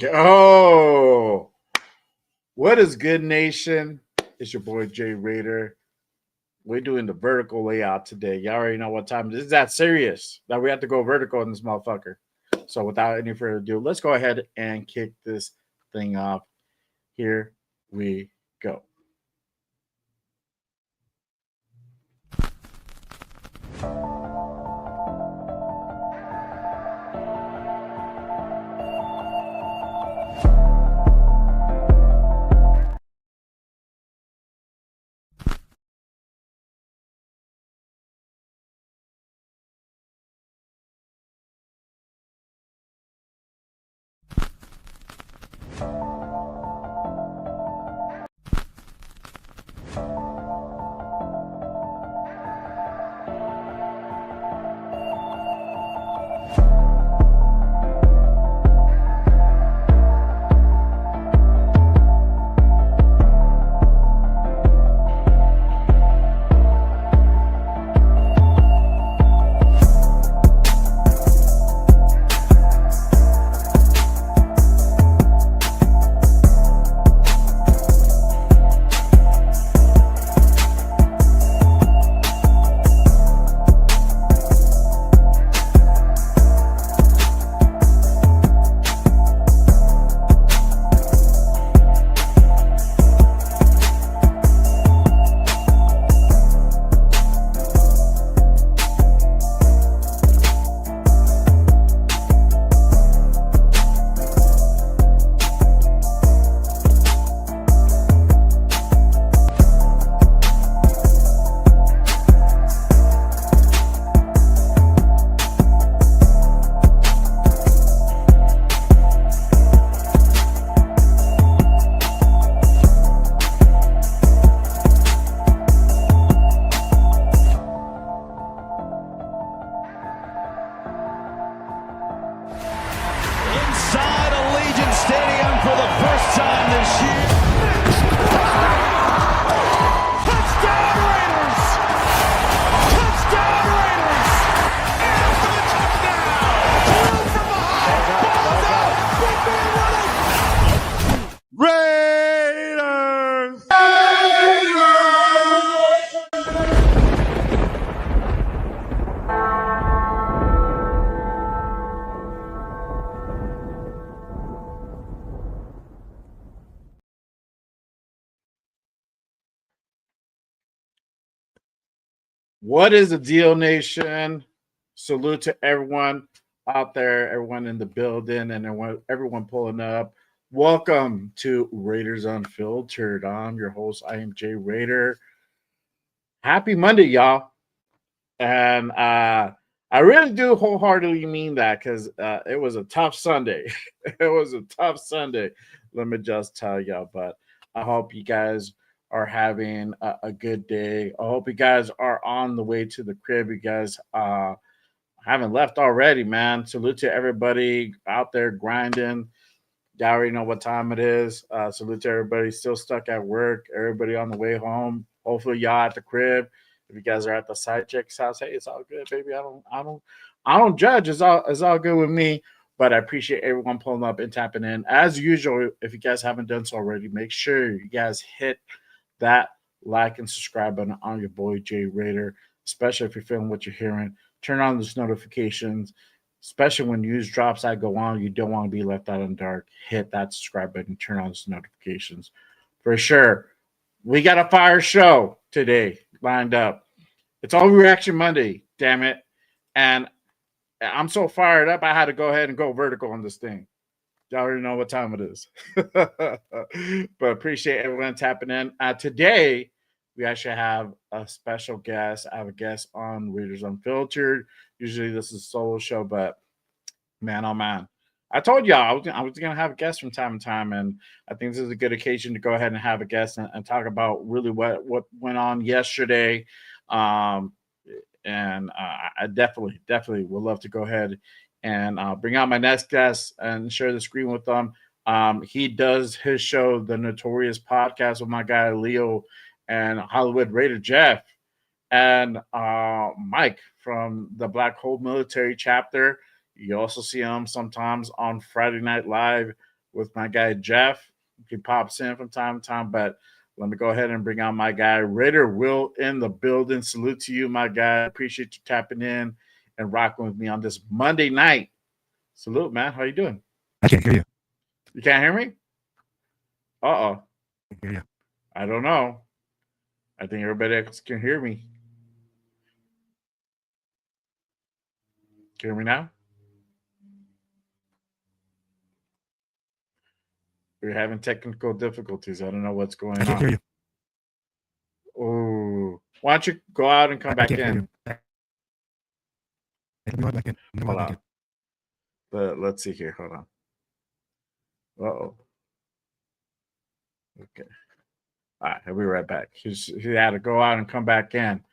Oh, what is good, nation? It's your boy Jay Raider. We're doing the vertical layout today. Y'all already know what time it is. It's that serious that we have to go vertical in this motherfucker. So, without any further ado, let's go ahead and kick this thing off. Here we go. Inside Allegiant Stadium for the first time this year. Touchdown Raiders! Touchdown Raiders! And for the touchdown! Through from behind! Ball's out! Big man running! Raiders! What is the deal, nation? Salute to everyone out there, everyone in the building, and everyone pulling up. Welcome to Raiders Unfiltered. I'm your host. I am Jay Raider. Happy Monday, y'all. And I really do wholeheartedly mean that because it was a tough Sunday. It was a tough Sunday. Let me just tell y'all. But I hope you guys are having a good day. I hope you guys are on the way to the crib. You guys haven't left already, man. Salute to everybody out there grinding. Y'all already know what time it is. Salute to everybody still stuck at work. Everybody on the way home. Hopefully, y'all at the crib. If you guys are at the side chick's house, hey, it's all good, baby. I don't judge. It's all good with me. But I appreciate everyone pulling up and tapping in. As usual, if you guys haven't done so already, make sure you guys hit that like and subscribe button on your boy Jay Raider, especially if you're feeling what you're hearing. Turn on those notifications, especially when news drops that go on. You don't want to be left out in the dark. Hit that subscribe button, turn on those notifications for sure. We got a fire show today lined up. It's Overreaction Monday, damn it. And I'm so fired up, I had to go ahead and go vertical on this thing. Y'all already know what time it is. But appreciate everyone tapping in. Today, we actually have a special guest. I have a guest on Readers Unfiltered. Usually, this is a solo show, but man, oh man. I told y'all I was going to have a guest from time to time, and I think this is a good occasion to go ahead and have a guest and talk about really what went on yesterday. Um, and I definitely would love to go ahead and bring out my next guest and share the screen with them. He does his show, the Notorious Podcast, with my guy Leo and Hollywood Raider Jeff and Mike from the Black Hole Military Chapter. You also see him sometimes on Friday Night Live with my guy Jeff. He pops in from time to time, but let me go ahead and bring out my guy Raider Will in the building. Salute to you, my guy. Appreciate you tapping in and rocking with me on this Monday night. Salute, man. How you doing? I can't hear you. You can't hear me? Uh-oh. I can't hear you. I don't know. I think everybody else can hear me. Can you hear me now? We're having technical difficulties. I don't know what's going I can't hear on. you. Oh, why don't you go out and come I back can't hear in? you. Let me go back in. Let me go Hold back on. in. But let's see here. Hold on. Uh-oh. Okay. All right, I'll be right back. He had to go out and come back in.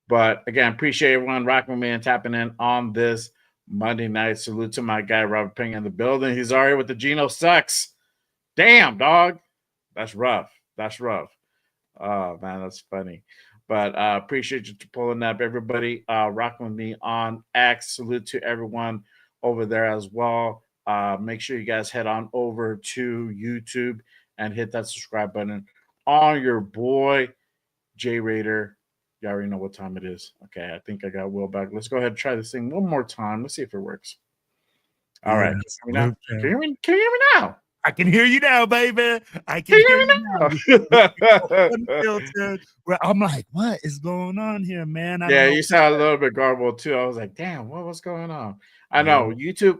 But again, appreciate everyone rocking with me and tapping in on this Monday night. Salute to my guy Robert Ping in the building. He's already with the Geno sucks. Damn, dog. That's rough. That's rough. Oh man, that's funny. But appreciate you pulling up, everybody. Rocking with me on X. Salute to everyone over there as well. Make sure you guys head on over to YouTube and hit that subscribe button on your boy J Raider. You already know what time it is. Okay, I think I got Will back. Let's go ahead and try this thing one more time. Let's see if it works. All right. Can you hear me now? Can you hear me now? I can hear you now, baby. I Can can you hear hear you me now? now. Unfiltered. Well, I'm like, what is going on here, man? I Yeah, don't know. you sound a little bit garbled too. I was like, damn, what's going on? I know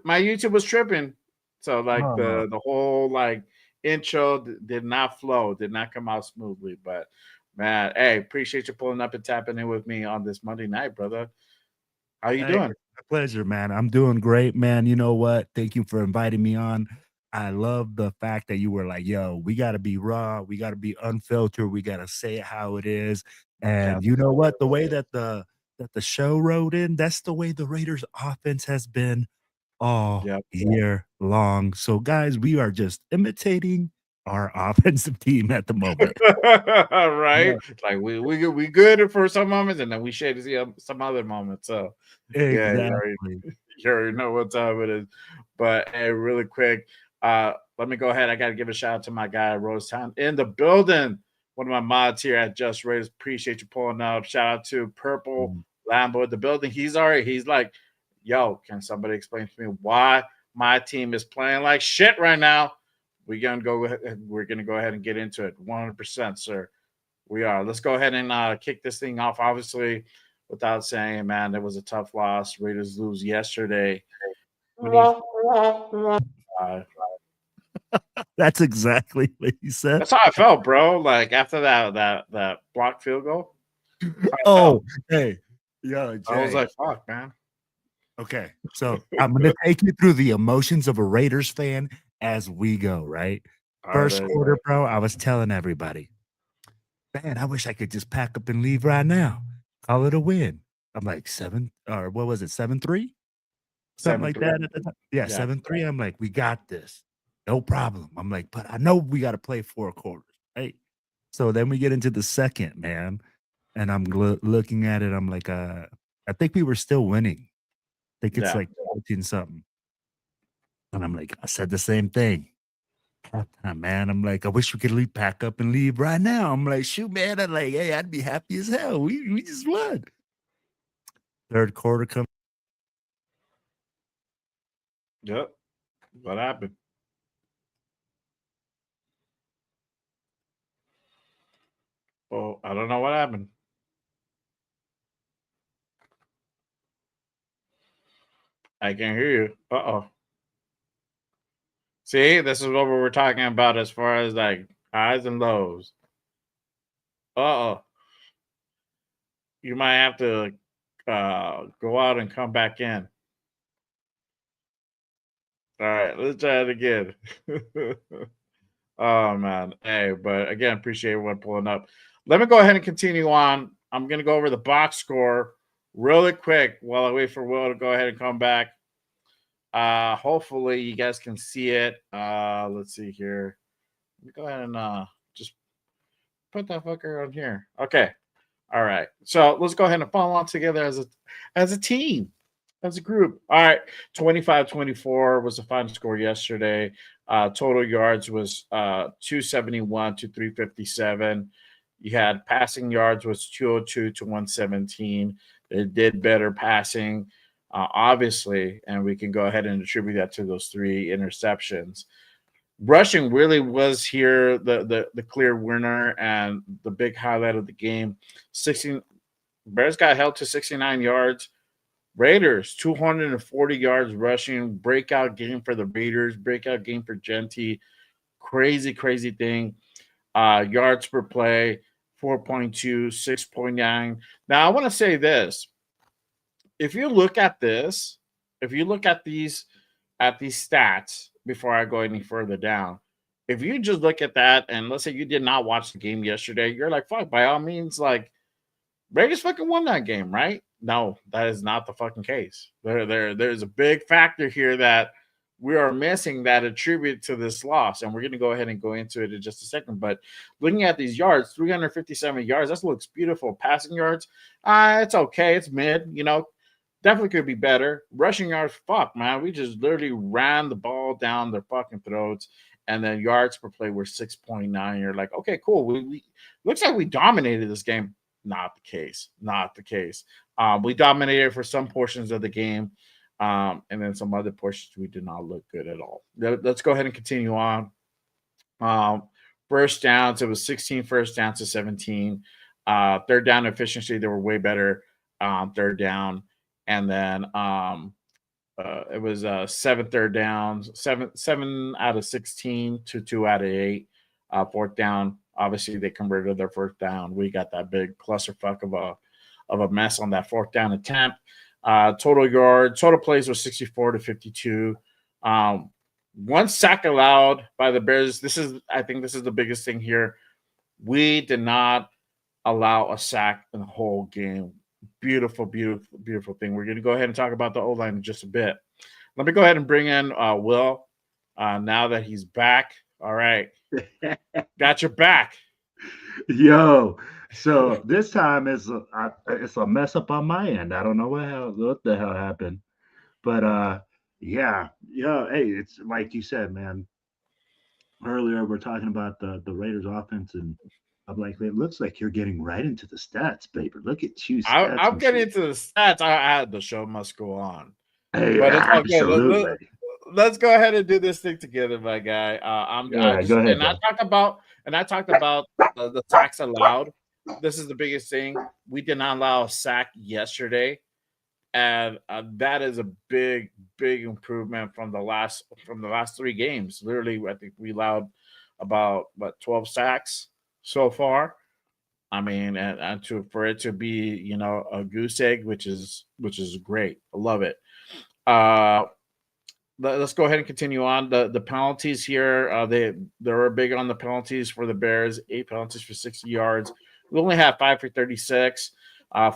my YouTube was tripping. So like the whole like intro did not flow, did not come out smoothly. But man, hey, appreciate you pulling up and tapping in with me on this Monday night, brother. How you doing? A pleasure, man. I'm doing great, man. You know what? Thank you for inviting me on. I love the fact that you were like, yo, we got to be raw. We got to be unfiltered. We got to say it how it is. And you know what? The way that the show wrote in, that's the way the Raiders offense has been all year long. So guys, we are just imitating our offensive team at the moment. Right? Like we good for some moments and then we shade to see some other moments. So Exactly. you already know what time it is. But hey, really quick, let me go ahead. I got to give a shout out to my guy Rosetown in the building. One of my mods here at Just Raiders. Appreciate you pulling up. Shout out to Purple Lambo in the building. He's like, yo, can somebody explain to me why my team is playing like shit right now? We're gonna go ahead and get into it. 100%, sir. We are. Let's go ahead and kick this thing off. Obviously, without saying, man, it was a tough loss. Raiders lose yesterday. That's exactly what he said. That's how I felt, bro. Like after that blocked field goal. Oh, hey, yo, Jay. I was like, fuck, man. Okay, so I'm gonna take you through the emotions of a Raiders fan as we go, right? First quarter, bro, I was telling everybody, man, I wish I could just pack up and leave right now. Call it a win. I'm like 7 or what was it, 7-3? Something like that at the time. Yeah, 7-3. I'm like, we got this. No problem. I'm like, but I know we got to play 4 quarters, right? So then we get into the second, man, and I'm looking at it. I'm like, I think we were still winning. I think it's like 14 something. And I'm like, I said the same thing. Halftime, man. I'm like, I wish we could pack up and leave right now. I'm like, shoot, man. I'm like, hey, I'd be happy as hell. We just won. Third quarter comes. Yep. What happened? Oh, I don't know what happened. I can hear you. Uh-oh. See, this is what we were talking about as far as like highs and lows. Uh-oh. You might have to go out and come back in. All right, let's try it again. Oh man. Hey, but again, appreciate everyone pulling up. Let me go ahead and continue on. I'm gonna go over the box score really quick while I wait for Will to go ahead and come back. Hopefully you guys can see it. Let's see here. Let me go ahead and just put that fucker on here. Okay. All right. So let's go ahead and follow on together as a team, as a group. All right. 25-24 was the final score yesterday. Total yards was 271 to 357. You had passing yards was 202 to 117. They did better passing, obviously, and we can go ahead and attribute that to those 3 interceptions. Rushing really was here the clear winner and the big highlight of the game. 16 Bears got held to 69 yards. Raiders 240 yards rushing. Breakout game for the Raiders. Breakout game for Genty. Crazy thing. Yards per play 4.2, 6.9. Now I want to say this. If you look at this, if you look at these stats before I go any further down, if you just look at that and let's say you did not watch the game yesterday, you're like, fuck, by all means, like Raiders fucking won that game, right? No, that is not the fucking case. There's a big factor here that we are missing that attribute to this loss, and we're going to go ahead and go into it in just a second. But looking at these yards, 357 yards, that looks beautiful. Passing yards, it's okay. It's mid, definitely could be better. Rushing yards, fuck, man. We just literally ran the ball down their fucking throats. And then yards per play were 6.9. You're like, okay, cool. We looks like we dominated this game. Not the case. We dominated for some portions of the game. And then some other portions we did not look good at all. Let's go ahead and continue on. First downs, it was 16 first downs to 17. Third down efficiency, they were way better. Third down. And then it was 7 third downs, 7 out of 16 to 2 out of 8. Fourth down, obviously they converted their first down. We got that big clusterfuck of a mess on that fourth down attempt. Total plays was 64 to 52. 1 sack allowed by the Bears. I think this is the biggest thing here. We did not allow a sack in the whole game. Beautiful thing. We're going to go ahead and talk about the O-line in just a bit. Let me go ahead and bring in Will now that he's back. All right. Got your back. Yo, so this time it's a mess up on my end. I don't know what the hell happened. But yeah. Hey, it's like you said, man. Earlier we're talking about the Raiders offense, and I'm like, it looks like you're getting right into the stats, baby. Look at you. I'm getting into the stats. I had the show must go on. Hey, but it's absolutely. Okay. Let's go ahead and do this thing together, my guy. Go ahead. I talked about the sacks allowed. This is the biggest thing. We did not allow a sack yesterday, and that is a big improvement from the last 3 games. Literally, I think we allowed about 12 sacks so far. I mean, and for it to be a goose egg, which is great. I love it. Let's go ahead and continue on. The penalties here, they were big on the penalties for the Bears. 8 penalties for 60 yards. We only had 5 for 36.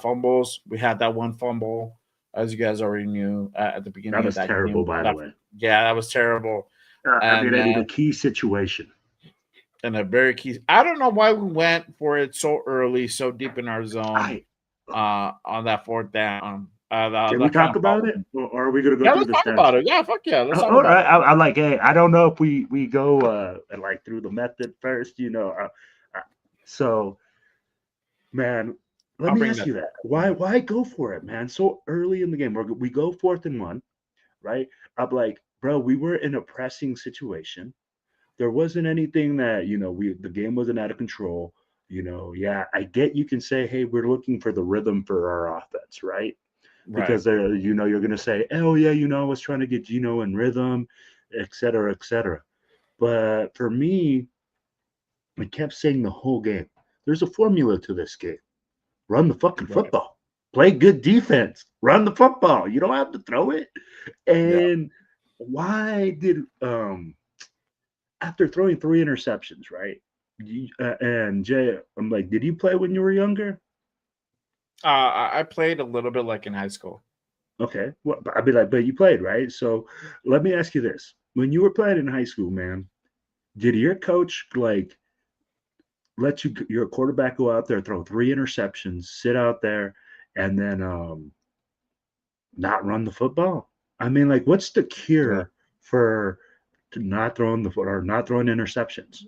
Fumbles, we had that 1 fumble, as you guys already knew at the beginning. That was terrible, by the way. Yeah, that was terrible. I mean, in a key situation. And a very key. I don't know why we went for it so early, so deep in our zone on that fourth down. Can we talk about it, or are we going to go through the stats? Let's talk about it. Yeah, fuck yeah. Let's talk about it. I'm like, hey, I don't know if we go like through the method first, So, man, let me ask you that. Why go for it, man? So early in the game, we go 4th and 1, right? I'm like, bro, we were in a pressing situation. There wasn't anything that, the game wasn't out of control. Yeah, I get you can say, hey, we're looking for the rhythm for our offense, right? Because they're, you're going to say, oh, yeah, I was trying to get Geno in rhythm, et cetera, et cetera. But for me, I kept saying the whole game, there's a formula to this game. Run the fucking football. Play good defense. Run the football. You don't have to throw it. And why did after throwing 3 interceptions, right? And Jay, I'm like, did you play when you were younger? I played a little bit like in high school. Okay. Well, I'd be like, but you played, right? So let me ask you this. When you were playing in high school, man, did your coach like let your quarterback go out there, throw 3 interceptions, sit out there, and then not run the football? I mean, like, what's the cure for to not throwing interceptions.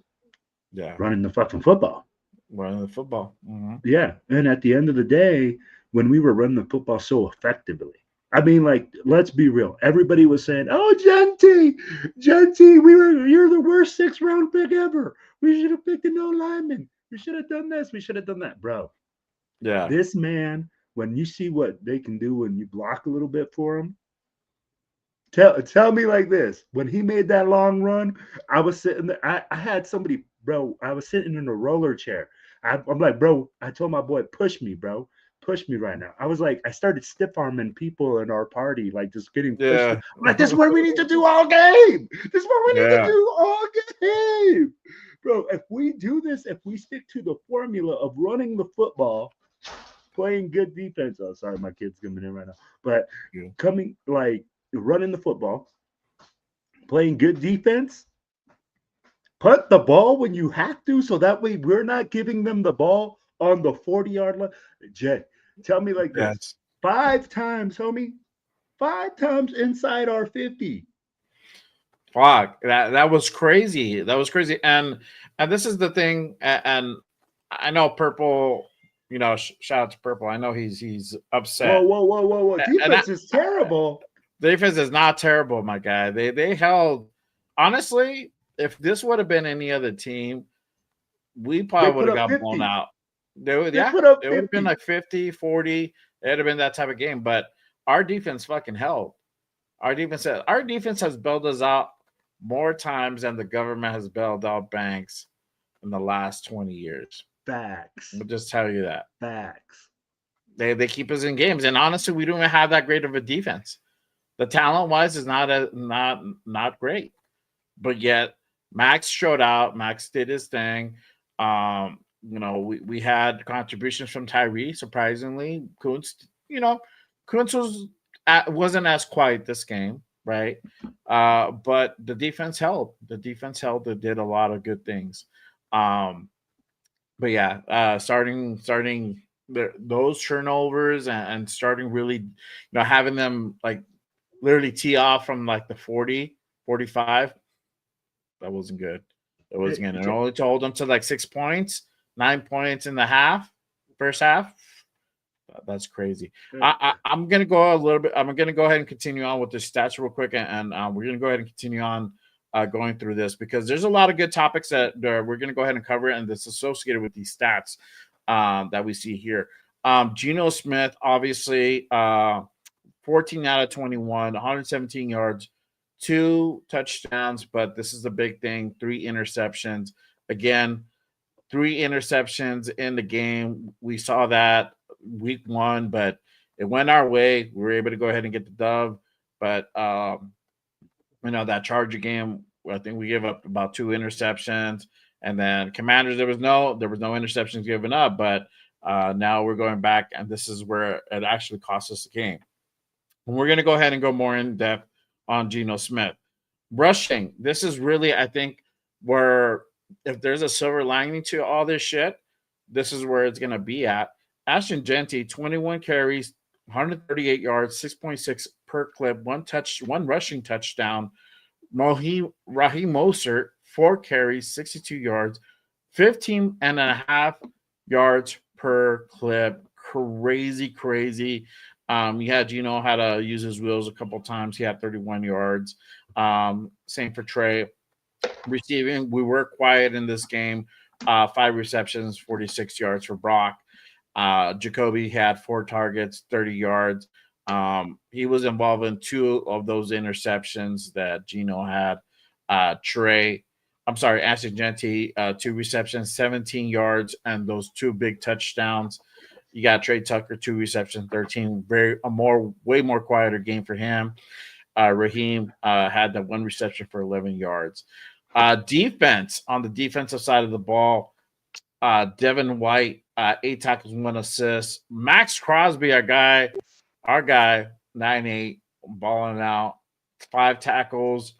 Yeah. Running the fucking football. Running the football. Mm-hmm. Yeah. And at the end of the day, when we were running the football so effectively, I mean, like, let's be real. Everybody was saying, "Oh, Genty, you're the worst 6th-round pick ever. We should have picked a no lineman. We should have done this. We should have done that, bro." Yeah. This man, when you see what they can do when you block a little bit for him, tell me like this. When he made that long run, I was sitting there. I had somebody, bro. I was sitting in a roller chair. I'm like, bro. I told my boy, push me, bro. Push me right now. I was like, I started stiff arming people in our party, like just getting pushed. Yeah. I'm like, this is what we need to do all game. This is what we need to Yeah. do all game. Bro, if we do this, if we stick to the formula of running the football, playing good defense. Oh, sorry, my kid's coming in right now. But Yeah. coming like running the football, playing good defense, punt the ball when you have to, so that way we're not giving them the ball on the 40-yard line. Jay, tell me like this. Yes. 5 times, homie. 5 times inside our 50. Fuck. That was crazy. That was crazy. And this is the thing. And I know Purple, you know, shout out to Purple. I know he's upset. Whoa. Defense is terrible. Defense is not terrible, my guy. They held, honestly, if this would have been any other team, we probably would have got 50. blown out. They would put up have 50. been like 50, 40. It'd have been that type of game. But our defense fucking held. Our defense has bailed us out more times than the government has bailed out banks in the last 20 years. Facts. I'll just tell you that. Facts. They keep us in games. And honestly, we don't even have that great of a defense. The talent-wise is not great. But yet, Max showed out. Max did his thing. You know, we had contributions from Tyree, surprisingly. Kuntz wasn't as quiet this game, right? But the defense held. The defense held. They did a lot of good things. But yeah, starting those turnovers and starting really, you know, having them like literally tee off from like the 40, 45. That wasn't good. It wasn't good. And only to hold them to like 6 points, 9 points in the first half. That's crazy. I'm gonna go a little bit. I'm gonna go ahead and continue on with the stats real quick, and we're gonna go ahead and continue on going through this because there's a lot of good topics that we're gonna go ahead and cover, and that's associated with these stats that we see here. Geno Smith, obviously, 14 out of 21, 117 yards, 2 touchdowns, but this is the big thing: 3 interceptions. Again, 3 interceptions in the game. We saw that week 1, but it went our way. We were able to go ahead and get the dub. But you know, that Charger game, I think we gave up about 2 interceptions. And then Commanders, there was no interceptions given up. But now we're going back, and this is where it actually cost us the game. And we're going to go ahead and go more in depth on Geno Smith. Rushing, this is really, I think, where if there's a silver lining to all this shit, this is where it's going to be at. Ashton Genty, 21 carries, 138 yards, 6.6 per clip, 1 rushing touchdown. Raheem Mostert, 4 carries, 62 yards, 15.5 yards per clip. Crazy. Geno had to use his wheels a couple times. He had 31 yards. Same for Trey. Receiving, we were quiet in this game. 5 receptions, 46 yards for Brock. Jacoby had 4 targets, 30 yards. He was involved in 2 of those interceptions that Geno had. Ashton Genty, 2 receptions, 17 yards, and those 2 big touchdowns. You got Trey Tucker, 2 receptions, 13. Way more quieter game for him. Raheem had that 1 reception for 11 yards. Defense, on the defensive side of the ball, Devin White, 8 tackles, 1 assist. Max Crosby, our guy, 9'8", balling out, 5 tackles,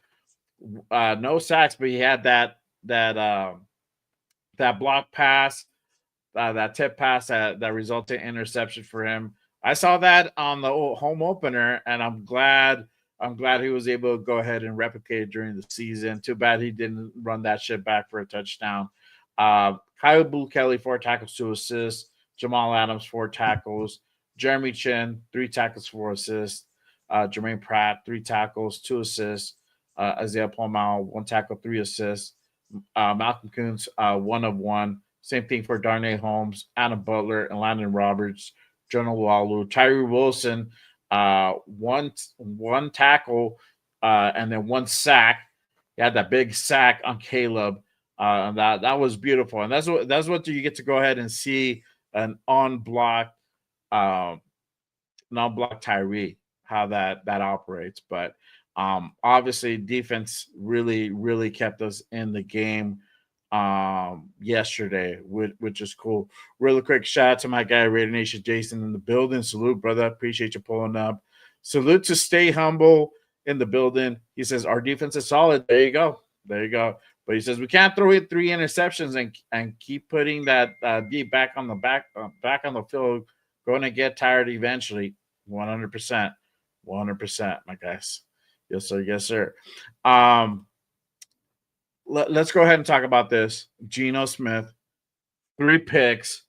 no sacks, but he had that block pass, that tip pass that resulted in interception for him. I saw that on the home opener, and I'm glad I'm glad he was able to go ahead and replicate it during the season. Too bad he didn't run that shit back for a touchdown. Kyle Boo Kelly, 4 tackles, 2 assists. Jamal Adams, 4 tackles. Jeremy Chin, 3 tackles, 4 assists. Jermaine Pratt, 3 tackles, 2 assists. Isaiah Palmau, 1 tackle, 3 assists. Malcolm Coons, 1 of 1. Same thing for Darnay Holmes, Adam Butler, and Landon Roberts. Jonah Walu, Tyree Wilson, one tackle, and then 1 sack. He had that big sack on Caleb. That was beautiful, and that's what you get to go ahead and see an non-block Tyree, how that operates. But obviously, defense really kept us in the game yesterday, which is cool. Really quick shout out to my guy Raider Nation Jason in the building. Salute, brother. Appreciate you pulling up. Salute to Stay Humble in the building. He says our defense is solid. There you go. But he says we can't throw in 3 interceptions and keep putting that D back on the field. Going to get tired eventually. 100%, my guys. Yes sir. Let's go ahead and talk about this. Geno Smith, 3 picks.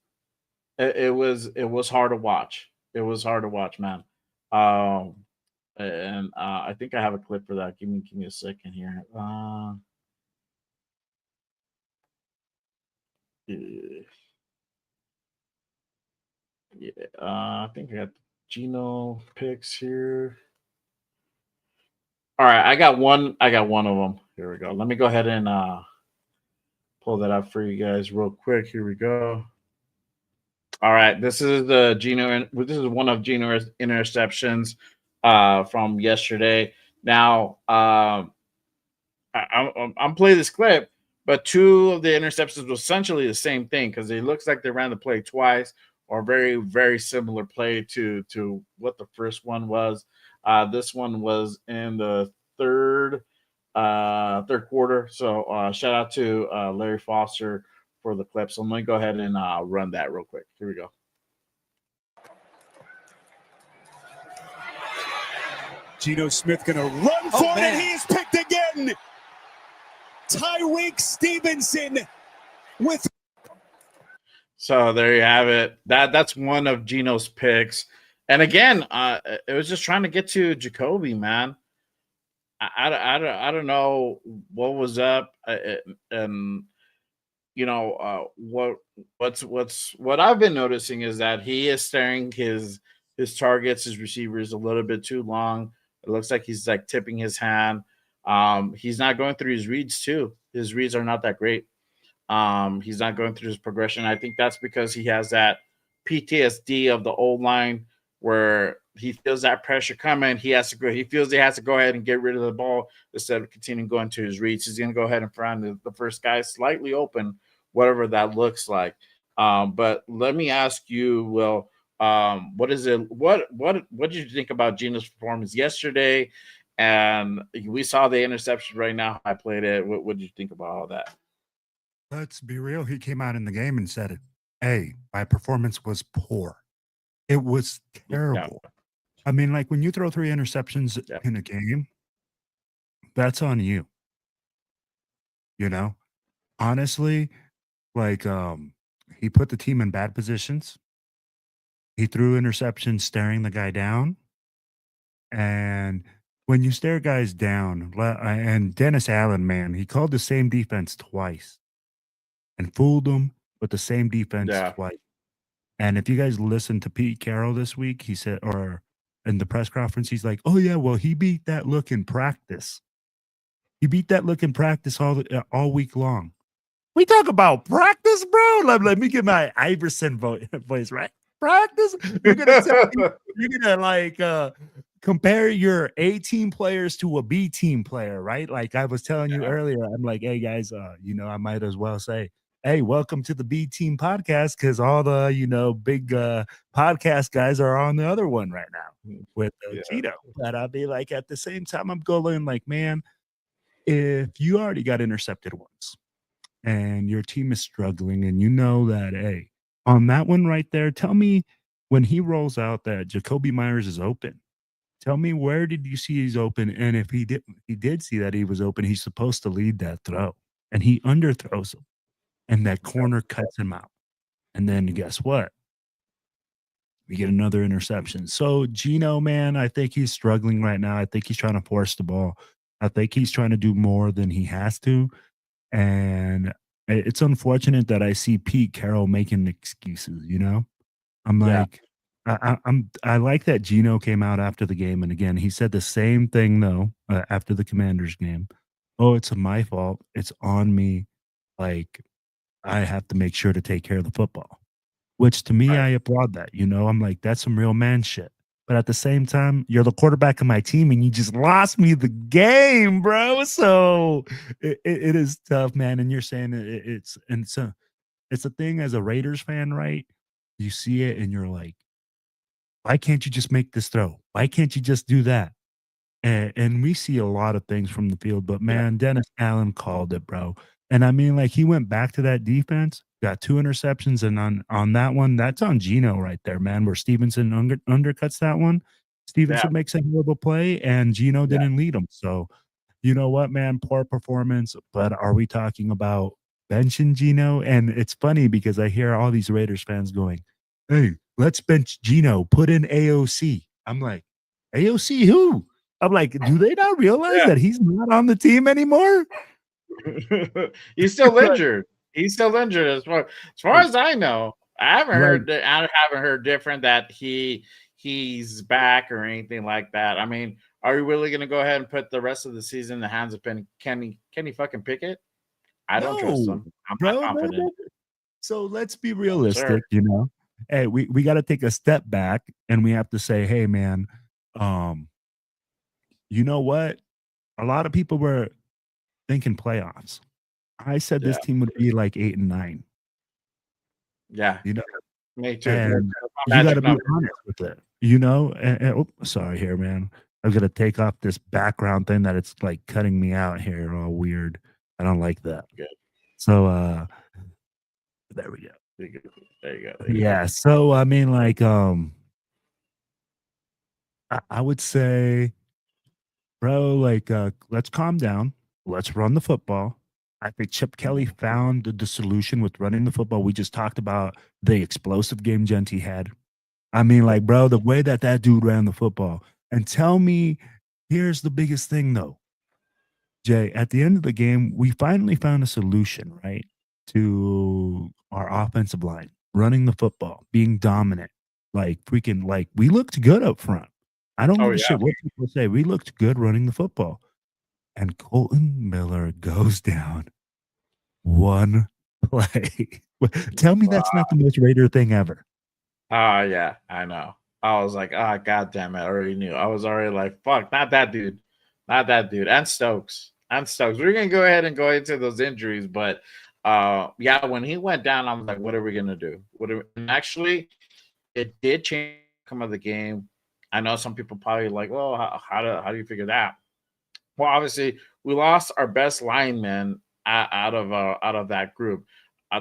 It was hard to watch. It was hard to watch, man. And I think I have a clip for that. Give me a second here. I think I got Geno picks here. All right, I got one of them. Here we go. Let me go ahead and pull that up for you guys real quick. Here we go. All right, this is the Geno. This is one of Geno's interceptions from yesterday. Now, I'm playing this clip, but 2 of the interceptions were essentially the same thing because it looks like they ran the play twice, or very, very similar play to what the first one was. This one was in the third quarter. So shout out to Larry Foster for the clip. So let me go ahead and run that real quick. Here we go. Geno Smith going to run for it, and he is picked again. Tyreek Stevenson with. So there you have it. That's one of Geno's picks. And again, it was just trying to get to Jacoby, man. I don't know what was up, and you know what I've been noticing is that he is staring his targets, his receivers a little bit too long. It looks like he's like tipping his hand. He's not going through his reads too. His reads are not that great. He's not going through his progression. I think that's because he has that PTSD of the old line where he feels that pressure coming. He feels he has to go ahead and get rid of the ball instead of continuing going to his reads. He's going to go ahead and find the first guy slightly open, whatever that looks like. But let me ask you, Will, what did you think about Geno's performance yesterday? And we saw the interception right now. I played it. What did you think about all that? Let's be real. He came out in the game and said it. Hey, my performance was poor. It was terrible. Yeah. I mean, like when you throw 3 interceptions in a game, that's on you. You know, honestly, like he put the team in bad positions. He threw interceptions staring the guy down. And when you stare guys down, and Dennis Allen, man, he called the same defense twice and fooled them with the same defense twice. And if you guys listen to Pete Carroll this week, he said, or in the press conference, he's like, oh, yeah, well, he beat that look in practice. He beat that look in practice all week long. We talk about practice, bro? Let me get my Iverson voice, right? Practice? You're gonna like compare your A-team players to a B-team player, right? Like I was telling you earlier, I'm like, hey, guys, I might as well say, hey, welcome to the B-team podcast because all the, big podcast guys are on the other one right now with Geno. But I'll be like, at the same time, I'm going like, man, if you already got intercepted once and your team is struggling and you know that, hey, on that one right there, tell me when he rolls out that Jacoby Myers is open. Tell me, where did you see he's open? And if he did see that he was open, he's supposed to lead that throw, and he underthrows him, and that corner cuts him out. And then guess what? We get another interception. So Geno, man, I think he's struggling right now. I think he's trying to force the ball. I think he's trying to do more than he has to. And it's unfortunate that I see Pete Carroll making excuses, you know? I'm Yeah. like, I like that Geno came out after the game, and again, he said the same thing though after the Commanders game. Oh, it's my fault. It's on me. Like, I have to make sure to take care of the football. Which to me, Right. I applaud that. You know, I'm like, that's some real man shit. But at the same time, you're the quarterback of my team, and you just lost me the game, bro. So it is tough, man. And you're saying it's a thing as a Raiders fan, right? You see it, and you're like, why can't you just make this throw? Why can't you just do that? And we see a lot of things from the field, but Yeah. man, Dennis Allen called it, bro. And I mean, like, he went back to that defense, got 2 interceptions, and on that one, that's on Geno right there, man, where Stevenson undercuts that one. Yeah. Stevenson makes a hell of a play, and Geno Yeah. didn't lead him. So, you know what, man? Poor performance, but are we talking about benching Geno? And it's funny because I hear all these Raiders fans going, "Hey, let's bench Geno, put in AOC." I'm like, AOC who? I'm like, do they not realize Yeah. that he's not on the team anymore? He's still injured. He's still injured as far as I know. I haven't Like, heard different that he's back or anything like that. I mean, are you really going to go ahead and put the rest of the season in the hands of Kenny fucking Pickett? I don't trust no, him. I'm not bro. confident. So let's be No, sir. realistic, you know. Hey, we got to take a step back and we have to say, hey, man, um, you know what? A lot of people were thinking playoffs. I said Yeah. this team would be like 8 and 9, Yeah. you know, Me too. and My you got magic to be number. honest with it, you know. Oh, sorry here, man. I'm gonna take off this background thing that it's like cutting me out here, all weird. I don't like that. Good. So, there we go. There you go. There you go. There you go. Yeah. So I mean, like, I would say, bro, like, let's calm down. Let's run the football. I think Chip Kelly found the solution with running the football. We just talked about the explosive game Genty had. I mean, like, bro, the way that dude ran the football. And tell me, here's the biggest thing, though, Jay. At the end of the game, we finally found a solution, right, to our offensive line, running the football, being dominant, like freaking, like we looked good up front. I don't Oh give a yeah. shit what people say. We looked good running the football. And Colton Miller goes down one play. Tell me that's not the most Raider thing ever. Yeah, I know. I was like, god damn it, I already knew. I was already like, fuck, not that dude. Not that dude. And Stokes. And Stokes. We're gonna go ahead and go into those injuries, but yeah, when he went down, I was like, what are we gonna do? And actually it did change the outcome of the game. I know some people probably like, well, how do you figure that? Well, obviously, we lost our best lineman out of that group.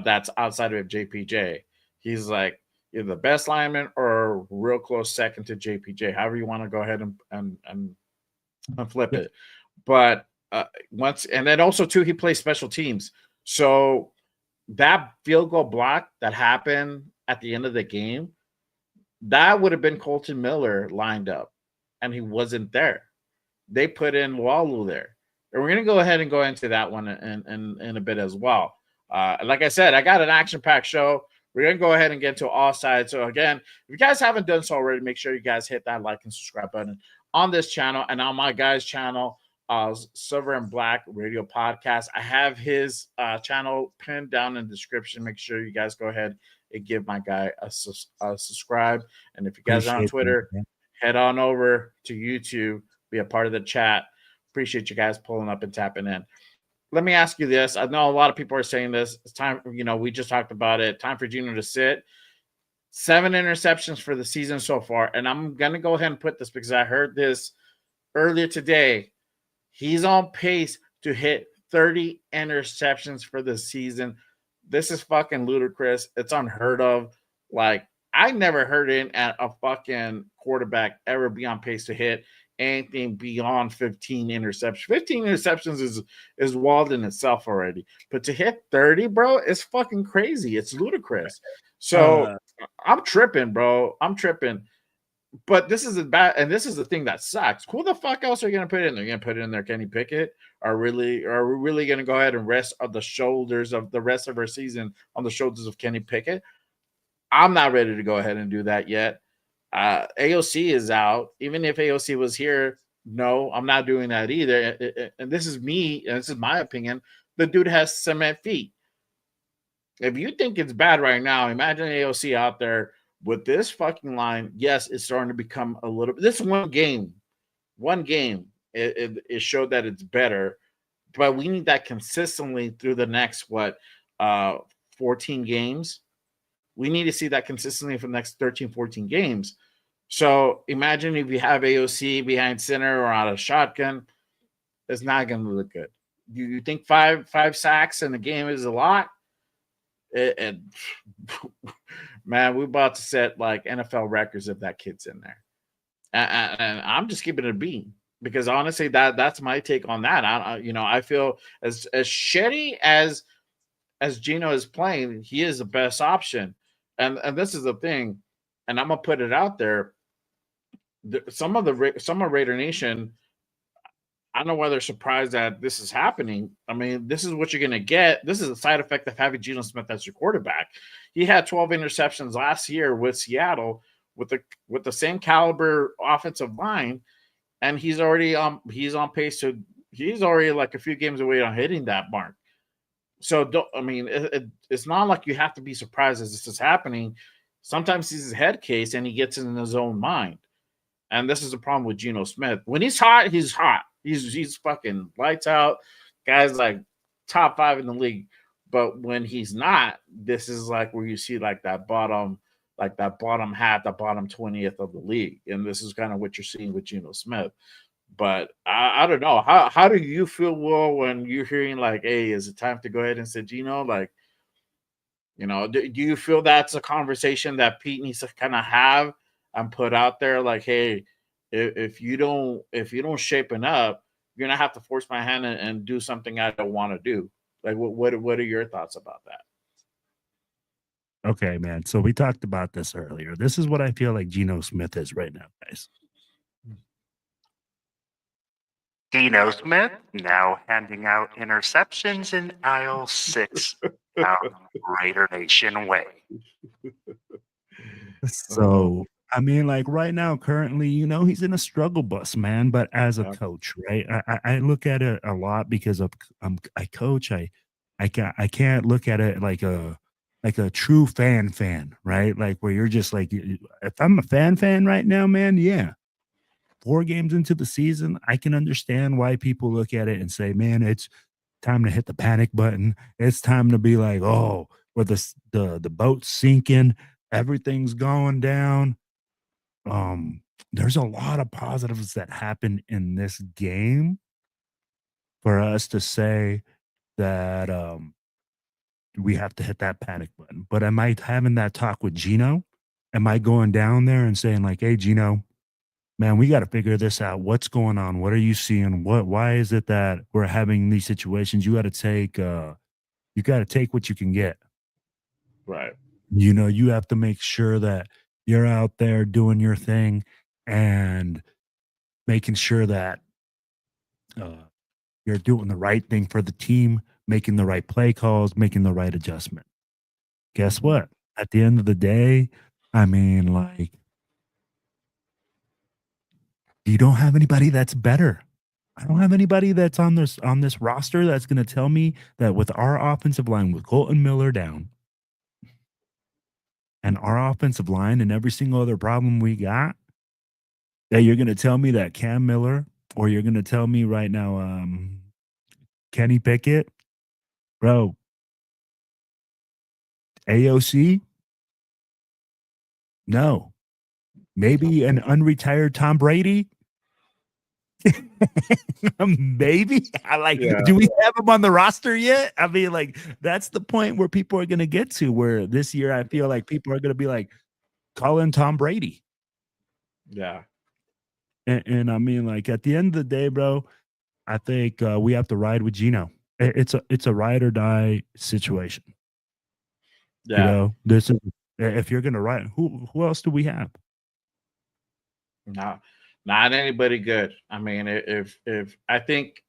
That's outside of JPJ. He's like either the best lineman or real close second to JPJ. However you want to go ahead and flip Yeah. it. But once and then also too, he plays special teams. So that field goal block that happened at the end of the game, that would have been Colton Miller lined up, and he wasn't there. They put in Walu there. And we're going to go ahead and go into that one in a bit as well. Like I said, I got an action-packed show. We're going to go ahead and get to all sides. So, again, if you guys haven't done so already, make sure you guys hit that like and subscribe button on this channel and on my guy's channel, Silver and Black Radio Podcast. I have his channel pinned down in the description. Make sure you guys go ahead and give my guy a subscribe. And if you guys are on Twitter, head on over to YouTube. Be a part of the chat. Appreciate you guys pulling up and tapping in. Let me ask you this. I know a lot of people are saying this. It's time, we just talked about it. Time for Geno to sit. 7 interceptions for the season so far. And I'm going to go ahead and put this because I heard this earlier today. He's on pace to hit 30 interceptions for the season. This is fucking ludicrous. It's unheard of. Like, I never heard a fucking quarterback ever be on pace to hit anything beyond 15 interceptions. 15 interceptions is wild in itself already. But to hit 30, bro, it's fucking crazy. It's ludicrous. So I'm tripping, bro. I'm tripping. But this is this is the thing that sucks. Who the fuck else are you gonna put in there? You're gonna put in there Kenny Pickett? Are we really gonna go ahead and rest of the shoulders of the rest of our season on the shoulders of Kenny Pickett? I'm not ready to go ahead and do that yet. AOC is out. Even if AOC was here, no, I'm not doing that either. And this is me, and this is my opinion. The dude has cement feet. If you think it's bad right now, imagine AOC out there with this fucking line. Yes, it's starting to become a little. This one game, it showed that it's better, but we need that consistently through the next 14 games. We need to see that consistently for the next 13, 14 games. So imagine if you have AOC behind center or on a shotgun, it's not going to look good. You think five sacks in a game is a lot? Man, we're about to set like NFL records if that kid's in there. And I'm just keeping it a B because honestly, that's my take on that. I feel as shitty as Geno is playing, he is the best option. And this is the thing, and I'm gonna put it out there. Some of Raider Nation, I don't know why they're surprised that this is happening. I mean, this is what you're gonna get. This is a side effect of having Geno Smith as your quarterback. He had 12 interceptions last year with Seattle with the same caliber offensive line, and he's already on pace to. He's already like a few games away on hitting that mark. So, it's not like you have to be surprised as this is happening. Sometimes he's his head case and he gets in his own mind. And this is the problem with Geno Smith. When he's hot, he's hot. He's fucking lights out. Guys like top 5 in the league. But when he's not, this is like where you see like that bottom half, the bottom 20th of the league. And this is kind of what you're seeing with Geno Smith. But I don't know. How do you feel, Will, when you're hearing like, hey, is it time to go ahead and say Geno? Like, do you feel that's a conversation that Pete needs to kind of have and put out there? Like, hey, if you don't shapen up, you're gonna have to force my hand and do something I don't want to do. Like, what are your thoughts about that? Okay, man. So we talked about this earlier. This is what I feel like Geno Smith is right now, guys. Geno Smith now handing out interceptions in aisle 6 down Raider Nation way. So, I mean, like right now, currently, he's in a struggle bus, man. But as a coach, right, I look at it a lot because I coach. I can't look at it like a true fan, right? Like where you're just like, if I'm a fan right now, man, yeah. 4 games into the season, I can understand why people look at it and say, man, it's time to hit the panic button. It's time to be like, oh, where the boat's sinking, everything's going down. There's a lot of positives that happen in this game for us to say that we have to hit that panic button. But am I having that talk with Geno? Am I going down there and saying like, hey, Geno, man, we got to figure this out. What's going on? What are you seeing? Why is it that we're having these situations? You got to take what you can get. Right. You have to make sure that you're out there doing your thing and making sure that you're doing the right thing for the team, making the right play calls, making the right adjustment. Guess what? At the end of the day, I mean, like, you don't have anybody that's better. I don't have anybody that's on this roster that's going to tell me that with our offensive line, with Colton Miller down, and our offensive line and every single other problem we got, that you're going to tell me that Cam Miller, or you're going to tell me right now, Kenny Pickett, bro, AOC, no. Maybe an unretired Tom Brady. Maybe. Do we have him on the roster yet? I mean, like, that's the point where people are going to get to, where this year I feel like people are going to be like, call in Tom Brady. Yeah. And I mean, like at the end of the day, bro, I think we have to ride with Geno. It's a ride or die situation. Yeah. You know, this is if you're gonna ride. Who else do we have? No, not anybody good. I mean, if I think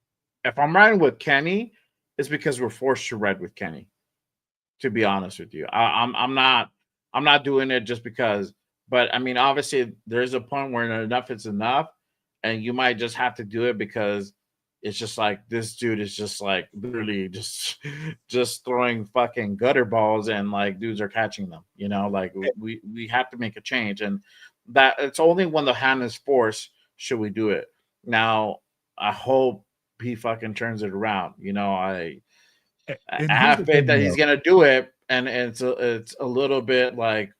if I'm riding with Kenny, it's because we're forced to ride with Kenny. To be honest with you, I'm not doing it just because. But I mean, obviously, there's a point where enough is enough, and you might just have to do it because it's just like this dude is just like literally just throwing fucking gutter balls and like dudes are catching them. You know, like we have to make a change, and that it's only when the hand is forced should we do it. Now, I hope he fucking turns it around. You know, I And here's have the faith thing, that though. he's gonna do it, and it's a little bit like,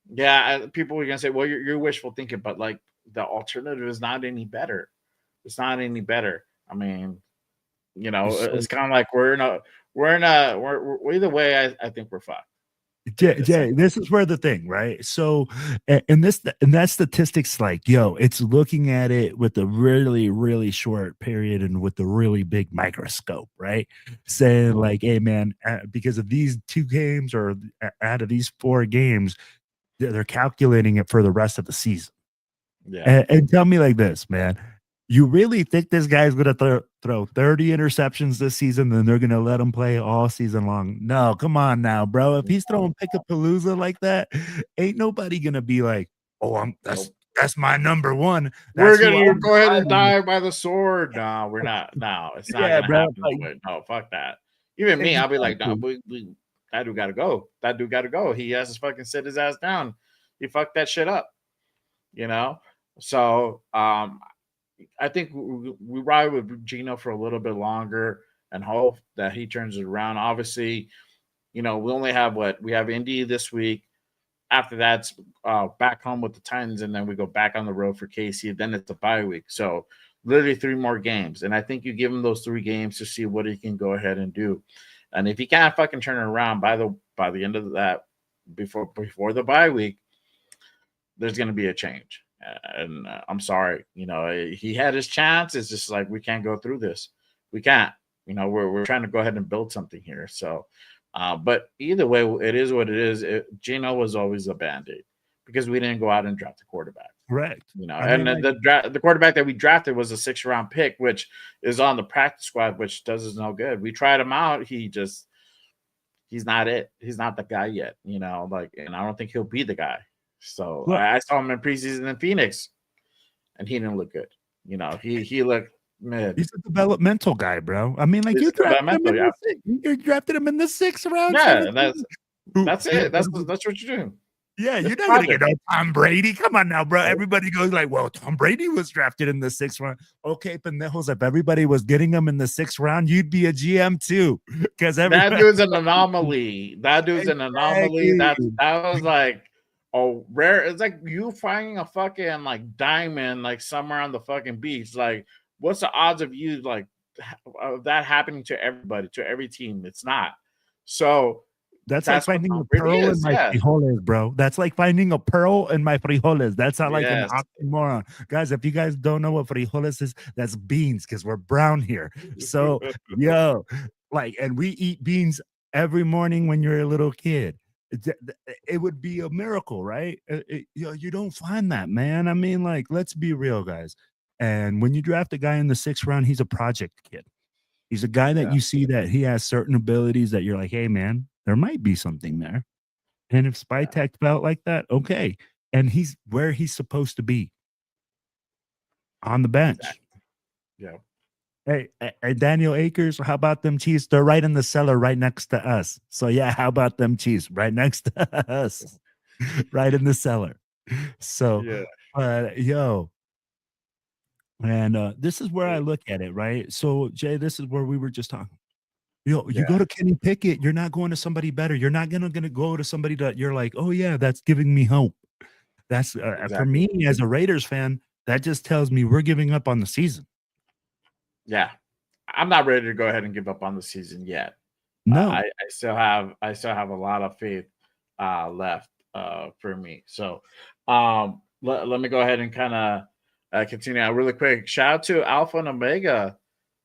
yeah, people are gonna say, well, you're wishful thinking, but like the alternative is not any better. It's not any better. I mean, you know, So, it's kind of like we're either way. I think we're fucked. Jay, this is where the thing, right? So, and that statistics, like, yo, it's looking at it with a really, really short period and with a really big microscope, right? Saying like, hey, man, because of these 2 games or out of these 4 games, they're calculating it for the rest of the season. Yeah. And tell me like this, man. You really think this guy's going to throw 30 interceptions this season, then they're going to let him play all season long? No, come on now, bro. If he's throwing pick-a-palooza like that, ain't nobody going to be like, oh, that's my number one. We're That's who gonna I'm go ahead and riding with." die by the sword. No, we're not. No, it's not Yeah, gonna bro. happen. Like, No, fuck that. Even me, I'll be like, no, exactly. that dude gotta go. That dude gotta go. He has to fucking sit his ass down. He fucked that shit up. You know? So I think we ride with Geno for a little bit longer and hope that he turns it around. Obviously, you know, we only have we have Indy this week. After that's back home with the Titans, and then we go back on the road for KC. Then it's a bye week, so literally 3 more games. And I think you give him those 3 games to see what he can go ahead and do. And if he can't fucking turn it around by the end of that, before the bye week, there's going to be a change. And I'm sorry, you know, he had his chance. It's just like we can't go through this. We can't. You know, we're trying to go ahead and build something here. So. But either way, it is what it is. Geno was always a band-aid because we didn't go out and draft a quarterback. Correct. You know, I and mean, the quarterback that we drafted was a 6th-round pick, which is on the practice squad, which does us no good. We tried him out. He's not it. He's not the guy yet, you know, like, and I don't think he'll be the guy. So look, I saw him in preseason in Phoenix and he didn't look good. You know, he looked mid. he's a developmental guy, bro. I mean, like He's you a developmental, yeah. you drafted him in the 6th round, Yeah, 17th. that's it. That's what you're doing. Yeah, This you're not gonna project. get no Tom Brady. Come on now, bro. Everybody goes like, "Well, Tom Brady was drafted in the 6th round." Okay, pendejos. If everybody was getting him in the 6th round, you'd be a GM too, because That dude's an anomaly. That dude's an anomaly. That exactly. was like a rare. It's like you finding a fucking like diamond like somewhere on the fucking beach. Like, what's the odds of you like of that happening to everybody, to every team? It's not. So That's like that's what finding Tom a Brady pearl in is. my Yeah. frijoles, bro. That's like finding a pearl in my frijoles. That's not like an Yes. oxymoron. Guys, if you guys don't know what frijoles is, that's beans because we're brown here. So, yo, like, and we eat beans every morning when you're a little kid. It would be a miracle, right? You don't find that, man. I mean, like, let's be real, guys. And when you draft a guy in the 6th round, he's a project kid. He's a guy that Yeah. you see that he has certain abilities that you're like, hey, man, there might be something there. And if Spytek felt like that, okay. And he's where he's supposed to be on the bench. Yeah. Hey, Daniel Akers, how about them Chiefs? They're right in the cellar right next to us. So, yeah, how about them Chiefs right next to us? Right in the cellar. So, Yeah. yo, and this is where I Yeah. look at it, right? So, Jay, this is where we were just talking. You Yeah. go to Kenny Pickett, you're not going to somebody better. You're not gonna go to somebody that you're like, oh yeah, that's giving me hope. That's for Exactly. me as a Raiders fan. That just tells me we're giving up on the season. Yeah. I'm not ready to go ahead and give up on the season yet. No, I still have a lot of faith left for me. So let me go ahead and kind of continue out really quick. Shout out to Alpha and Omega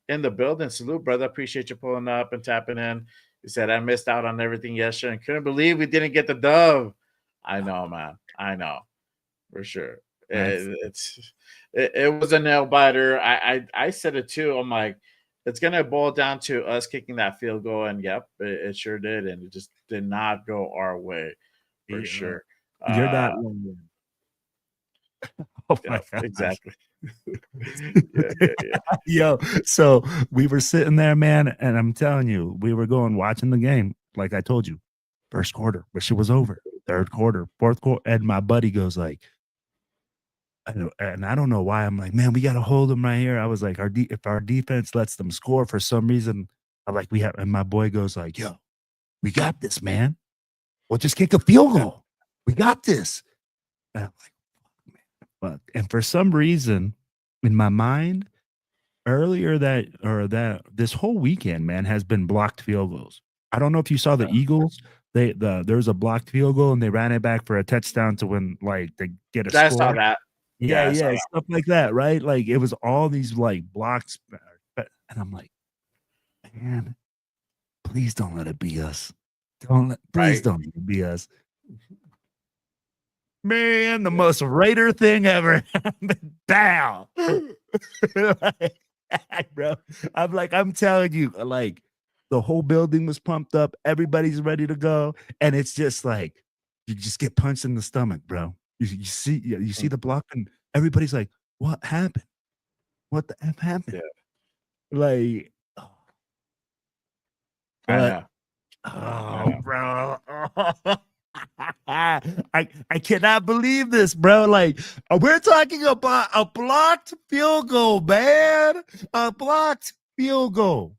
in the building. Salute, brother. Appreciate you pulling up and tapping in. He said, I missed out on everything yesterday and couldn't believe we didn't get the dove. I know, man. I know. For sure. It was a nail biter. I said it too. I'm like, it's gonna boil down to us kicking that field goal, and yep, it sure did, and it just did not go our way for sure. You're not. Oh my God. Exactly. Yo, so we were sitting there, man, and I'm telling you, we were watching the game, like I told you, first quarter, but it was over. Third quarter, fourth quarter, and my buddy goes like, and I don't know why. I'm like, man, we got to hold them right here. I was like, if our defense lets them score for some reason, I'm like, and my boy goes like, yo, we got this, man. We'll just kick a field goal. We got this. And I'm like, fuck. And for some reason, in my mind, this whole weekend, man, has been blocked field goals. I don't know if you saw the Eagles. There was a blocked field goal and they ran it back for a touchdown to win, like to get a score. I saw that. Yeah, stuff like that, right? Like it was all these like blocks, and I'm like, man, please don't let it be us. Please don't let it be us. Man, the most Raider thing ever happened. Bam. Bro, I'm telling you, like the whole building was pumped up. Everybody's ready to go, and it's just like you just get punched in the stomach, bro. You see the block, and everybody's like, "What happened? What the F happened?" Yeah. Like, I know. Bro. I cannot believe this, bro. Like, we're talking about a blocked field goal, man. A blocked field goal.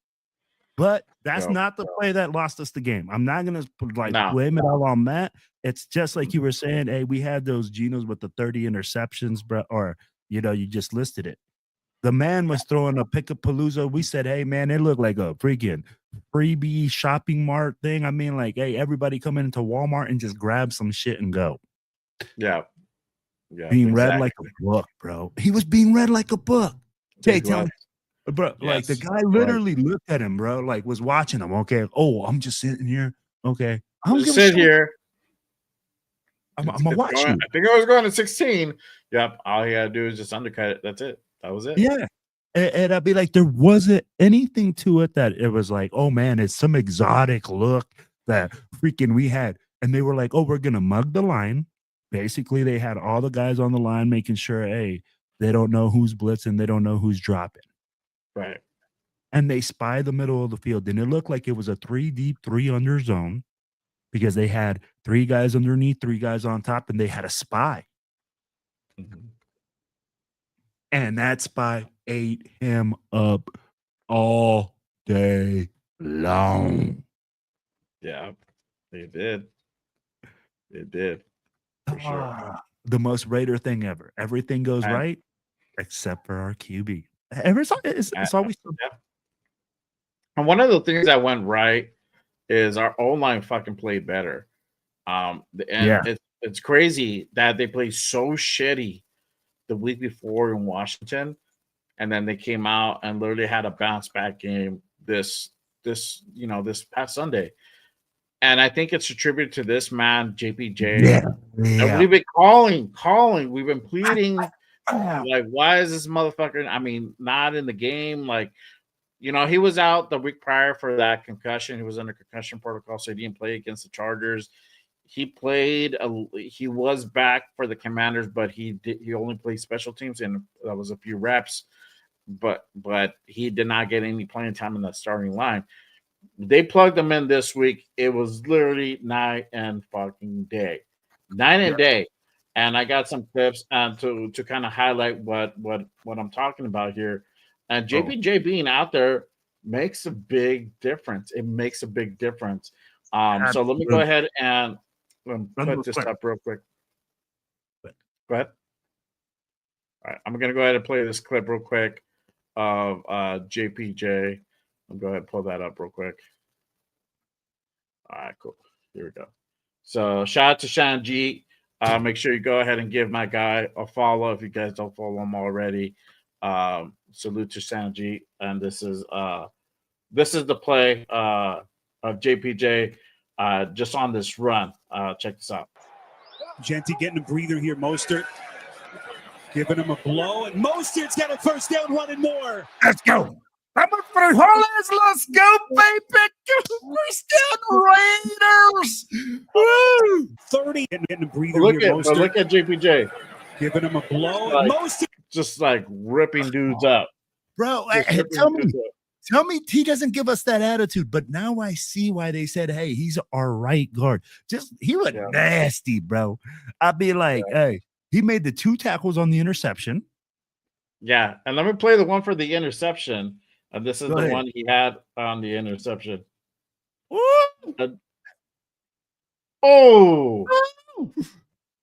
But that's not the play that lost us the game. I'm not gonna blame it all on that. It's just like you were saying, hey, we had those Genos with the 30 interceptions, bro, or you just listed it. The man was throwing a pick-a-palooza. We said, hey, man, it looked like a freaking freebie shopping mart thing. I mean, like, hey, everybody come into Walmart and just grab some shit and go. Yeah. Being read like a book, bro. He was being read like a book. Hey, tell me, bro, like the guy literally looked at him, bro, like was watching him. Okay. Oh, I'm just sitting here. Okay. I'm just sit here. I'm gonna watch you. I think I was going to 16. Yep. All you gotta do is just undercut it. That's it. That was it. Yeah. And I'd be like, there wasn't anything to it that it was like, oh man, it's some exotic look that freaking we had. And they were like, oh, we're gonna mug the line. Basically, they had all the guys on the line making sure, hey, they don't know who's blitzing, they don't know who's dropping. Right. And they spy the middle of the field. And it looked like it was a 3 deep, 3 under zone because they had 3 guys underneath, 3 guys on top, and they had a spy. Mm-hmm. And that spy ate him up all day long. Yeah, they did. It did. For sure. The most Raider thing ever. Everything goes right except for our QB. It's always And one of the things that went right is our O-line fucking played better. It's crazy that they played so shitty the week before in Washington, and then they came out and literally had a bounce back game this past Sunday. And I think it's attributed to this man, JPJ. And we've been calling. We've been pleading. Like, why is this motherfucker? I mean, not in the game. Like, he was out the week prior for that concussion. He was under concussion protocol, so he didn't play against the Chargers. He played. He was back for the Commanders, but he only played special teams, and that was a few reps. But he did not get any playing time in the starting line. They plugged him in this week. It was literally night and fucking day. Night and day. And I got some clips to kind of highlight what I'm talking about here. And JPJ being out there makes a big difference. It makes a big difference. So let me go ahead and put this up real quick. Go ahead. All right, I'm going to go ahead and play this clip real quick of JPJ. I'll go ahead and pull that up real quick. All right, cool. Here we go. So shout out to Sean G. Make sure you go ahead and give my guy a follow if you guys don't follow him already. Salute to Sean G. And this is the play of JPJ just on this run. Check this out. Genty getting a breather here. Mostert giving him a blow, and Mostert's got a first down running more. Let's go. I'm a frijoles. Let's go, baby. First down Raiders. Woo. 30 getting a breather Look here. look at JPJ. Giving him a blow, Like, and Mostert just like ripping dudes up. Bro, Just ripping dudes up. tell me he doesn't give us that attitude, but now I see why they said, hey, he's our right guard. He was nasty, bro. I'd be like, hey, he made the 2 tackles on the interception. Yeah, and let me play the one for the interception. And this is Go the ahead. one he had on the interception. Woo! Oh,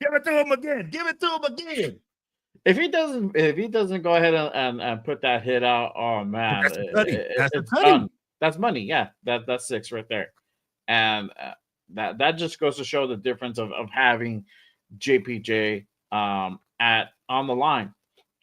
Give it to him again. Give it to him again. if he doesn't go ahead and put that hit out, oh man, That's money. That's it's money. done. That's money. Yeah, that's 6 right there, and that just goes to show the difference of having JPJ on the line.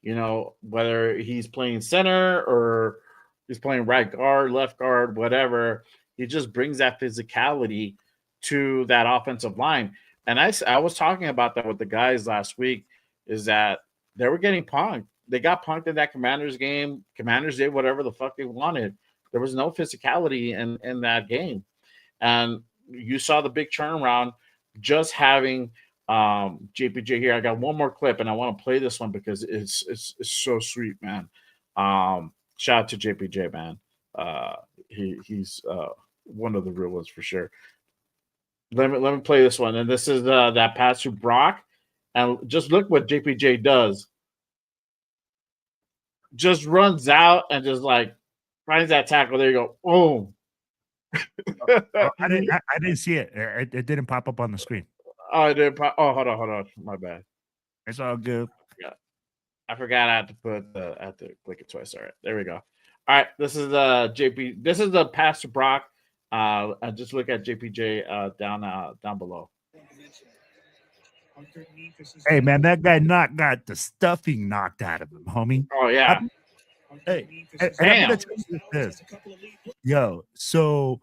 You know, whether he's playing center or he's playing right guard, left guard, whatever, he just brings that physicality to that offensive line. And I was talking about that with the guys last week, is that they were getting punked. They got punked in that Commanders game. Commanders did whatever the fuck they wanted. There was no physicality in that game. And you saw the big turnaround just having JPJ here. I got one more clip, and I want to play this one because it's so sweet, man. Shout out to JPJ, man. He's one of the real ones for sure. Let me play this one, and this is that pass to Brock, and just look what JPJ does. Just runs out and just like finds that tackle. There you go. Boom. I didn't see it. It didn't pop up on the screen. Oh, I did. Oh, hold on. My bad. It's all good. I forgot I had to click it twice. All right, there we go. All right, this is JP. This is the pass to Brock. Just look at JPJ down below. Hey man, that guy got the stuffing knocked out of him, homie. Oh yeah. Hey, and I'm gonna tell you this. Yo, so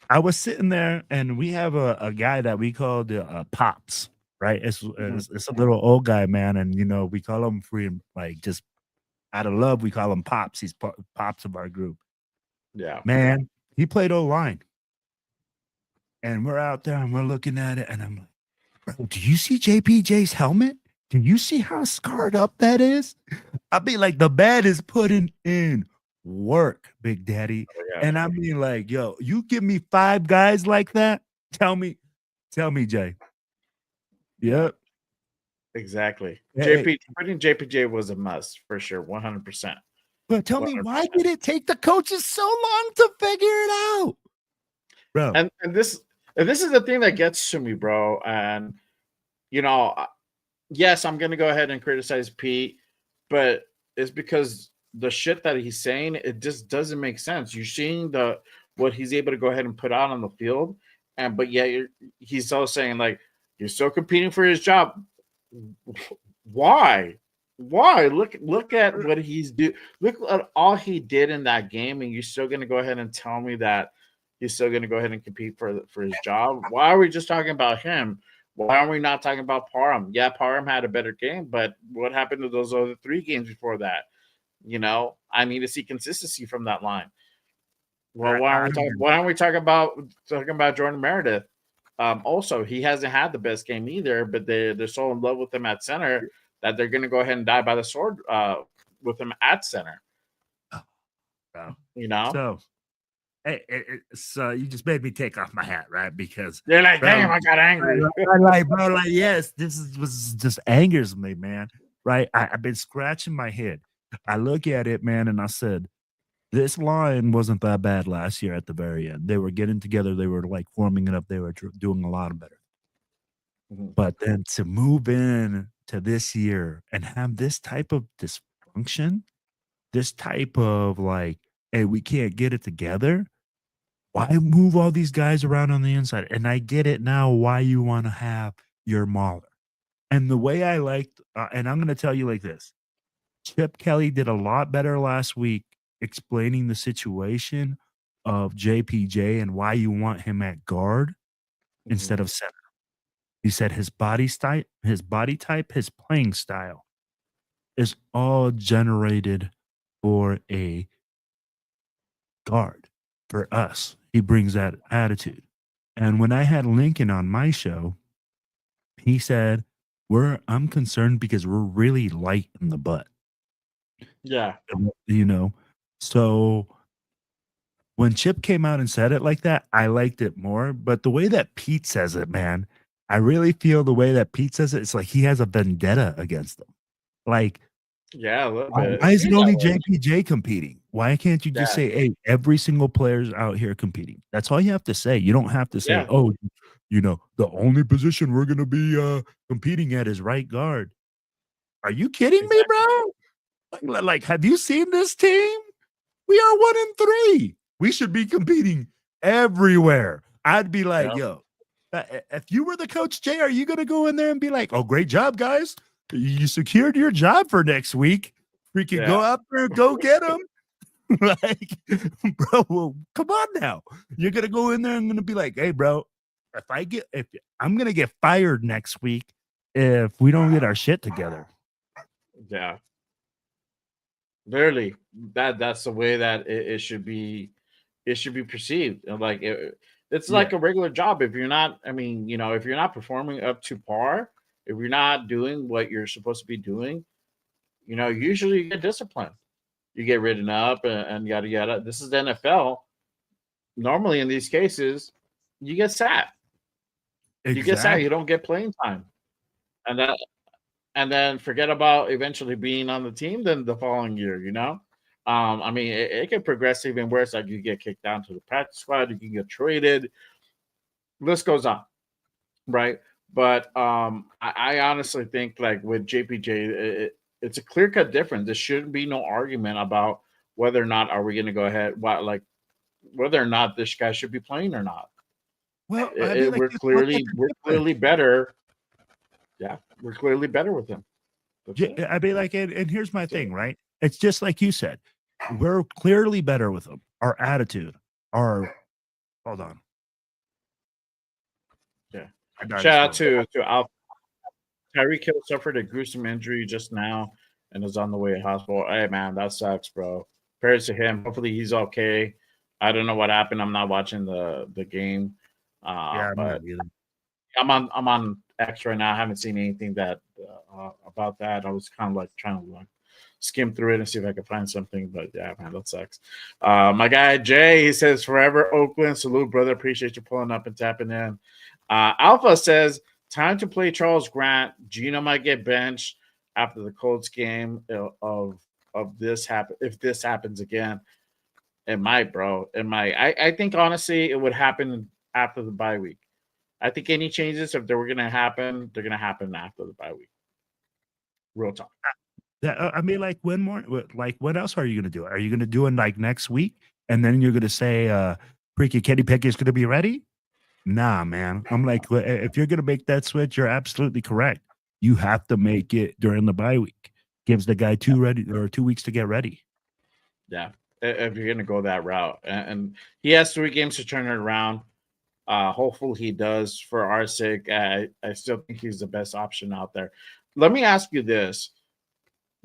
I was sitting there, and we have a guy that we call the Pops, right? It's a little old guy, man, and you know we call him free, like just out of love, we call him Pops. He's Pops of our group. Yeah, man, he played O-line, and we're out there and we're looking at it, and I'm like, bro, do you see JPJ's helmet? Do you see how scarred up that is? I'll be like, the bad is putting in work, Big Daddy. Oh, yeah. And I mean, like, yo, you give me 5 guys like that. Tell me, Jay. Yep. Exactly. Hey, Putting JPJ was a must for sure, 100%. but tell me, why did it take the coaches so long to figure it out, bro? And this is the thing that gets to me, bro. And you know, yes, I'm gonna go ahead and criticize Pete, but it's because the shit that he's saying, it just doesn't make sense. You're seeing what he's able to go ahead and put out on the field, but yet he's still saying like you're still competing for his job. Why? Look at what he's do. Look at all he did in that game, and you're still gonna go ahead and tell me that he's still gonna go ahead and compete for his job. Why are we just talking about him? Why are we not talking about Parham? Yeah, Parham had a better game, but what happened to those other 3 games before that? You know, I need to see consistency from that line. Well, why aren't we talking about Jordan Meredith? Also, he hasn't had the best game either, but they're so in love with him at center that they're going to go ahead and die by the sword with him at center. Bro. You know? So, hey, so you just made me take off my hat, right? Because they're like, damn, I got angry. bro, yes, was just angers me, man. Right? I've been scratching my head. I look at it, man, and I said, this line wasn't that bad last year at the very end. They were getting together. They were like forming it up. They were doing a lot better. Mm-hmm. But then to move in to this year and have this type of dysfunction, this type of like, hey, we can't get it together. Why move all these guys around on the inside? And I get it now why you want to have your mauler. And the way I liked, and I'm going to tell you like this, Chip Kelly did a lot better last week explaining the situation of JPJ and why you want him at guard instead of center. He said his body type, his playing style is all generated for a guard for us. He brings that attitude. And when I had Lincoln on my show, he said, I'm concerned because we're really light in the butt. Yeah. You know, so when Chip came out and said it like that, I liked it more. But the way that Pete says it, man, I really feel the way that Pete says it, it's like he has a vendetta against them. Like, yeah, a little bit. Why is it only JPJ competing? Why can't you just say, hey, every single player's out here competing? That's all you have to say. You don't have to say, oh, the only position we're going to be competing at is right guard. Are you kidding me, bro? Like, have you seen this team? We are 1-3. We should be competing everywhere. I'd be like, yo, if you were the coach, Jay, are you going to go in there and be like, oh, great job, guys? You secured your job for next week. Freaking go out there and go get them. Like, bro, well, come on now. You're going to go in there and going to be like, hey, bro, if I'm going to get fired next week if we don't get our shit together. Yeah. Literally, that's the way that it should be. It should be perceived. Like it's like a regular job. If you're not, if you're not performing up to par, if you're not doing what you're supposed to be doing, usually you get disciplined. You get written up and yada yada. This is the NFL. Normally, in these cases, you get sat. Exactly. You get sat. You don't get playing time, and then forget about eventually being on the team. Then the following year, it can progress even worse. Like you get kicked down to the practice squad, you can get traded. List goes on, right? But I honestly think, like with JPJ, it's a clear-cut difference. There shouldn't be no argument about whether or not are we going to go ahead, whether or not this guy should be playing or not. Well, we're clearly better. Yeah, we're clearly better with him. I'd be like, and here's my thing, right? It's just like you said. We're clearly better with him. Our attitude, hold on. Yeah. Shout out to Alpha. Tyreek Hill suffered a gruesome injury just now and is on the way to hospital. Hey, man, that sucks, bro. Prayers to him. Hopefully he's okay. I don't know what happened. I'm not watching the game. But I'm on X right now. I haven't seen anything about that. I was kind of like trying to skim through it and see if I could find something. But yeah, man, that sucks. My guy Jay, he says, "Forever Oakland, salute, brother. Appreciate you pulling up and tapping in." Alpha says, "Time to play Charles Grant. Geno might get benched after the Colts game of this happen. If this happens again, it might, bro. It might. I think honestly, it would happen after the bye week. I think any changes, if they were going to happen, they're going to happen after the bye week. Real talk." Like when more? Like what else are you going to do? Are you going to do it like next week, and then you're going to say, "Freaky Kenny Pickett is going to be ready"? Nah, man. I'm like, if you're going to make that switch, you're absolutely correct. You have to make it during the bye week. Gives the guy 2 weeks to get ready. Yeah, if you're going to go that route, and he has 3 games to turn it around. Hopefully he does. For our sake, I still think he's the best option out there. Let me ask you this,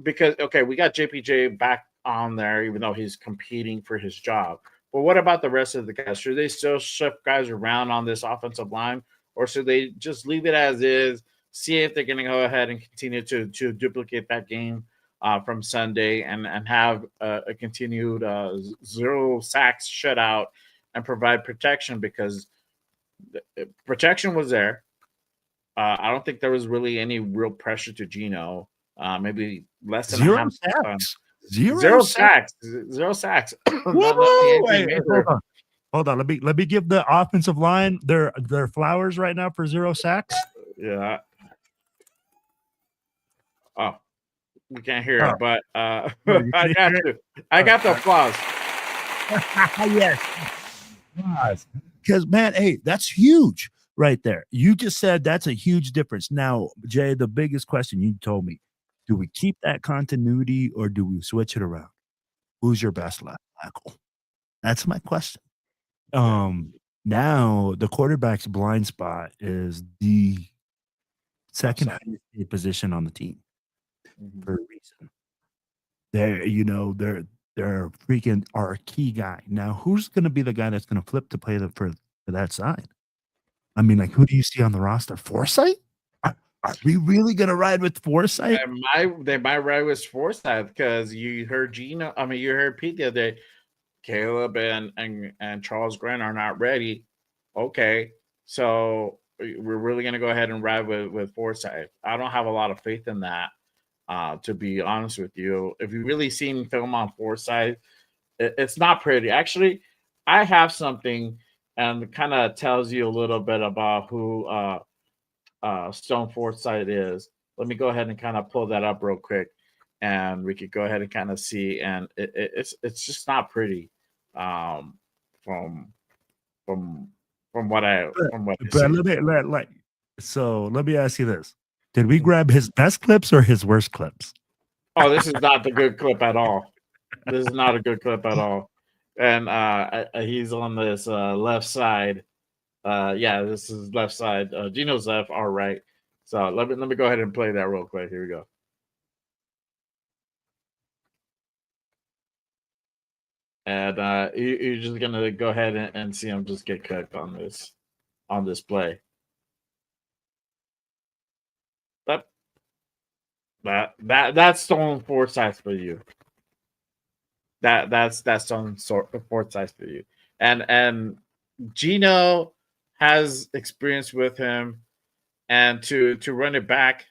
because we got JPJ back on there, even though he's competing for his job. But what about the rest of the guys? Should they still shift guys around on this offensive line, or should they just leave it as is, see if they're going to go ahead and continue to duplicate that game from Sunday and have a continued 0 sacks shutout and provide protection? Because protection was there. I don't think there was really any real pressure to Geno. Maybe less than 0 sacks. 0 sacks. 0 sacks. Wait, hold on. Let me give the offensive line their flowers right now for 0 sacks. Yeah. Oh, we can't hear it, but I got you. I got the applause. Yes. Because man, hey, that's huge right there. You just said that's a huge difference. Now, Jay, the biggest question you told me: do we keep that continuity or do we switch it around? Who's your best left tackle? That's my question. Now the quarterback's blind spot is the second highest paid position on the team for a reason. They're freaking our key guy. Now, who's going to be the guy that's going to flip to play for that side? I mean, like, who do you see on the roster? Forsythe? Are we really going to ride with Forsythe? They might ride with Forsythe because you heard Geno. I mean, you heard Pete the other day. Caleb and Charles Grant are not ready. Okay, so we're really going to go ahead and ride with Forsythe. I don't have a lot of faith in that. To be honest with you, if you really seen film on Forsythe, it's not pretty. Actually, I have something and kind of tells you a little bit about who Stone Forsythe is. Let me go ahead and kind of pull that up real quick, and we could go ahead and kind of see. And it's just not pretty. From what I but let me ask you this: did we grab his best clips or his worst clips? Oh, this is not the good clip at all. This is not a good clip at all. And he's on this left side. Yeah, this is left side. Geno's left, our right. So let me go ahead and play that real quick. Here we go. And you're just gonna go ahead and see him just get cooked on this play. That's Stone Forsythe for you. That's Stone Forsythe for you. And Geno has experience with him, and to run it back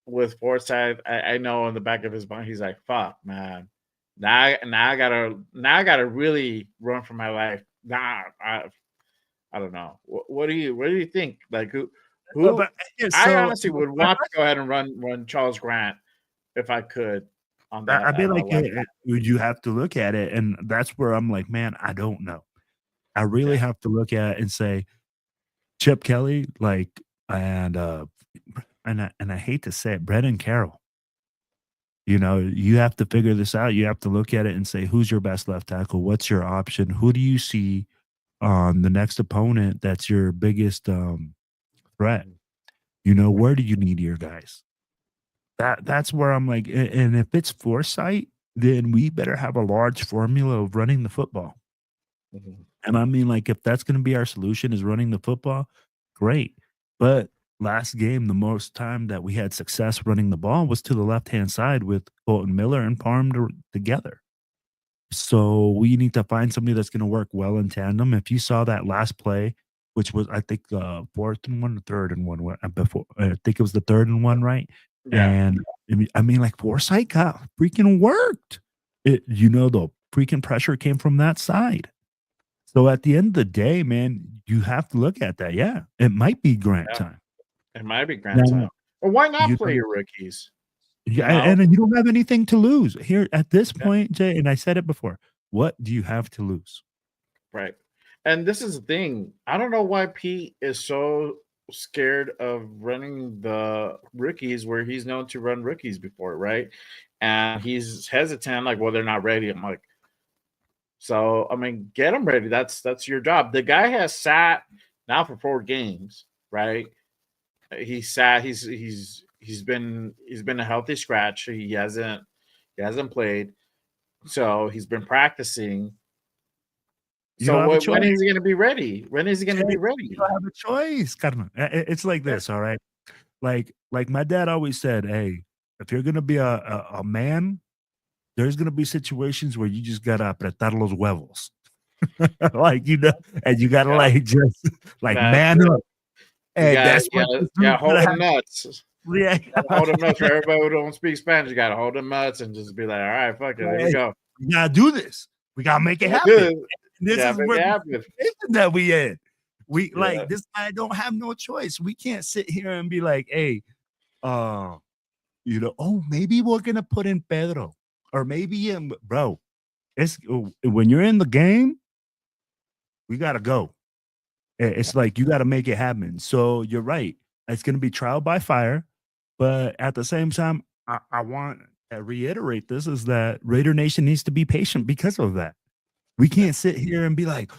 with Forsythe, I know in the back of his mind he's like, "Fuck, man." Now I gotta really run for my life. I don't know. What do you think? Like who? I honestly would want to go ahead and run Charles Grant if I could on that. I feel like you have to look at it, and that's where I'm like, man, I don't know. I really have to look at it and say, Chip Kelly, and I hate to say it, Brennan Carroll. You have to figure this out. You have to look at it and say, who's your best left tackle? What's your option? Who do you see on the next opponent that's your biggest threat? Where do you need your guys? That's where I'm like, and if it's Foresight, then we better have a large formula of running the football. And I mean, like, if that's going to be our solution is running the football, great. But last game, the most time that we had success running the ball was to the left-hand side with Colton Miller and Parham together. So we need to find somebody that's going to work well in tandem. If you saw that last play, which was, I think, 4th and 1 or 3rd and 1 before, I think it was the 3rd and 1, right? Yeah. And I mean, like, Forsythe got freaking worked. The freaking pressure came from that side. So at the end of the day, man, you have to look at that. Yeah, it might be Grant time. It might be Grant time. Well, why not play your rookies? Yeah, and then you don't have anything to lose here at this point, Jay. And I said it before. What do you have to lose? Right. And this is the thing. I don't know why Pete is so scared of running the rookies where he's known to run rookies before, right? And he's hesitant, like, well, they're not ready. I'm like, so I mean, get them ready. That's your job. The guy has sat now for 4 games, right? He's sat. He's been a healthy scratch. He hasn't played, so he's been practicing. So when is he going to be ready? When is he going to be ready? You don't have a choice. It's like this, all right? Like my dad always said, hey, if you're going to be a man, there's going to be situations where you just got to apretar los huevos. And you got to man up. And hold them nuts. Yeah, hold them nuts. For everybody who don't speak Spanish, you got to hold them nuts and just be like, all right, fuck it, here we go. We got to do this. We got to make it happen. This is where that we in. This guy don't have no choice. We can't sit here and be like, hey, maybe we're going to put in Pedro. Or maybe, bro, it's when you're in the game, We got to go. It's like you got to make it happen. So you're right. It's going to be trial by fire. But at the same time, I want to reiterate this is that Raider Nation needs to be patient because of that. We can't sit here and be like,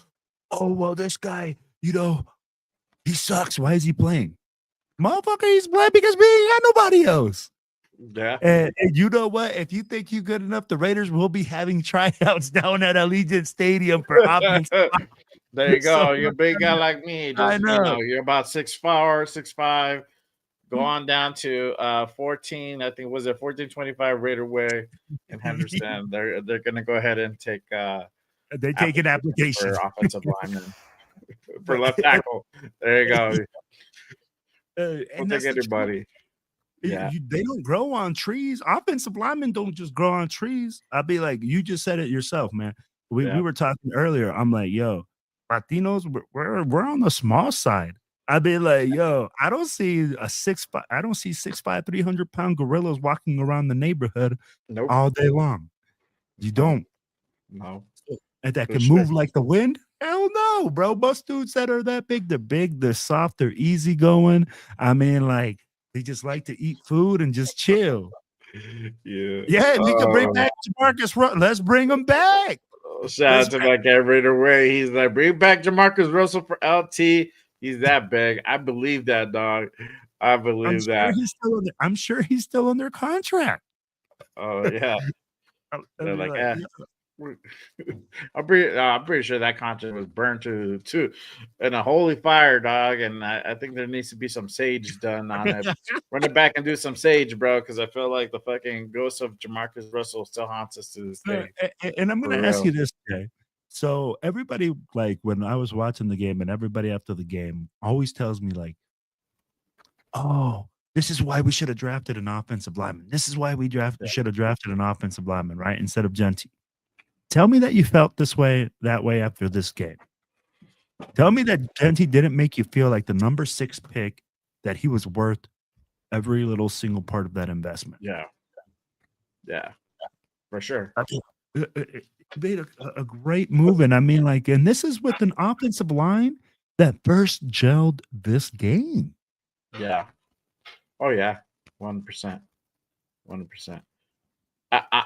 oh, well, this guy, he sucks. Why is he playing? Motherfucker, he's playing because we ain't got nobody else. Yeah. And you know what? If you think you're good enough, the Raiders will be having tryouts down at Allegiant Stadium for offense. There you go. You're a big guy like me. Just, I know. You're about 6'4", 6'5". Go on down to 14. I think was it 1425 Raider Way in Henderson. They're gonna go ahead and take they take an application for offensive lineman for left tackle. There you go. We'll take anybody. Yeah. They don't grow on trees. Offensive linemen don't just grow on trees. I'd be like, you just said it yourself, man. We were talking earlier. I'm like, yo, Latinos, we're on the small side. I'd be like, yo, I don't see 6'5", 300-pound gorillas walking around the neighborhood all day long. You don't. No. And that can move like the wind? Hell no, bro. Most dudes that are that big, they're soft, they're easygoing. I mean, like, they just like to eat food and just chill. Yeah, we can bring back Jamarcus. Let's bring him back. Shout out to my guy Raider Way. He's like, bring back Jamarcus Russell for LT. He's that big. I believe that, dog. I believe that. I'm sure he's still under contract. Oh yeah. They're like, I'm pretty sure that contract was burned to in a holy fire, dog. And I think there needs to be some sage done on it. Run it back and do some sage, bro, because I feel like the fucking ghost of Jamarcus Russell still haunts us to this day. And I'm going to ask you this, Jay. So everybody, like when I was watching the game, and everybody after the game always tells me, like, oh, this is why we should have drafted an offensive lineman. This is why we should have drafted an offensive lineman, right? Instead of Genty. Tell me that you felt that way after this game. Tell me that Genty didn't make you feel like the number 6 pick, that he was worth every little single part of that investment. Yeah, for sure. It made a great move. And I mean, like, and this is with an offensive line that first gelled this game. Yeah. Oh, yeah. 100%. 100%.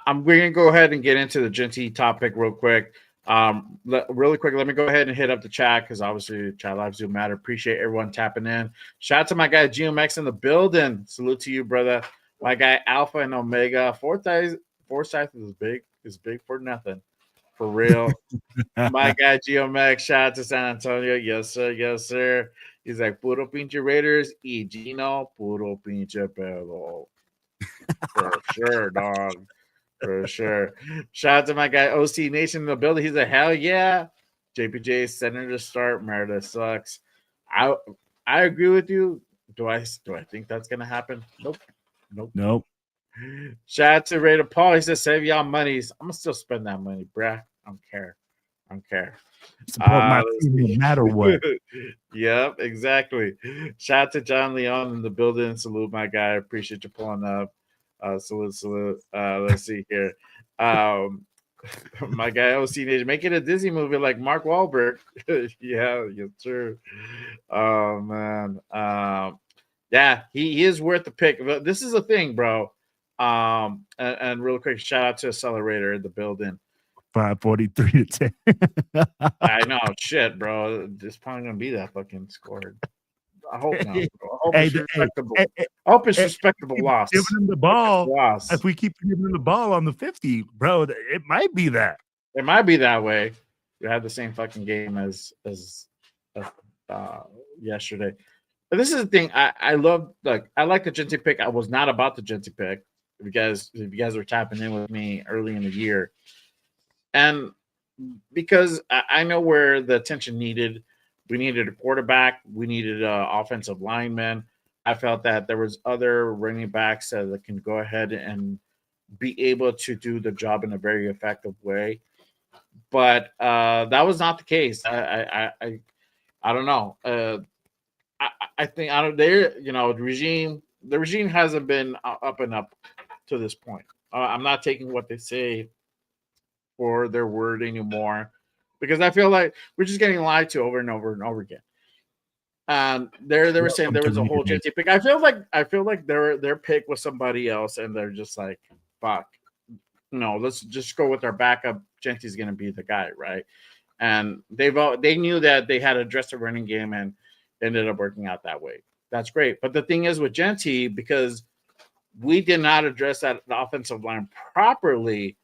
I'm going to go ahead and get into the Genty topic real quick. Really quick, let me go ahead and hit up the chat because obviously chat lives do matter. Appreciate everyone tapping in. Shout out to my guy GMX in the building. Salute to you, brother. My guy Alpha and Omega. Forsyth is big for nothing. For real. My guy GMX. Shout out to San Antonio. Yes, sir. Yes, sir. He's like, puro pinche Raiders y Geno, puro pinche pedo. For sure, dog. For sure. Shout out to my guy OC Nation in the building. He's like, hell yeah. JPJ center to start. Merida sucks. I agree with you. Do I think that's gonna happen? Nope. Shout out to Raider Paul. He says, save y'all monies. I'm gonna still spend that money, bruh. I don't care. Support my team no matter what. Yep, exactly. Shout out to John Leon in the building. Salute, my guy. Appreciate you pulling up. Salute. Let's see here. My guy OC Nation, make it a Disney movie like Mark Wahlberg. Yeah, sure. Oh man. Yeah, he is worth the pick. But this is a thing, bro. And real quick, shout out to Accelerator in the building. 543 to 10. I know, shit, bro. It's probably gonna be that fucking score. I hope not. Bro. I hope it's respectable. I hope it's respectable loss. Giving him the ball. If we keep giving him the ball on the 50, bro, it might be that. It might be that way. We had the same fucking game as yesterday. But this is the thing. I love. Like, I like the Genty pick. I was not about the Genty pick. If you guys were tapping in with me early in the year, and because I know where the attention needed. We needed a quarterback. We needed an offensive lineman. I felt that there was other running backs that can go ahead and be able to do the job in a very effective way. But that was not the case. I don't know. I think the regime hasn't been up and up to this point. I'm not taking what they say for their word anymore. because I feel like we're just getting lied to over and over and over again. They were saying there was a whole Genty pick. I feel like their pick was somebody else, and they're just like, fuck, no, let's just go with our backup. Genty's gonna be the guy, right? And they knew that they had to address the running game, and ended up working out that way. That's great. But the thing is with Genty, because we did not address that offensive line properly,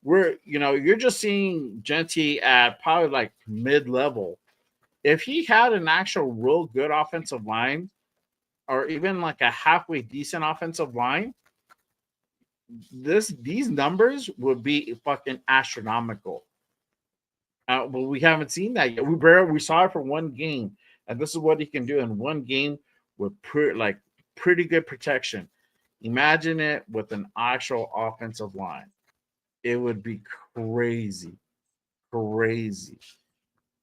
you're just seeing Genty at probably like mid-level. If he had an actual real good offensive line, or even like a halfway decent offensive line, these numbers would be fucking astronomical. But we haven't seen that yet. We saw it for one game, and this is what he can do in one game with pretty good protection. Imagine it with an actual offensive line. It would be crazy.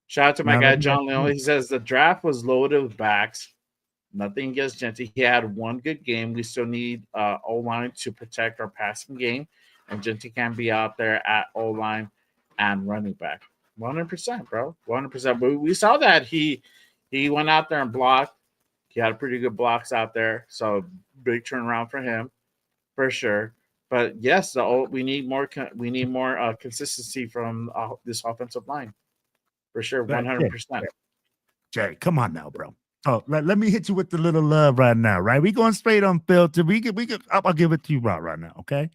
Shout out to my guy John Leone. He says the draft was loaded with backs. Nothing against Genty. He had one good game. We still need O-line to protect our passing game, and Genty can be out there at O-line and running back. 100%, bro. 100%. But we saw that he went out there and blocked. He had pretty good blocks out there, so big turnaround for him, for sure. But yes, we need more consistency from this offensive line, for sure, 100%. Jay, come on now, bro. Oh, let me hit you with the little love right now, right? We going straight unfiltered. I'll give it to you right now, okay?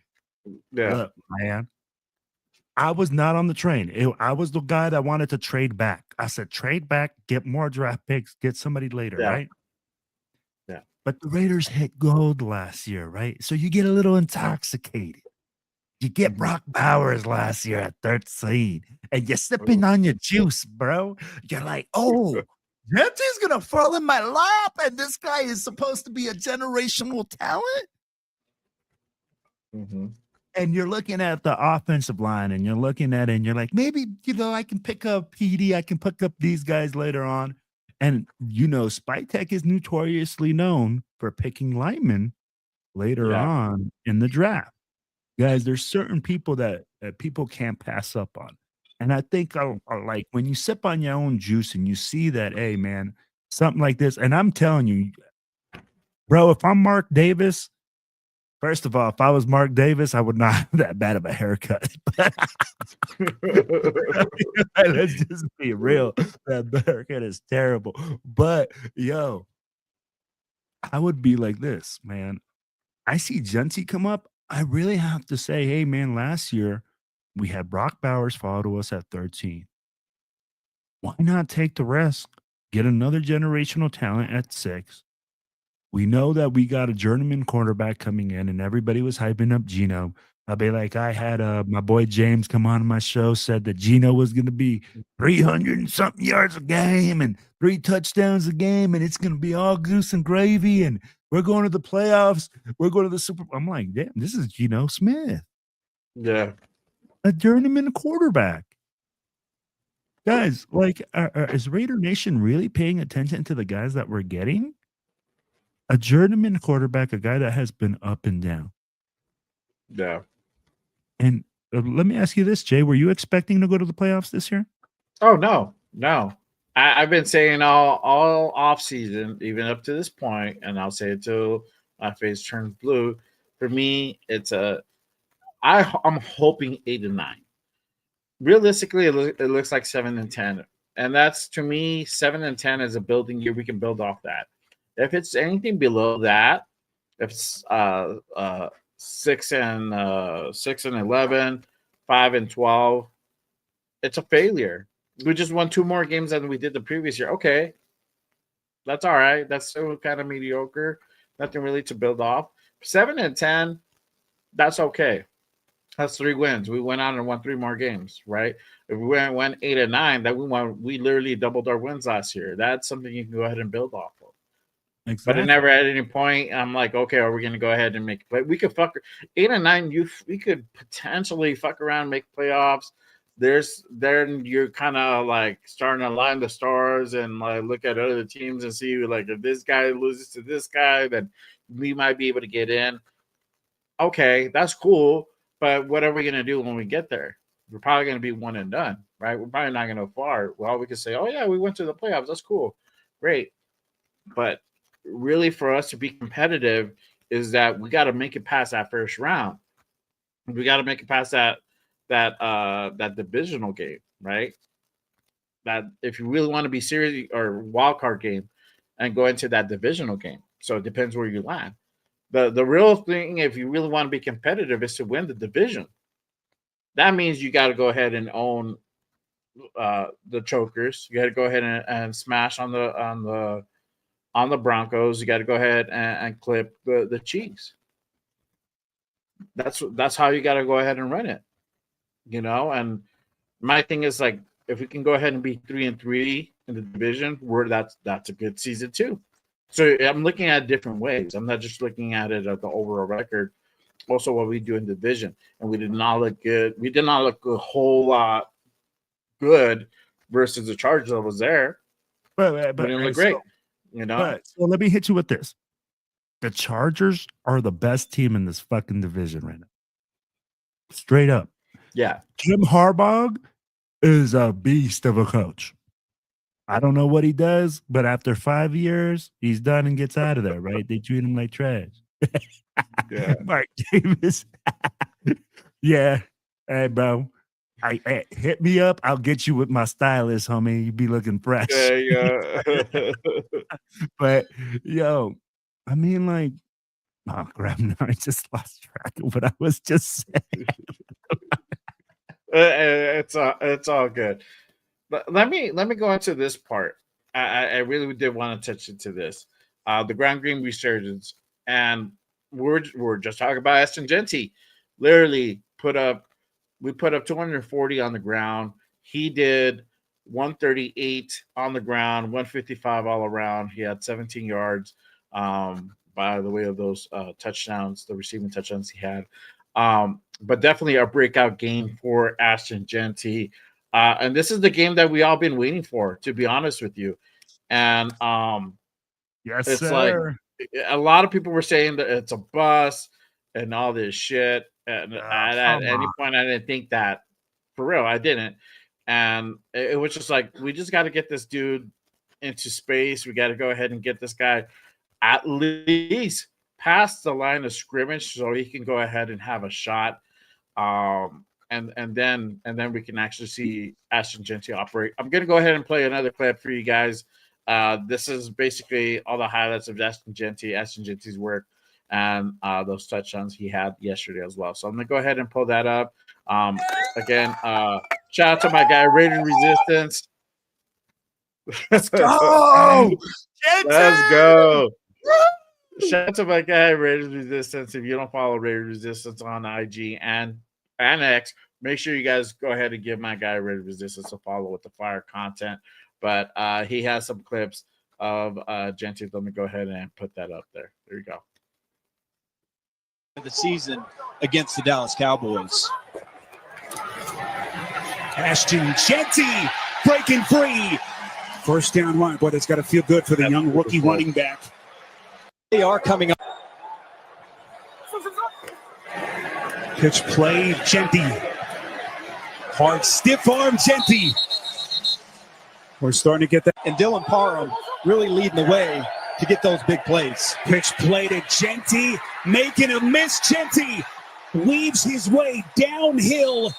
Yeah. Look, man. I was not on the train. I was the guy that wanted to trade back. I said, trade back, get more draft picks, get somebody later, right? Yeah. But the Raiders hit gold last year, right? So you get a little intoxicated. You get Brock Bowers last year at 13, and you're sipping on your juice, bro. You're like, oh, Genty's going to fall in my lap, and this guy is supposed to be a generational talent? Mm-hmm. And you're looking at the offensive line, and you're looking at it, and you're like, maybe, I can pick up PD. I can pick up these guys later on. And, Spike Tech is notoriously known for picking linemen later on in the draft. Guys, there's certain people that people can't pass up on. And I think like when you sip on your own juice and you see that, hey, man, something like this. And I'm telling you, bro, if I'm Mark Davis, first of all, if I was Mark Davis, I would not have that bad of a haircut. Let's just be real. That haircut is terrible. But, yo, I would be like this, man. I see Genty come up. I really have to say, hey, man, last year we had Brock Bowers fall to us at 13. Why not take the risk? Get another generational talent at 6. We know that we got a journeyman quarterback coming in, and everybody was hyping up Geno. I'll be like, I had my boy James come on my show, said that Geno was going to be 300 and something yards a game and 3 touchdowns a game, and it's going to be all goose and gravy, and we're going to the playoffs. We're going to the Super Bowl. I'm like, damn, this is Geno Smith. Yeah. A journeyman quarterback. Guys, like, is Raider Nation really paying attention to the guys that we're getting? A journeyman quarterback, a guy that has been up and down. Yeah. And let me ask you this, Jay. Were you expecting to go to the playoffs this year? Oh, no. I've been saying all off season, even up to this point, and I'll say it till my face turns blue. For me, I'm hoping 8 and 9. Realistically, it looks like 7 and 10, and that's, to me, 7 and 10 is a building year. We can build off that. If it's anything below that, if it's 6 and 11, 5 and 12, it's a failure. We just won 2 more games than we did the previous year. Okay, that's all right. That's still kind of mediocre. Nothing really to build off. 7 and 10, that's okay. That's 3 wins. We went out and won 3 more games, right? If we went 8 and 9, we literally doubled our wins last year. That's something you can go ahead and build off of. Exactly. But it never at any point I'm like, okay, are we going to go ahead and make a play? We could 8 and 9. We could potentially fuck around, make playoffs. Then you're kind of like starting to line the stars and like look at other teams and see like if this guy loses to this guy, then we might be able to get in. Okay, that's cool. But what are we going to do when we get there? We're probably going to be one and done. right? We're probably not going to go far. Well, we can say, oh, yeah, we went to the playoffs. That's cool. Great. But really, for us to be competitive is that we got to make it past that first round. We got to make it past that divisional game, right? That if you really want to be serious, or wild card game, and go into that divisional game. So it depends where you land. The real thing, if you really want to be competitive, is to win the division. That means you got to go ahead and own the chokers. You got to go ahead and smash on the Broncos. You got to go ahead and clip the Chiefs. That's how you got to go ahead and run it, And my thing is, like, if we can go ahead and be 3-3 in the division, that's a good season too. So I'm looking at it different ways. I'm not just looking at it at the overall record. Also, what we do in division, and we did not look good. We did not look a whole lot good versus the Chargers that was there. But we didn't look great, So let me hit you with this: the Chargers are the best team in this fucking division right now. Straight up. Yeah. Jim Harbaugh is a beast of a coach. I don't know what he does, but after 5 years, he's done and gets out of there, right? They treat him like trash. Yeah. Mark Davis. Yeah. Hey, bro. I hit me up. I'll get you with my stylist, homie. You be looking fresh. Yeah. But yo, I mean, like, oh crap! Now I just lost track of what I was just saying. It's all good. But let me go into this part. I really did want to touch into this. The ground game resurgence, and we're just talking about Ashton Genty. Literally we put up 240 on the ground. He did 138 on the ground, 155 all around. He had 17 yards. By the way of those touchdowns, the receiving touchdowns he had. But definitely a breakout game for Ashton Genty. And this is the game that we all been waiting for, to be honest with you. And yes, it's sir. like a lot of people were saying that it's a bust and all this shit. And at any point, I didn't think that. For real, I didn't. And it was just like, we just got to get this dude into space. We got to go ahead and get this guy at least past the line of scrimmage so he can go ahead and have a shot. And then we can actually see Ashton Genty operate. I'm going to go ahead and play another clip for you guys. This is basically all the highlights of Ashton Genty's work, and those touchdowns he had yesterday as well. So I'm going to go ahead and pull that up. Again, shout out to my guy, Rated Resistance. Let's go! Let's go. Shout out to my guy, Rated Resistance. If you don't follow Rated Resistance on IG and X, make sure you guys go ahead and give my guy Rated Resistance a follow with the fire content. But he has some clips of Genty. Let me go ahead and put that up there. There you go. The season against the Dallas Cowboys. Ashton Genty breaking free. First down run. Boy, that's got to feel good for the young rookie running back. They are coming up. Pitch play, Genty. Hard, stiff arm, Genty. We're starting to get that. And Dylan Parham really leading the way to get those big plays. Pitch play to Genty, making a miss. Genty weaves his way downhill,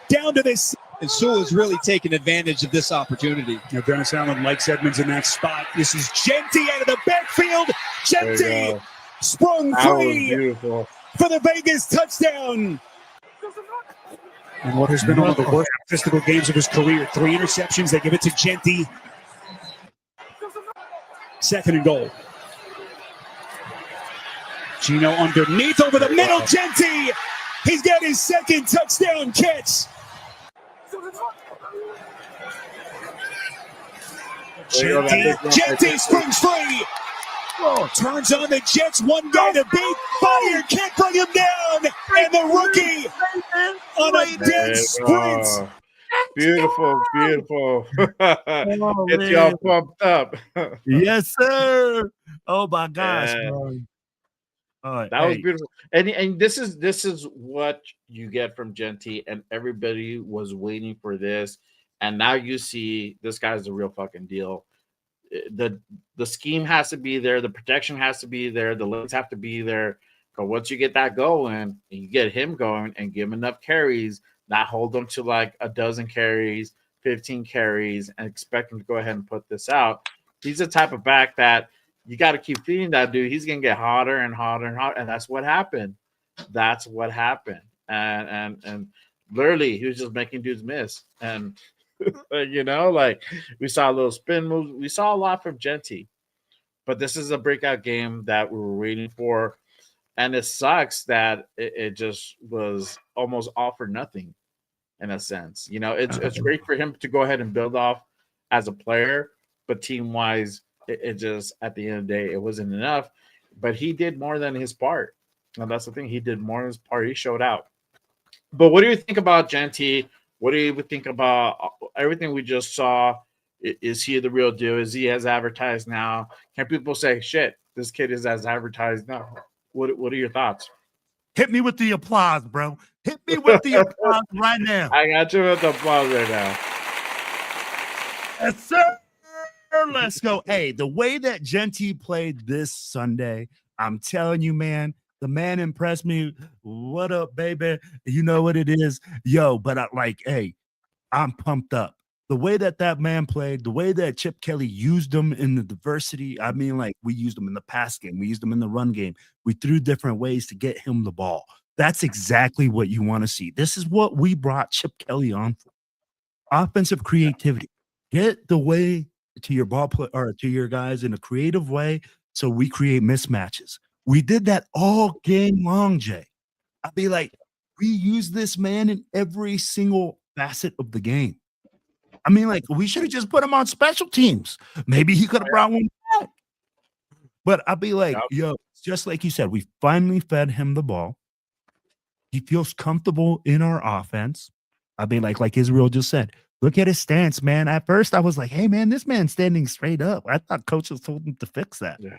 down to this. And Sewell is really taking advantage of this opportunity. Now, Dennis Allen likes Edmonds in that spot. This is Genty out of the backfield. Genty sprung free for the Vegas touchdown. And what has been one of the worst statistical games of his career. 3 interceptions. They give it to Genty. 2nd and goal. Geno underneath over the middle. Genty. He's got his 2nd touchdown catch. Genty springs free. Oh, turns on the Jets. One guy to beat. Fire can't bring him down. And the rookie on a dead sprint. Beautiful. It's y'all pumped up. Yes, sir. Oh my gosh, that was beautiful. And this is what you get from Genty, and everybody was waiting for this. And now you see this guy's the real fucking deal. The scheme has to be there, the protection has to be there, the legs have to be there. But once you get that going and you get him going and give him enough carries, not hold him to like a dozen carries, 15 carries, and expect him to go ahead and put this out. He's the type of back that you got to keep feeding that dude. He's gonna get hotter and hotter and hotter, and that's what happened. That's what happened. And literally, he was just making dudes miss. And you know, like we saw a little spin moves. We saw a lot from Genty, but this is a breakout game that we were waiting for. And it sucks that it just was almost all for nothing in a sense. You know, it's great for him to go ahead and build off as a player, but team wise, it just at the end of the day, it wasn't enough. But he did more than his part. And that's the thing. He did more than his part. He showed out. But what do you think about Genty? What do you think about everything we just saw? Is he the real deal? Is he as advertised now? Can people say, shit, this kid is as advertised now? What are your thoughts? Hit me with the applause, bro. Hit me with the applause right now. I got you with the applause right now. Yes, sir. Let's go. Hey, the way that Genty played this Sunday, I'm telling you, man, the man impressed me. What up, baby? You know what it is. Yo, but hey, I'm pumped up. The way that man played, the way that Chip Kelly used him in the diversity. I mean, like we used him in the pass game. We used him in the run game. We threw different ways to get him the ball. That's exactly what you want to see. This is what we brought Chip Kelly on for. Offensive creativity. Get the way to your ball play or to your guys in a creative way so we create mismatches. We did that all game long, Jay. I'd be like, we use this man in every single facet of the game. I mean, like, we should have just put him on special teams. Maybe he could have brought one back. But I'd be like, yo, just like you said, we finally fed him the ball. He feels comfortable in our offense. I'd be like Israel just said, look at his stance, man. At first, I was like, hey, man, this man's standing straight up. I thought coaches told him to fix that. Yeah.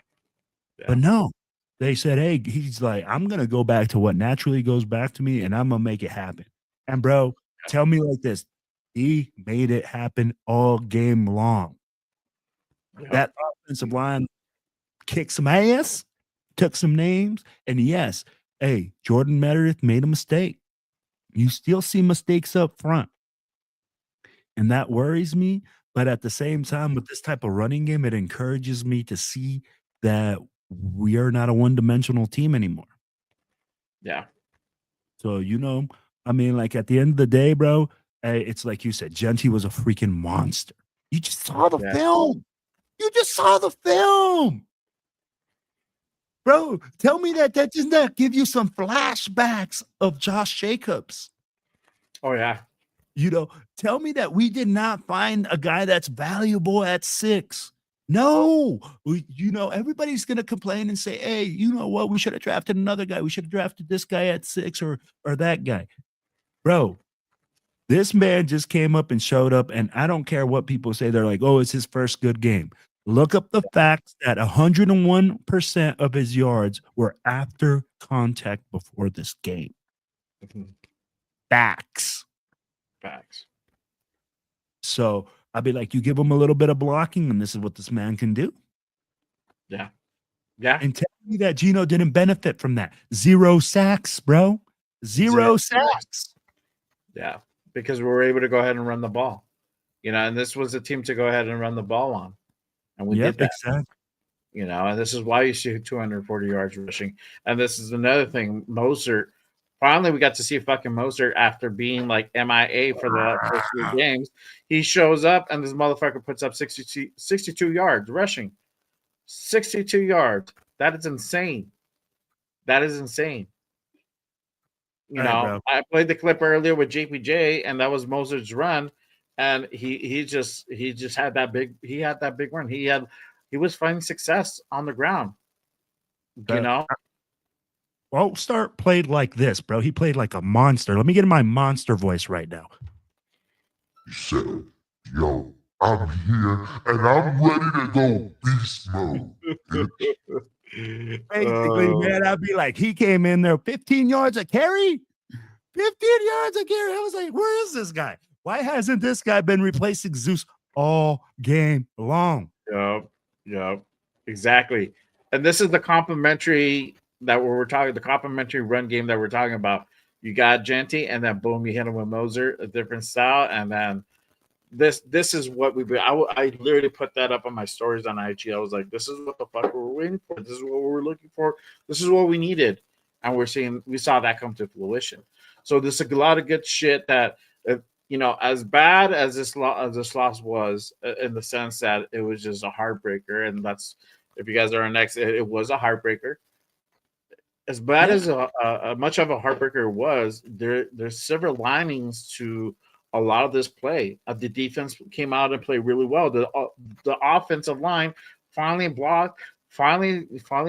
But no, they said, hey, he's like, I'm going to go back to what naturally goes back to me, and I'm going to make it happen. And, bro, tell me like this. He made it happen all game long. Yep. That offensive line kicked some ass, took some names, and yes, hey, Jordan Meredith made a mistake. You still see mistakes up front, and that worries me. But at the same time, with this type of running game, it encourages me to see that we are not a one-dimensional team anymore. Yeah. So, you know, I mean, like at the end of the day, bro, it's like you said, Genty was a freaking monster. You just saw the film. You just saw the film. Bro, tell me that does not give you some flashbacks of Josh Jacobs. Oh, yeah. You know, tell me that we did not find a guy that's valuable at 6. No, you know, everybody's going to complain and say, hey, you know what? We should have drafted another guy. We should have drafted this guy at 6 or that guy. Bro, this man just came up and showed up, and I don't care what people say. They're like, oh, it's his first good game. Look up the facts that 101% of his yards were after contact before this game. Facts. So I'd be like, you give him a little bit of blocking, and this is what this man can do. Yeah. And tell me that Geno didn't benefit from that. 0 sacks, bro. 0 sacks. Yeah. Because we were able to go ahead and run the ball, you know, and this was a team to go ahead and run the ball on, and we did that. Exactly. You know, and this is why you see 240 yards rushing. And this is another thing, Mostert. Finally, we got to see fucking Mostert after being like MIA for the first 3 games. He shows up, and this motherfucker puts up 62 yards rushing. 62 yards. That is insane. That is insane. You know, I played the clip earlier with JPJ, and that was Mosert's run, and he just had that big run. He was finding success on the ground. You know, Well, Start played like this, bro. He played like a monster. Let me get in my monster voice right now. He said, yo, I'm here and I'm ready to go beast mode. Basically, man, I'd be like, he came in there 15 yards a carry. 15 yards a carry. I was like, where is this guy? Why hasn't this guy been replacing Zeus all game long? Yep, exactly. And this is the complementary that we're talking, the complementary run game that we're talking about. You got Genty, and then boom, you hit him with Moser, a different style, and then this is what I literally put that up on my stories on IG. I was like, this is what the fuck we're waiting for. This is what we're looking for. This is what we needed, and we saw that come to fruition. So there's a lot of good shit that, as bad as this loss was, in the sense that it was just a heartbreaker, and that's, if you guys are on next, it was a heartbreaker. As bad as a much of a heartbreaker was, there's silver linings to a lot of this play. The defense came out and played really well. The offensive line finally blocked, finally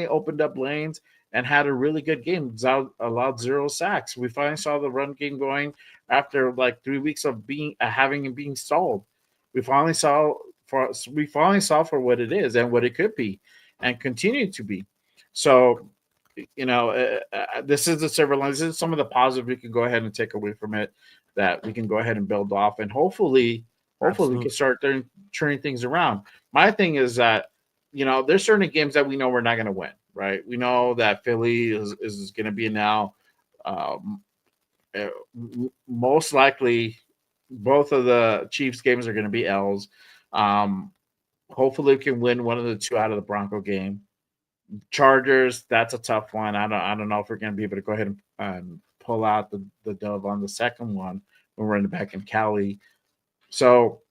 opened up lanes and had a really good game. Allowed 0 sacks. We finally saw the run game going after like 3 weeks of being stalled. We finally saw for what it is and what it could be, and continue to be. So, this is the silver line. This is some of the positive we can go ahead and take away from it, that we can go ahead and build off, and hopefully we can start turning things around. My thing is that, there's certain games that we know we're not going to win, right? We know that Philly is going to be now, most likely both of the Chiefs games are going to be L's. Hopefully we can win one of the 2 out of the Bronco game. Chargers, that's a tough one. I don't know if we're going to be able to go ahead and pull out the dove on the second one when we're in the back in Cali. So,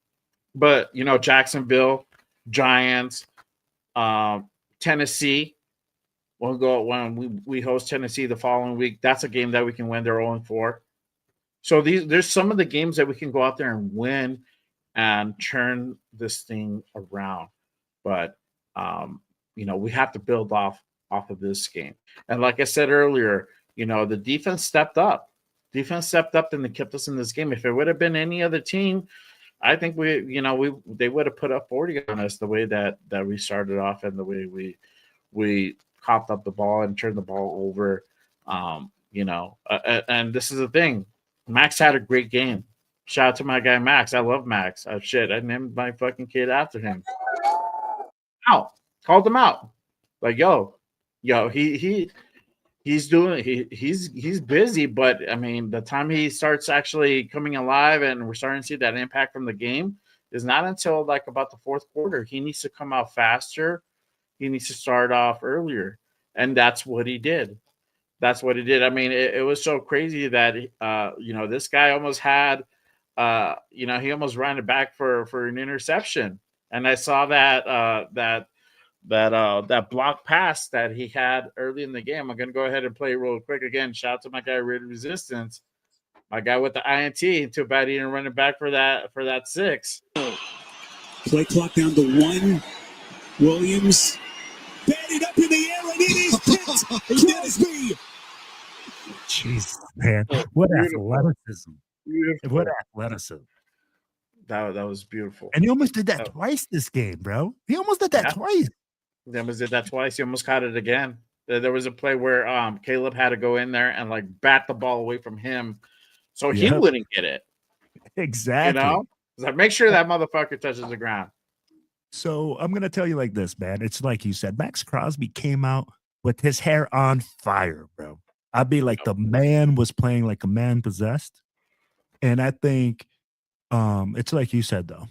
but Jacksonville, Giants, Tennessee. We'll go when we host Tennessee the following week. That's a game that we can win. They're 0-4. So there's some of the games that we can go out there and win and turn this thing around. But we have to build off of this game. And like I said earlier, the defense stepped up. And they kept us in this game. If it would have been any other team, I think they would have put up 40 on us the way that we started off, and the way we coughed up the ball and turned the ball over. And this is the thing. Max had a great game. Shout out to my guy Max. I love Max. I named my fucking kid after him. Called him out. Like, yo, he's busy, but I mean, the time he starts actually coming alive and we're starting to see that impact from the game is not until like about the fourth quarter. He needs to come out faster. He needs to start off earlier. And that's what he did. I mean, it was so crazy that, this guy almost had, he almost ran it back for an interception. And I saw that block pass that he had early in the game. I'm going to go ahead and play it real quick again. Shout out to my guy, Red Resistance. My guy with the INT. Too bad he didn't run it back for that 6. Play clock down to 1. Williams batted up in the air, and it is picked. Crosby. Jesus, man. What athleticism. Beautiful. What athleticism. That was beautiful. And he almost did that twice this game, bro. He almost did that twice. He almost did that twice. He almost caught it again. There was a play where Caleb had to go in there and like bat the ball away from him so he wouldn't get it. Exactly. Like, make sure that motherfucker touches the ground. So I'm going to tell you like this, man. It's like you said, Max Crosby came out with his hair on fire, bro. I'd be like, the man was playing like a man possessed. And I think it's like you said, though.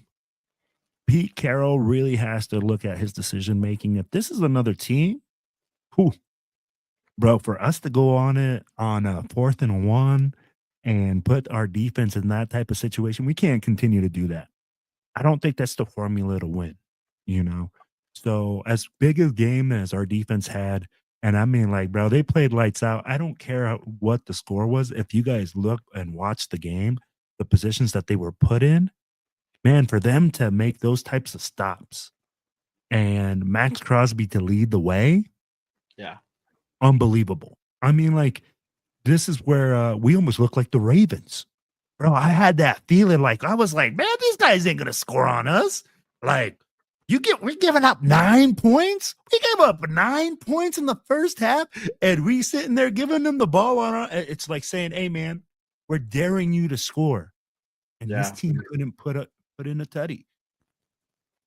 Pete Carroll really has to look at his decision making. If this is another team, bro, for us to go on it on a 4th and 1 and put our defense in that type of situation, we can't continue to do that. I don't think that's the formula to win, So as big a game as our defense had, and I mean, like, bro, they played lights out. I don't care what the score was. If you guys look and watch the game, the positions that they were put in, man, for them to make those types of stops and Max Crosby to lead the way, unbelievable. I mean, like, this is where we almost look like the Ravens. Bro, I had that feeling, like, I was like, man, these guys ain't going to score on us. Like, we're giving up 9 points? We gave up 9 points in the first half, and we sitting there giving them the ball on our. It's like saying, hey, man, we're daring you to score. and this team couldn't put in a tutty.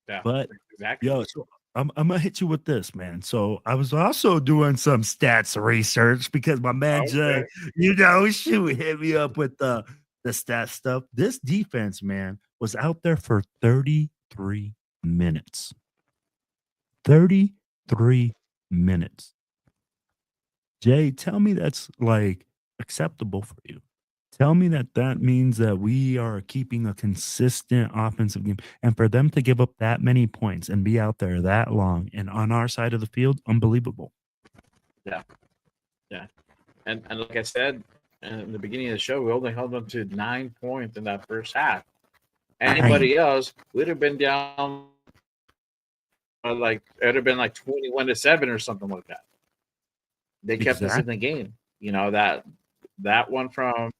Yeah, But exactly. yo, so I'm gonna hit you with this, man. So I was also doing some stats research because my man Jay, hit me up with the stat stuff. This defense, man, was out there for 33 minutes. 33 minutes. Jay, tell me that's like acceptable for you. Tell me that means that we are keeping a consistent offensive game. And for them to give up that many points and be out there that long and on our side of the field, unbelievable. Yeah. Yeah. And like I said in the beginning of the show, we only held them to 9 points in that first half. Anybody else would have been down like it would have been like 21-7 or something like that. They kept us in the game. You know, that one from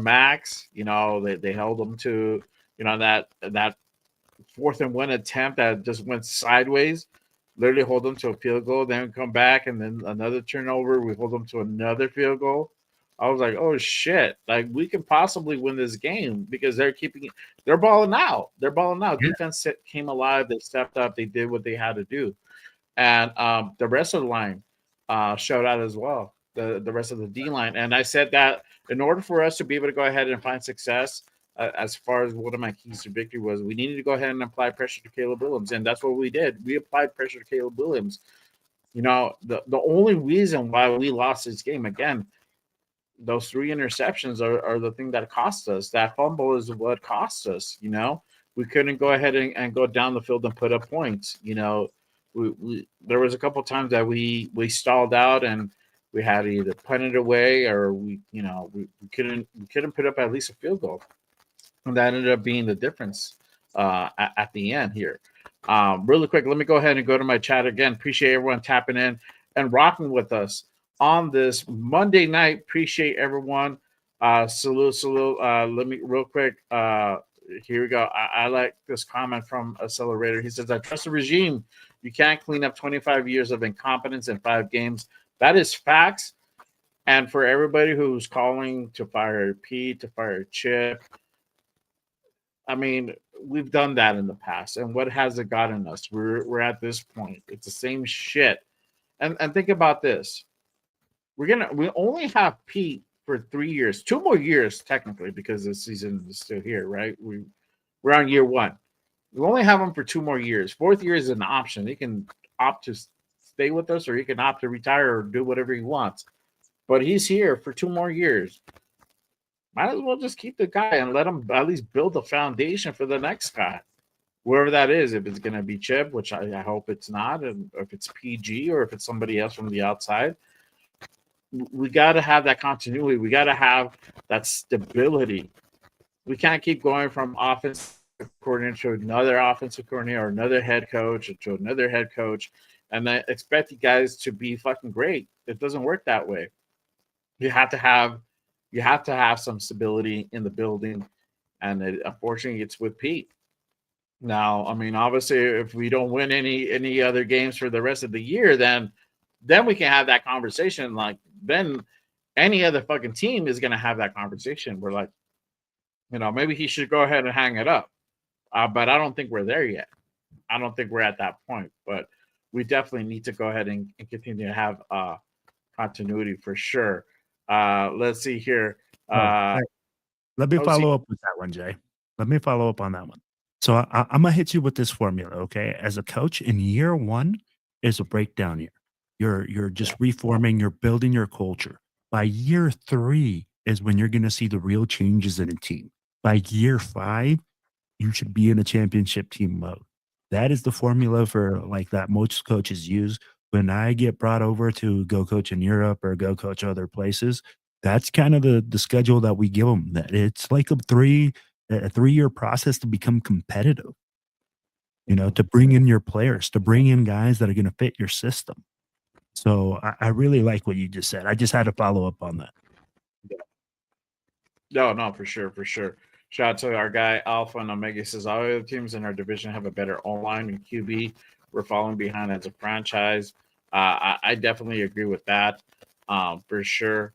Max, you know, they held them to, you know, that 4th and 1 attempt that just went sideways, literally hold them to a field goal, then come back and then another turnover, we hold them to another field goal. I was like, oh shit, like we could possibly win this game because they're balling out. They're balling out. Yeah. Defense came alive, they stepped up, they did what they had to do. And the rest of the line showed out as well. The rest of the D line. And I said that in order for us to be able to go ahead and find success, as far as one of my keys to victory was, we needed to go ahead and apply pressure to Caleb Williams. And that's what we did. We applied pressure to Caleb Williams. You know, the only reason why we lost this game, again, those 3 interceptions are the thing that cost us. That fumble is what cost us, you know. We couldn't go ahead and go down the field and put up points. You know, there was a couple times that we stalled out and we had to either punt it away or we couldn't put up at least a field goal. And that ended up being the difference at the end here. Really quick, let me go ahead and go to my chat again. Appreciate everyone tapping in and rocking with us on this Monday night. Appreciate everyone. Salute. Let me real quick. Here we go. I like this comment from Accelerator. He says, I trust the regime. You can't clean up 25 years of incompetence in 5 games. That is facts. And for everybody who's calling to fire Pete, to fire Chip, I mean, we've done that in the past. And what has it gotten us? We're at this point. It's the same shit. And think about this. We only have Pete for 3 years, 2 more years technically, because the season is still here, right? We're on year 1. We only have him for 2 more years. 4th year is an option. He can opt to stay with us, or he can opt to retire or do whatever he wants. But he's here for 2 more years. Might as well just keep the guy and let him at least build a foundation for the next guy, whoever that is. If it's going to be Chip, which I hope it's not, and if it's PG or if it's somebody else from the outside. We got to have that continuity. We got to have that stability. We can't keep going from offensive coordinator to another offensive coordinator or another head coach or to another head coach and then expect you guys to be fucking great. It doesn't work that way. You have to have some stability in the building, and unfortunately it's with Pete. Now, I mean, obviously if we don't win any other games for the rest of the year, then we can have that conversation. Like, then any other fucking team is going to have that conversation. We're like, you know, maybe he should go ahead and hang it up. But I don't think we're there yet. I don't think we're at that point. But we definitely need to go ahead and continue to have continuity for sure. Let's see here. Let me follow up with that one, Jay. Let me follow up on that one. So I'm going to hit you with this formula, okay? As a coach, in year 1 is a breakdown year. You're just reforming, you're building your culture. By year 3 is when you're going to see the real changes in a team. By year 5, you should be in a championship team mode. That is the formula for like that most coaches use. When I get brought over to go coach in Europe or go coach other places, that's kind of the schedule that we give them. That it's like a 3-year process to become competitive. You know, to bring in your players, to bring in guys that are going to fit your system. So I really like what you just said. I just had to follow up on that. No, for sure. Shout out to our guy Alpha and Omega. Says all the other teams in our division have a better O-line and QB. We're falling behind as a franchise. I definitely agree with that, for sure.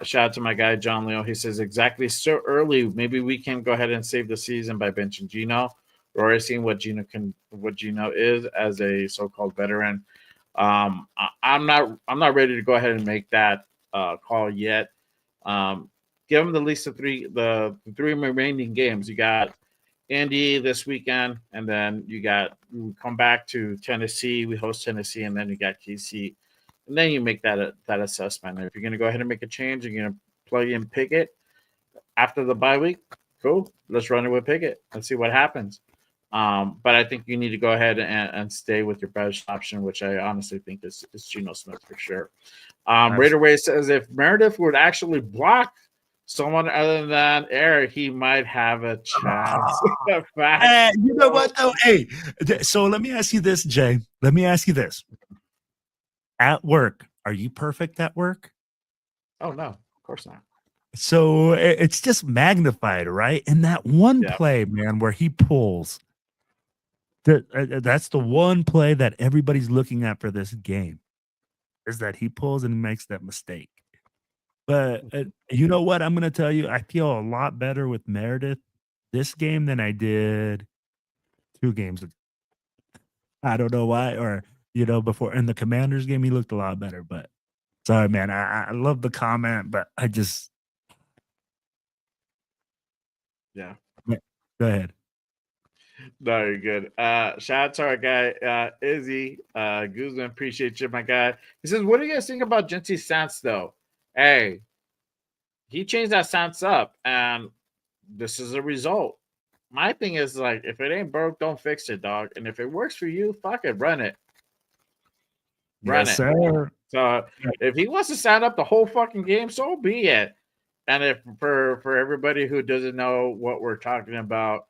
Shout out to my guy John Leo. He says exactly so early. Maybe we can go ahead and save the season by benching Geno. We're already seeing what Geno is as a so-called veteran. I'm not ready to go ahead and make that call yet. Give him at least the three remaining games. You got Indy this weekend, and then we come back to Tennessee. We host Tennessee, and then you got KC, and then you make that assessment. And if you're going to go ahead and make a change, you're going to plug in Pickett after the bye week. Cool, let's run it with Pickett and see what happens. But I think you need to go ahead and stay with your best option, which I honestly think is Geno Smith for sure. Raider Way says if Meredith would actually block someone other than Eric, he might have a chance. Hey, you know what though? Hey, so let me ask you this, Jay. Let me ask you this. At work, are you perfect at work? Oh no, of course not. So it's just magnified, right? And that one play, man, where he pulls. That's the one play that everybody's looking at for this game, is that he pulls and makes that mistake. But you know what? I'm going to tell you, I feel a lot better with Meredith this game than I did 2 games ago. I don't know why, or, before in the Commanders game, he looked a lot better. But sorry, man, I love the comment, but I just. Yeah. Go ahead. No, you're good. Shout out to our guy, Izzy Guzman. Appreciate you, my guy. He says, what do you guys think about Genty's stance, though? Hey, he changed that stance up, and this is a result. My thing is, like, if it ain't broke, don't fix it, dog. And if it works for you, fuck it, run it. Run Yes, it. sir. So if he wants to stand up the whole fucking game, so be it. And if for everybody who doesn't know what we're talking about,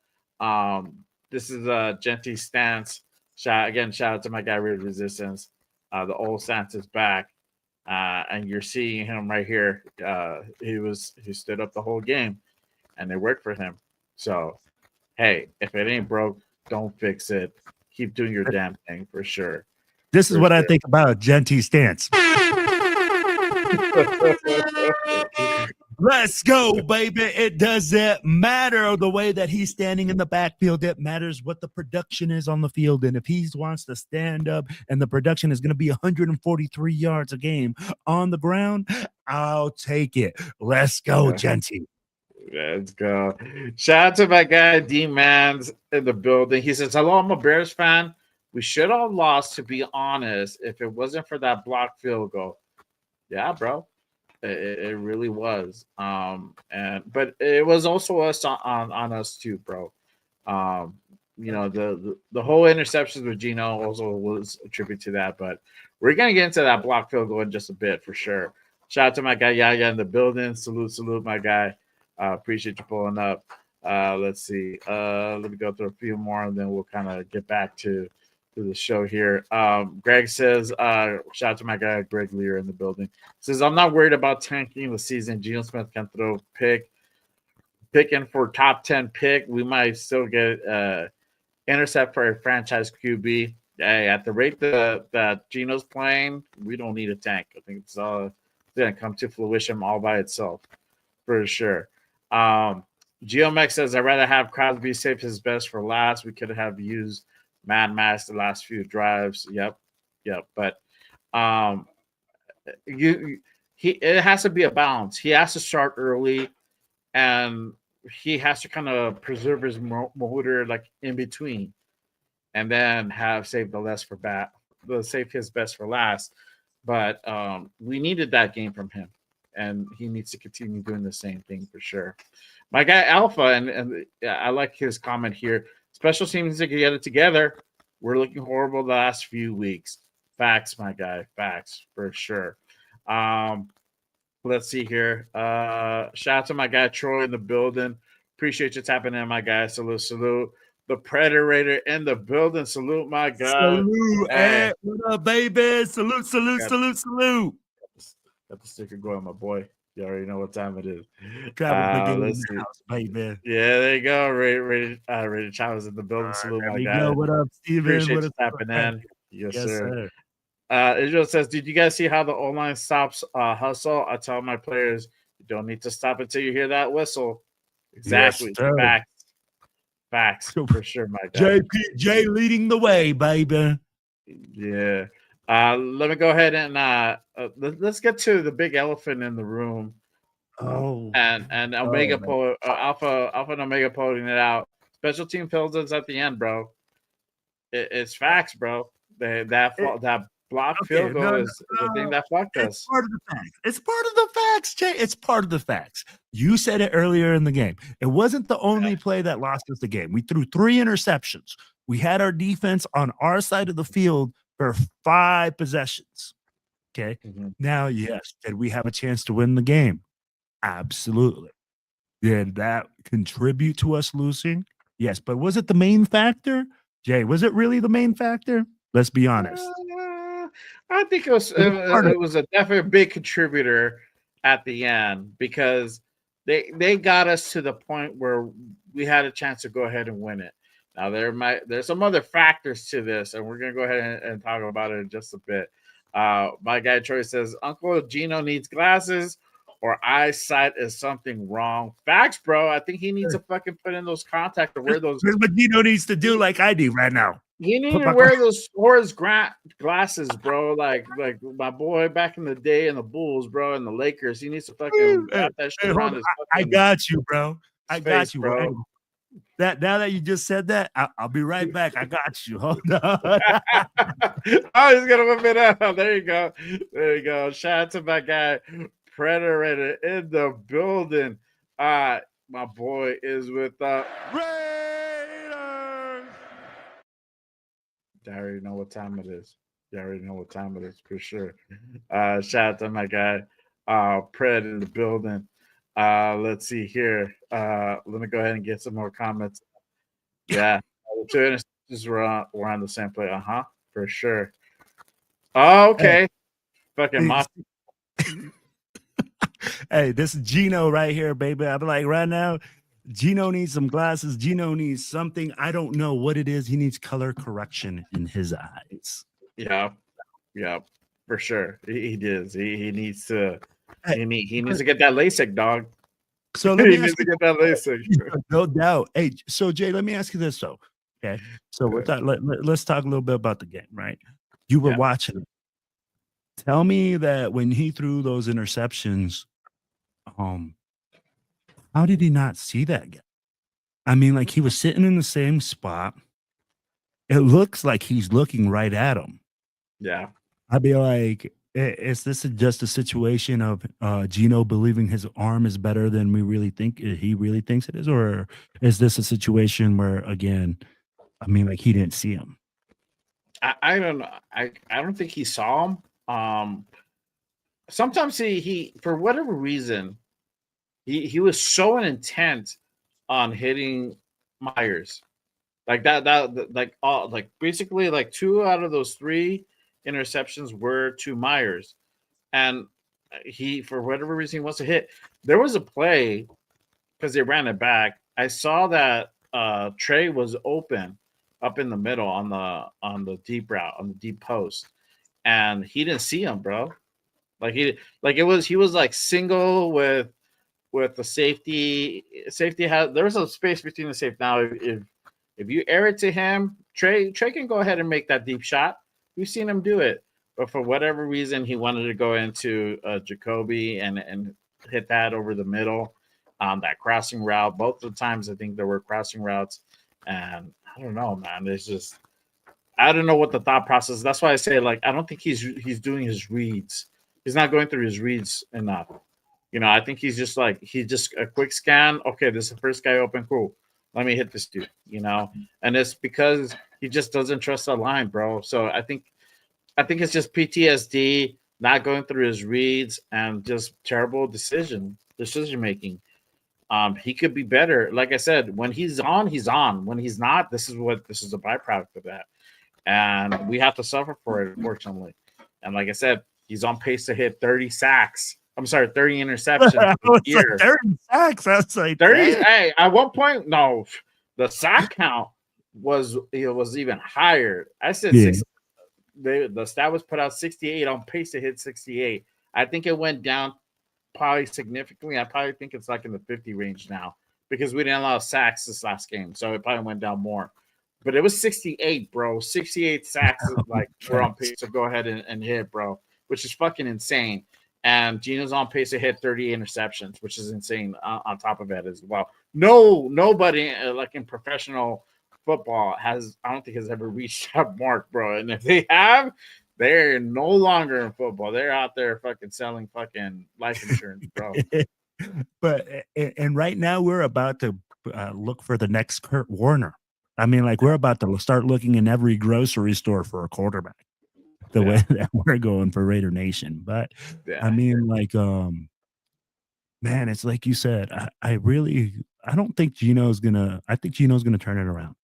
this is a Genty stance. Shout out to my guy Real Resistance. The old stance is back, and you're seeing him right here. He stood up the whole game, and it worked for him. So, hey, if it ain't broke, don't fix it. Keep doing your damn thing for sure. This is what I think about Genty's stance. Let's go, baby. It doesn't matter the way that he's standing in the backfield. It matters what the production is on the field. And if he wants to stand up and the production is going to be 143 yards a game on the ground, I'll take it. Let's go, Genty. Let's go. Shout out to my guy D-Man's in the building. He says, hello, I'm a Bears fan. We should have lost, to be honest, if it wasn't for that blocked field goal. Yeah, bro. It really was. But it was also us on us too, bro. The whole interceptions with Geno also was a tribute to that. But we're gonna get into that block field goal in just a bit for sure. Shout out to my guy Yaya in the building. Salute, my guy. Appreciate you pulling up. Let's see. Let me go through a few more, and then we'll kind of get back to the show here. Greg says, shout out to my guy Greg Lear in the building. Says, I'm not worried about tanking the season. Geno Smith can throw picking for top 10 pick. We might still get intercept for a franchise QB. Hey, at the rate that Geno's playing, we don't need a tank. I think it's all going to come to fruition all by itself for sure. Geomex says, I'd rather have Crosby save his best for last. We could have used Mad Max the last few drives. Yep. But it has to be a balance. He has to start early, and he has to kind of preserve his motor like in between, and then have saved save his best for last. But we needed that game from him, and he needs to continue doing the same thing for sure. My guy Alpha, and I like his comment here. Special teams to get it together. We're looking horrible the last few weeks. Facts, my guy. Facts for sure. Let's see here. Shout out to my guy Troy in the building. Appreciate you tapping in, my guy. Salute. The Predator in the building. Salute, my guy. Salute. Hey, what up, baby? Salute. Got the sticker going, my boy. You already know what time it is. Let's see. House, baby. Yeah, there you go. Rated Chavez in the building. Salute, my guy. What up, Steven? Appreciate you tapping in. Yes, sir. Israel says, "Did you guys see how the O-line stops hustle? I tell my players, you don't need to stop until you hear that whistle." Exactly. Yes, sir. Facts for sure, my guy. JPJ leading the way, baby. Yeah. Let me go ahead and let's get to the big elephant in the room. And Omega Alpha and Omega pulling it out. Special team fills us at the end, bro. It's facts, bro. That block field goal is the thing that fucked us. It's part of the facts. It's part of the facts, Jay. It's part of the facts. You said it earlier in the game. It wasn't the only play that lost us the game. We threw 3 interceptions. We had our defense on our side of the field for 5 possessions. Okay. Mm-hmm. Now, yes, did we have a chance to win the game? Absolutely. Did that contribute to us losing? Yes, but was it the main factor? Jay, was it really the main factor? Let's be honest. I think it was a definitely big contributor at the end because they got us to the point where we had a chance to go ahead and win it. Now there's some other factors to this, and we're gonna go ahead and talk about it in just a bit. My guy Troy says Uncle Geno needs glasses or eyesight is something wrong. Facts, bro. I think he needs to fucking put in those contacts or wear those. Here's what Geno needs to do, like I do right now. He needs to wear those Horace Grant glasses, bro. Like my boy back in the day in the Bulls, bro, and the Lakers. He needs to fucking wrap that shit around his I got you, bro. I got you, bro. That now that you just said that, I'll be right back. I got you. Hold on. Oh, he's gonna whip it out. There you go. There you go. Shout out to my guy Predator in the building. My boy is with Raiders. I already know what time it is. You already know what time it is for sure. Shout out to my guy Pred in the building. Let's see here. Let me go ahead and get some more comments. Yeah, the 2 interceptions were on the same play. For sure. Oh, okay. Hey. Fucking Mossy. Hey, this is Geno right here, baby. I'm like, right now, Geno needs some glasses. Geno needs something. I don't know what it is. He needs color correction in his eyes. Yeah, for sure. He does. He needs to. He needs to get that LASIK, dog. So let me he needs to get that LASIK. No doubt. Hey, so Jay, let me ask you this though. Okay, so let's talk a little bit about the game, right? You were watching it. Tell me that when he threw those interceptions, how did he not see that guy? I mean, like he was sitting in the same spot. It looks like he's looking right at him. Yeah. I'd be like, is this just a situation of Geno believing his arm is better than we really think he really thinks it is? Or is this a situation where, again, I mean, like he didn't see him? I don't know. I don't think he saw him. Sometimes he for whatever reason, he was so intent on hitting Myers. Like that basically like 2 out of those 3 interceptions were to Myers, and he for whatever reason he wants to hit. There was a play because they ran it back. I saw that Trey was open up in the middle on the deep route on the deep post, and he didn't see him, bro. He was like single with the safety. Safety there was a space between the safety. Now if you air it to him, Trey can go ahead and make that deep shot. We've seen him do it, but for whatever reason, he wanted to go into Jacoby and hit that over the middle on that crossing route. Both of the times, I think there were crossing routes, and I don't know, man. It's just I don't know what the thought process. That's why I say like I don't think he's doing his reads. He's not going through his reads enough. I think he's just a quick scan. Okay, this is the first guy open. Cool. Let me hit this dude. And it's because he just doesn't trust the line, bro. So I think it's just PTSD, not going through his reads, and just terrible decision making. He could be better. Like I said, when he's on, he's on. When he's not, this is a byproduct of that. And we have to suffer for it, unfortunately. And like I said, he's on pace to hit 30 sacks. I'm sorry, 30 interceptions a year. 30 sacks. That's like 30. Hey, at one point, no, the sack count was even higher. I said the stat was put out 68 on pace to hit 68. I think it went down probably significantly. I probably think it's like in the 50 range now because we didn't allow sacks this last game, so it probably went down more. But it was 68, bro. 68 sacks, like we're on pace to go ahead and hit, bro, which is fucking insane. And Geno's on pace to hit 30 interceptions, which is insane on top of it as well. Nobody like in professional football I don't think has ever reached that mark, bro. And if they have, they're no longer in football. They're out there fucking selling fucking life insurance, bro. But and right now we're about to look for the next Kurt Warner. I mean, like we're about to start looking in every grocery store for a quarterback. The way that we're going for Raider Nation. But I mean, like, man, it's like you said, I don't think I think Geno's gonna turn it around.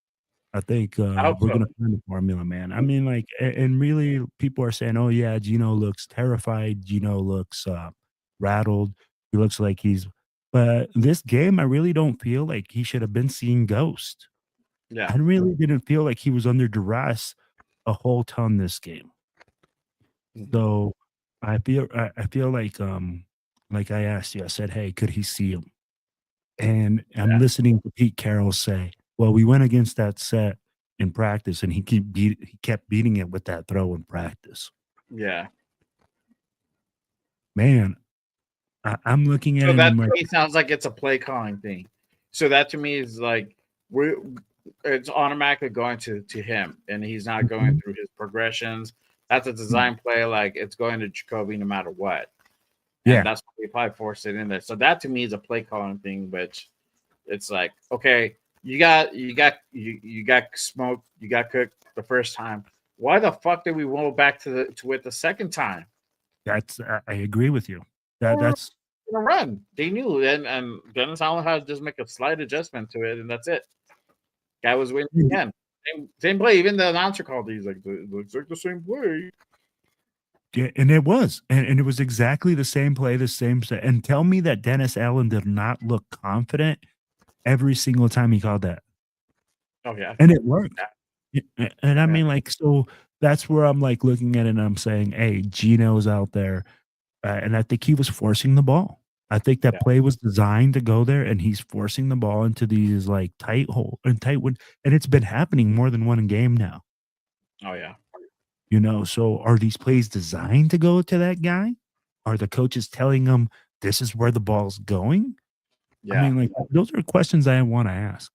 I think we're gonna find the formula, man. I mean, like, and really people are saying, oh yeah, Geno looks terrified, Geno looks rattled, he looks like but this game, I really don't feel like he should have been seeing ghost. I really didn't feel like he was under duress a whole ton this game. So I feel like I asked you, I said, hey, could he see him? And I'm listening to Pete Carroll say, well, we went against that set in practice and he kept beating it with that throw in practice. Yeah. Man, I'm looking at so it. That to me sounds like it's a play calling thing. So that to me is like it's automatically going to him and he's not going through his progressions. That's a design play, like it's going to Jacoby no matter what. And that's why we probably forced it in there. So that to me is a play calling thing, which it's like, okay, you got smoked, you got cooked the first time. Why the fuck did we roll back to it the second time? That's I agree with you. That's a run. They knew, and Dennis Allen had to just make a slight adjustment to it, and that's it. Guy was winning again. Same play. Even the announcer called these like it looks like the same play. Yeah, and it was, and it was exactly the same play, the same set. And tell me that Dennis Allen did not look confident every single time he called that. Oh yeah, and it worked. And I mean, like, so that's where I'm like looking at it, and I'm saying, hey, Geno's out there, and I think he was forcing the ball. I think that play was designed to go there, and he's forcing the ball into these like tight one, and it's been happening more than one game now. Oh yeah. So are these plays designed to go to that guy? Are the coaches telling them this is where the ball's going? Yeah. I mean, like, those are questions I want to ask.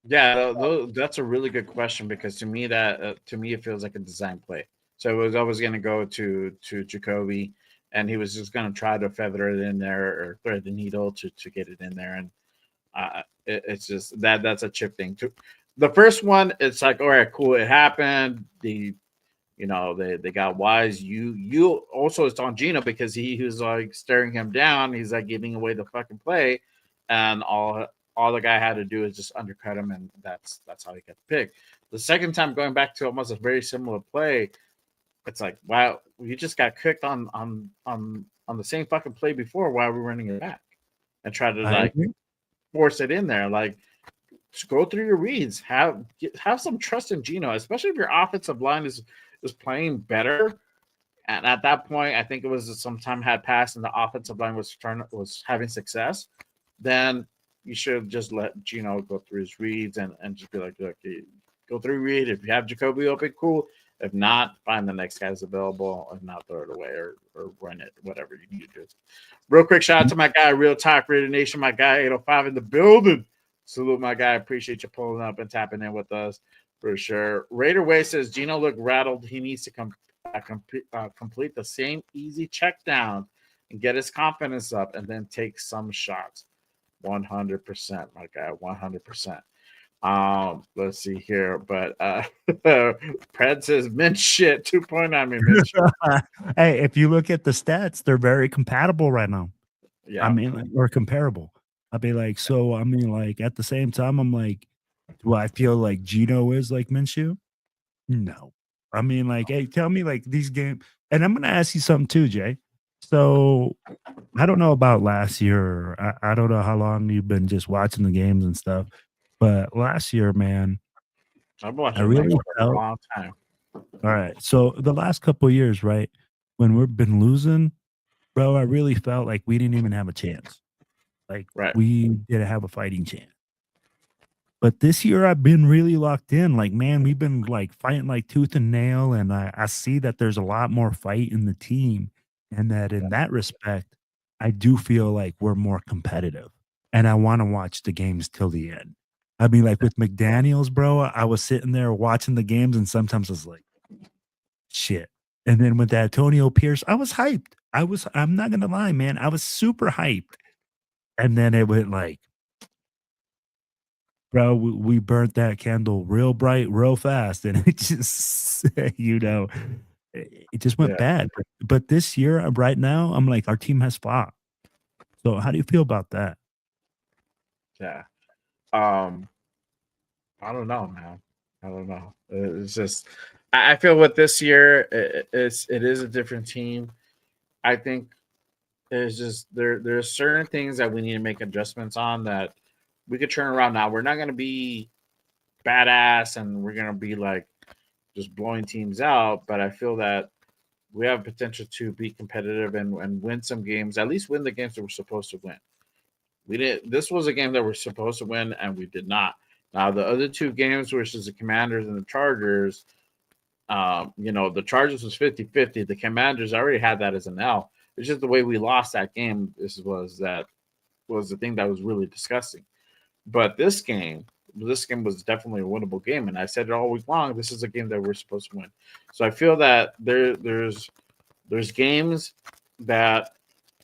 Yeah, that's a really good question because to me it feels like a design play. So it was always going to go to Jacoby, and he was just going to try to feather it in there or thread the needle to get it in there, and it's just that's a chip thing too. The first one, it's like, all right, cool, it happened. They got wise. You also, it's on Geno because he was like staring him down. He's like giving away the fucking play, and all the guy had to do is just undercut him, and that's how he got the pick. The second time, going back to almost a very similar play, it's like, wow, you just got cooked on the same fucking play before. Why are we running it back and try to force it in there? Like, just go through your reads. Have some trust in Geno, especially if your offensive line is playing better. And at that point, I think it was some time had passed and the offensive line was having success. Then you should just let Geno go through his reads and just be like, look, go through read. If you have Jacoby open, cool. If not, find the next guy's available and not throw it away or run it, whatever you need to do. Real quick shout out to my guy, Real Talk Raider Nation, my guy 805 in the building. Salute, my guy. Appreciate you pulling up and tapping in with us for sure. Raider Way says Geno looked rattled. He needs to complete the same easy check down and get his confidence up and then take some shots. 100%, my guy. 100%. Let's see here. But Pred says mint shit 2.9. I mean, mint shit. Hey, if you look at the stats, they're very compatible right now. Yeah. I mean, like, or comparable. I'd be like, so I mean, like at the same time, I'm like, do I feel like Geno is like Minshew? No. I mean, like, hey, tell me like these games, and I'm gonna ask you something too, Jay. So I don't know about last year. I don't know how long you've been just watching the games and stuff, but last year, man, I've watched I really for a long time. All right. So the last couple of years, right, when we've been losing, bro, I really felt like we didn't even have a chance. Like Right. we didn't have a fighting chance. But this year I've been really locked in. Like, man, we've been like fighting like tooth and nail. And I see that there's a lot more fight in the team. And that in that respect, I do feel like we're more competitive. And I want to watch the games till the end. I mean, like with McDaniels, bro, I was sitting there watching the games, and sometimes I was like, shit. And then with Antonio Pierce, I was hyped. I'm not gonna lie, man. I was super hyped. And then it went like, bro, we burnt that candle real bright, real fast, and it just, it just went Yeah. bad. But this year, right now, I'm like, our team has fought. So how do you feel about that? Yeah. I don't know, man. I don't know. It's just I feel with this year it is a different team. I think it's just there's certain things that we need to make adjustments on that we could turn around now. We're not gonna be badass and we're gonna be like just blowing teams out, but I feel that we have potential to be competitive and win some games, at least win the games that we're supposed to win. We didn't. This was a game that we're supposed to win, and we did not. Now the other two games, which is the Commanders and the Chargers, the Chargers was 50-50. The Commanders already had that as an L. It's just the way we lost that game. Was the thing that was really disgusting. But this game was definitely a winnable game, and I said it all week long. This is a game that we're supposed to win. So I feel that there's games that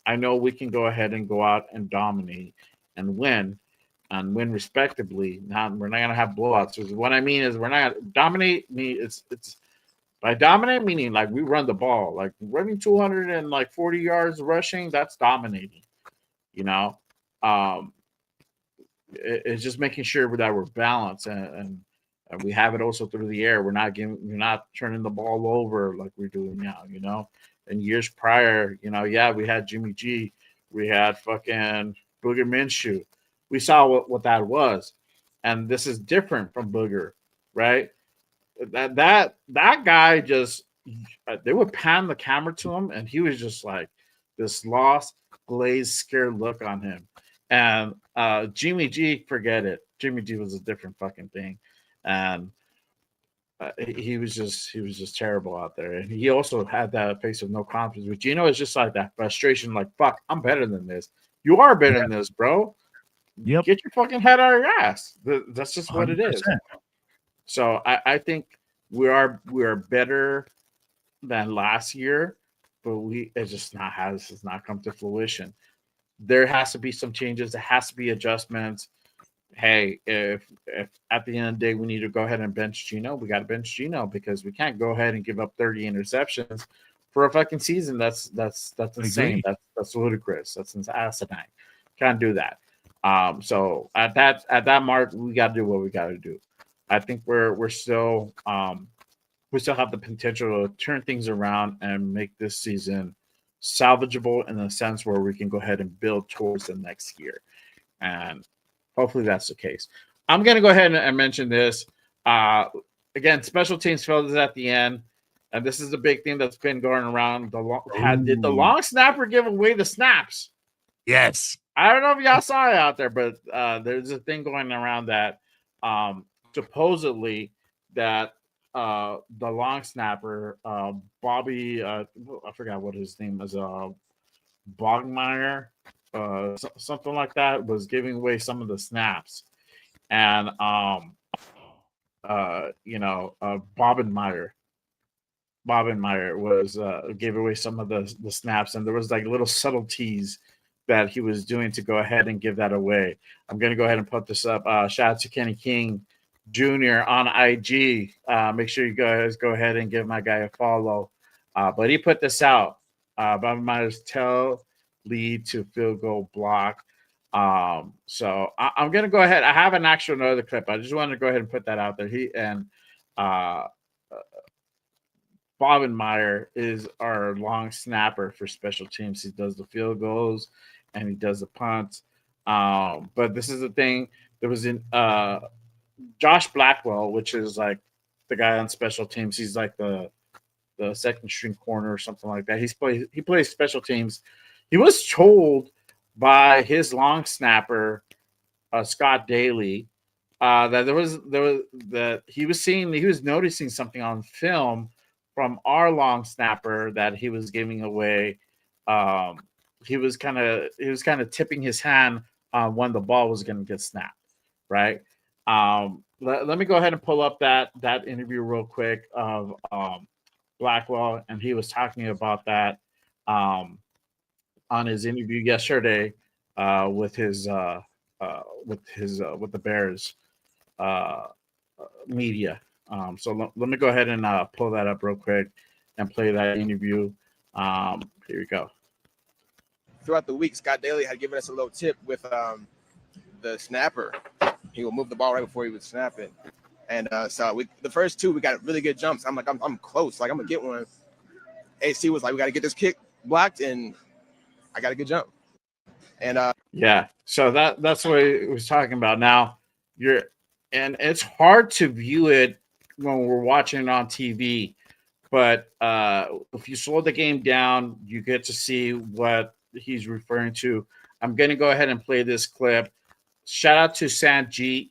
I know we can go ahead and go out and dominate and win respectably. We're not gonna have blowouts. So what I mean is we're not gonna dominate. It's by dominate meaning like we run the ball, like running 240 yards rushing. That's dominating. You know, um, it's just making sure that we're balanced and we have it also through the air. We're not turning the ball over like we're doing now. In years prior, yeah, we had Jimmy G, we had fucking Booger Minshew. We saw what that was, and this is different from Booger, right? That guy just they would pan the camera to him, and he was just like this lost, glazed, scared look on him. And Jimmy G, forget it. Jimmy G was a different fucking thing, and he was just terrible out there. And he also had that face of no confidence. But Geno is just like that frustration, like fuck, I'm better than this. You are better than this, bro. Yep. Get your fucking head out of your ass. That's just what 100%. it is. So I think we are better than last year, but it's just not has not come to fruition. There has to be some changes. There has to be adjustments. Hey, if at the end of the day we need to go ahead and bench Geno, we got to bench Geno because we can't go ahead and give up 30 interceptions for a fucking season. That's insane. That's ludicrous. That's asinine. Can't do that. So at that mark, we got to do what we got to do. I think we're still we still have the potential to turn things around and make this season salvageable in the sense where we can go ahead and build towards the next year. And hopefully that's the case. I'm going to go ahead and mention this. Again, special teams failed at the end. And this is the big thing that's been going around. Did the long snapper give away the snaps? Yes. I don't know if y'all saw it out there, but there's a thing going around that supposedly that the long snapper, Bobby, I forgot what his name is, Bogmeyer, something like that, was giving away some of the snaps. And, Bobenmeyer was gave away some of the snaps, and there was like little subtleties that he was doing to go ahead and give that away. I'm going to go ahead and put this up. Shout out to Kenny King Jr. on IG. Make sure you guys go ahead and give my guy a follow. But he put this out. Bobenmeyer's tail lead to field goal block. So I'm going to go ahead. I have an actual another clip. I just wanted to go ahead and put that out there. Bobenmeyer is our long snapper for special teams. He does the field goals and he does the punts. But this is the thing. There was in Josh Blackwell, which is like the guy on special teams. He's like the second string corner or something like that. He plays special teams. He was told by his long snapper, Scott Daly, that he was noticing something on film from our long snapper that he was giving away. He was kind of tipping his hand on when the ball was going to get snapped, right? Let me go ahead and pull up that interview real quick of Blackwell, and he was talking about that on his interview yesterday with the Bears media. So let me go ahead and pull that up real quick and play that interview. Here we go. Throughout the week, Scott Daly had given us a little tip with the snapper. He would move the ball right before he would snap it. And so the first two, we got really good jumps. I'm like, I'm close. Like, I'm going to get one. AC was like, we got to get this kick blocked, and I got a good jump. And yeah, so that's what he was talking about. Now, and it's hard to view it when we're watching it on TV, but if you slow the game down, you get to see what he's referring to. I'm going to go ahead and play this clip. Shout out to Sanjeet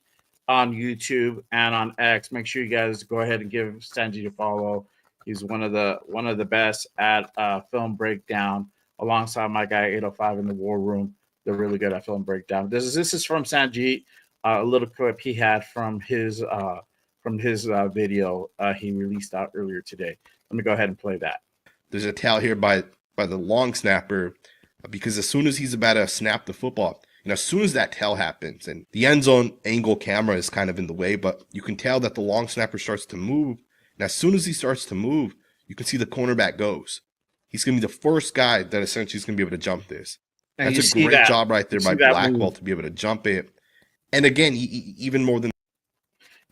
on YouTube and on X. Make sure you guys go ahead and give Sanjeet a follow. He's one of the best at film breakdown, alongside my guy 805 in the War Room. They're really good at film breakdown. This is from Sanjeet, a little clip he had from his video he released out earlier today. Let me go ahead and play that. There's a towel here by the long snapper, because as soon as he's about to snap the football, as soon as that tell happens, and the end zone angle camera is kind of in the way, but you can tell that the long snapper starts to move. And as soon as he starts to move, you can see the cornerback goes. He's going to be the first guy that essentially is going to be able to jump this. And that's a great job right there by Blackwell to be able to jump it. And again, even more than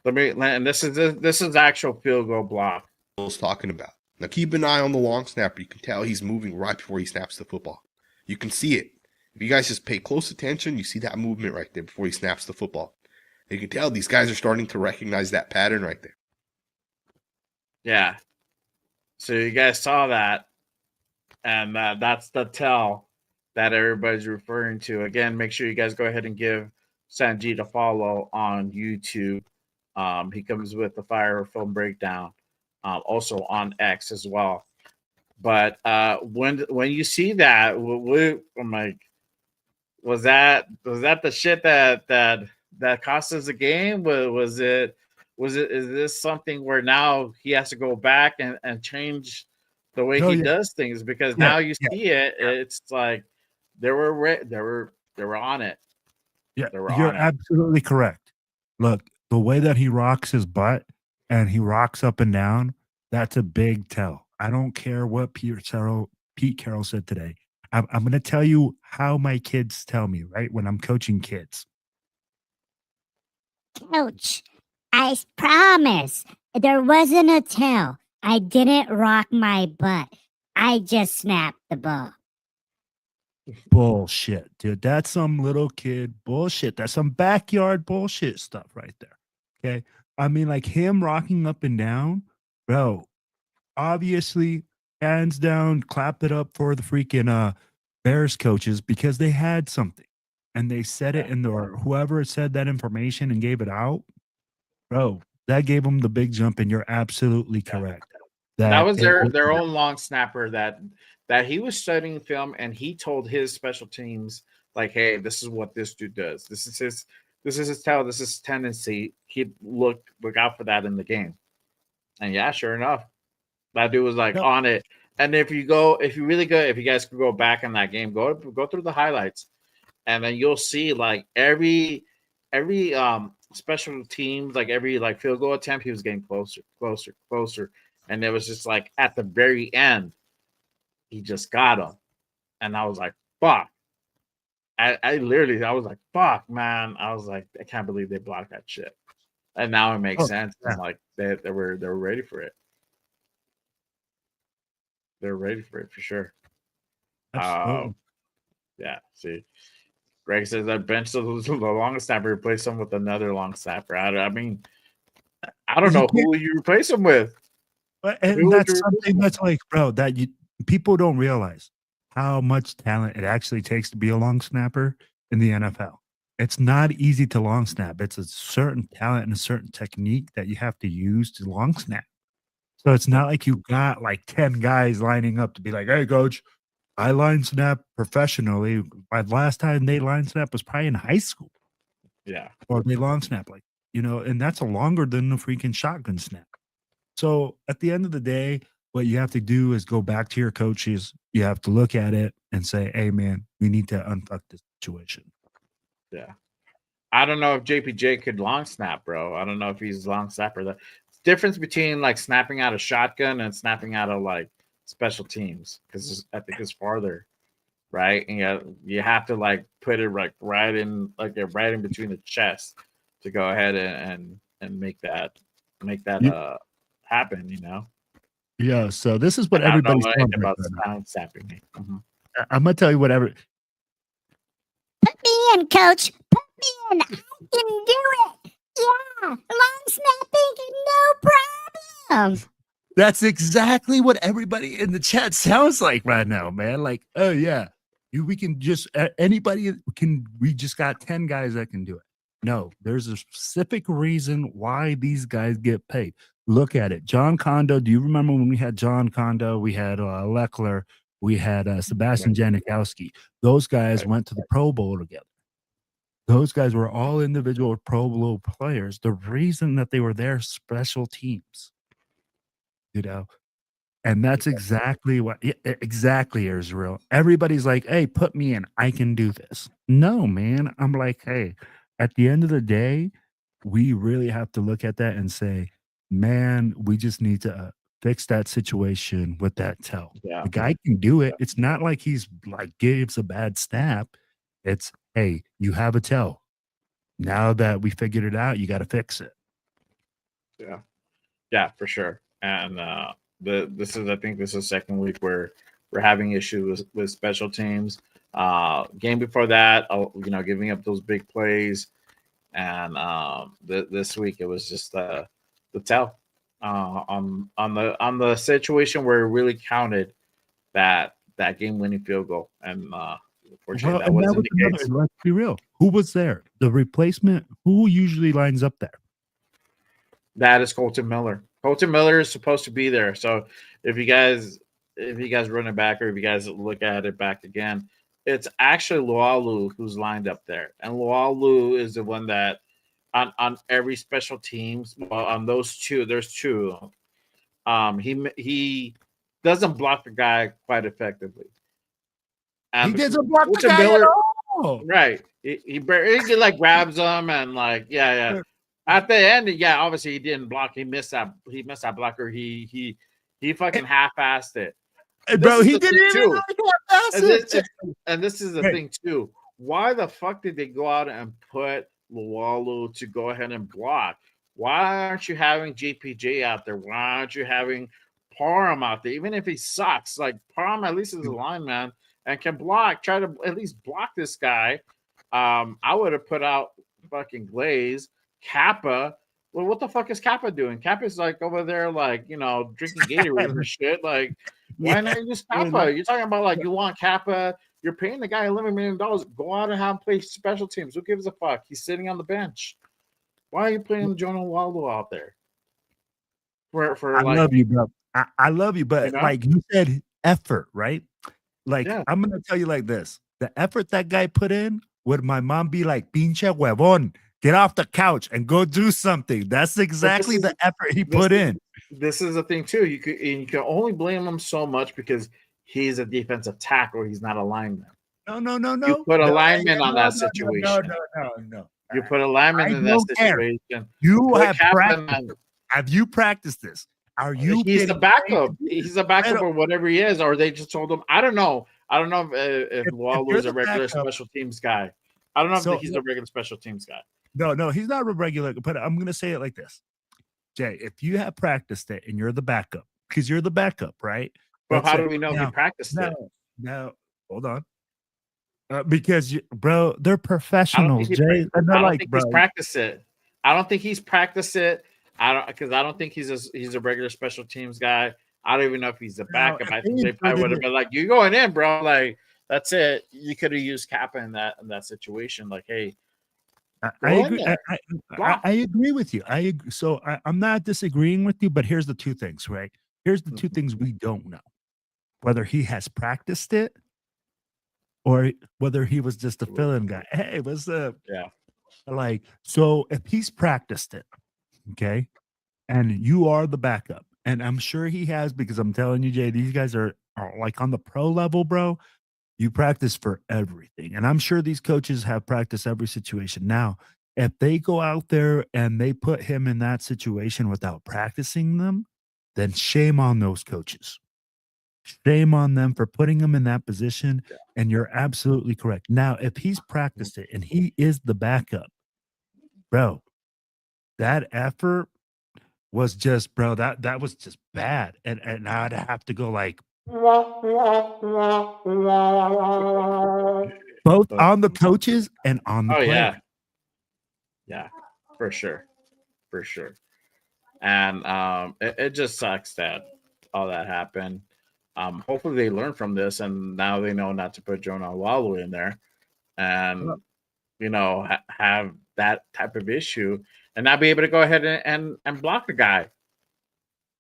this is actual field goal block I was talking about. Now keep an eye on the long snapper. You can tell he's moving right before he snaps the football. You can see it. If you guys just pay close attention, you see that movement right there before he snaps the football. You can tell these guys are starting to recognize that pattern right there. Yeah. So you guys saw that, and that's the tell that everybody's referring to. Again, make sure you guys go ahead and give Sanjeet a follow on YouTube. He comes with the Fire Film Breakdown, also on X as well. But when you see that, I'm like, was that the shit that cost us a game? Is this something where now he has to go back and change the way he does things? Because now you see it, it's like they were on it. Yeah, you're absolutely correct. Look, the way that he rocks his butt and he rocks up and down, that's a big tell. I don't care what Pete Carroll said today. I'm going to tell you how my kids tell me, right, when I'm coaching kids. Coach, I promise there wasn't a tell. I didn't rock my butt. I just snapped the ball. Bullshit, dude. That's some little kid bullshit. That's some backyard bullshit stuff right there. Okay. I mean, like him rocking up and down, bro. Obviously, hands down, clap it up for the freaking Bears coaches, because they had something and they said it in or whoever said that information and gave it out, bro. That gave them the big jump, and you're absolutely correct. That was their own long snapper that he was studying film, and he told his special teams, like, hey, this is what this dude does. This is his tell. This is his tendency. He'd look out for that in the game. And yeah, sure enough, that dude was like on it. And if you guys could go back in that game, go through the highlights, and then you'll see like every special teams, like every like field goal attempt, he was getting closer. And it was just like at the very end, he just got him. And I was like, fuck. I was like, fuck, man. I was like, I can't believe they blocked that shit. And now it makes sense. Yeah. Like they were ready for it. They're ready for it for sure. Yeah. See, Greg says I benched the long snapper, replaced him with another long snapper. I mean, I don't know who you replace him with. And that's something that's like, bro, that people don't realize how much talent it actually takes to be a long snapper in the NFL. It's not easy to long snap. It's a certain talent and a certain technique that you have to use to long snap. So it's not like you got like 10 guys lining up to be like, hey, coach, I line snap professionally. My last time they line snap was probably in high school. Yeah. Or they long snap, like, and that's a longer than the freaking shotgun snap. So at the end of the day, what you have to do is go back to your coaches. You have to look at it and say, hey, man, we need to unfuck this situation. Yeah. I don't know if JPJ could long snap, bro. I don't know if he's long snapper. The difference between like snapping out a shotgun and snapping out of like special teams, because I think it's farther, right? And you have to like put it like right in between the chest to go ahead and make that happen, Yeah, so this is what I don't know everybody's anything talking about about. snapping me. I'm gonna tell you whatever. Put me in, coach. Put me in. I can do it. Yeah, long snapping, no problem. That's exactly what everybody in the chat sounds like right now, man. Like, oh yeah, we can just anybody can. We just got 10 guys that can do it. No, there's a specific reason why these guys get paid. Look at it. John Kondo. Do you remember when we had John Kondo? We had Leckler. We had Sebastian Janikowski. Those guys went to the Pro Bowl together. Those guys were all individual Pro Bowl players. The reason that they were there, special teams. And that's exactly what exactly is real. Everybody's like, hey, put me in. I can do this. No, man. I'm like, hey, at the end of the day, we really have to look at that and say, man, we just need to fix that situation with that tell. Yeah. The guy can do it. It's not like he's like gives a bad snap. It's, hey, you have a tell. Now that we figured it out, you got to fix it. Yeah. Yeah, for sure. And this is the second week where we're having issues with special teams. Game before that, giving up those big plays, and this week it was just the tell on the situation where it really counted that game winning field goal, and unfortunately that wasn't the case. Let's be real. Who was there? The replacement? Who usually lines up there? That is Colton Miller. Colton Miller is supposed to be there. So if you guys run it back, or if you guys look at it back again, it's actually Lualu who's lined up there. And Lualu is the one that on every special teams, well, on those two, there's two. He doesn't block the guy quite effectively. He doesn't block the guy at all. Right. He like grabs him and like, yeah. At the end, obviously he didn't block. He missed that blocker. He fucking half-assed it. Bro, he didn't even half-ass it. And this is the thing too. Why the fuck did they go out and put Lualu to go ahead and block? Why aren't you having JPJ out there? Why aren't you having Parham out there? Even if he sucks, like Parham at least is a lineman and can block. Try to at least block this guy. I would have put out fucking Glaze. Kappa, well, what the fuck is Kappa doing? Kappa's like over there, like, drinking Gatorade or shit. Like, why not use Kappa? You're talking about like you want Kappa. You're paying the guy $11 million. Go out and have him play special teams. Who gives a fuck? He's sitting on the bench. Why are you playing Jonah Waldo out there? I love you, bro. I love you, but like you said, effort, right? Like I'm gonna tell you like this: the effort that guy put in, would my mom be like, "Pinche huevón"? Get off the couch and go do something. That's exactly the effort he put in. This is the thing too. You can only blame him so much because he's a defensive tackle. He's not a lineman. No. You put a lineman on that situation. No. You put a lineman in that situation. You have practiced. Have you practiced this? Are you? He's the backup. He's a backup or whatever he is, or they just told him. I don't know. If Walu is a regular special teams guy. I don't know if he's a regular special teams guy. No, he's not a regular, but I'm going to say it like this. Jay, if you have practiced it and you're the backup, because you're the backup, right? Well, how do we know he practiced it? No, hold on. Because, bro, they're professionals, Jay. I don't think he's practiced it. I don't think he's practiced it I don't think he's a regular special teams guy. I don't even know if he's a backup. if I they think they probably inserted would have it- been like, "You going in, bro?" Like that's it. You could have used Kappa in that situation. Like, hey, I go in agree. there. I agree with you. I agree. So I'm not disagreeing with you, but here's the two things, right? Here's the two things we don't know: whether he has practiced it or whether he was just a fill-in guy. Hey, what's up? Yeah. Like, so if he's practiced it, okay, and you are the backup, and I'm sure he has because I'm telling you, Jay, these guys are like on the pro level, bro. You practice for everything. And I'm sure these coaches have practiced every situation. Now, if they go out there and they put him in that situation without practicing them, then shame on those coaches. Shame on them for putting him in that position. And you're absolutely correct. Now, if he's practiced it and he is the backup, bro, that effort was just, bro, that was just bad. And I'd have to go like, both on the coaches and on the player. Yeah, for sure. For sure. And it just sucks that all that happened. Hopefully they learn from this and now they know not to put Jonah Walu in there and have that type of issue and not be able to go ahead and block a guy.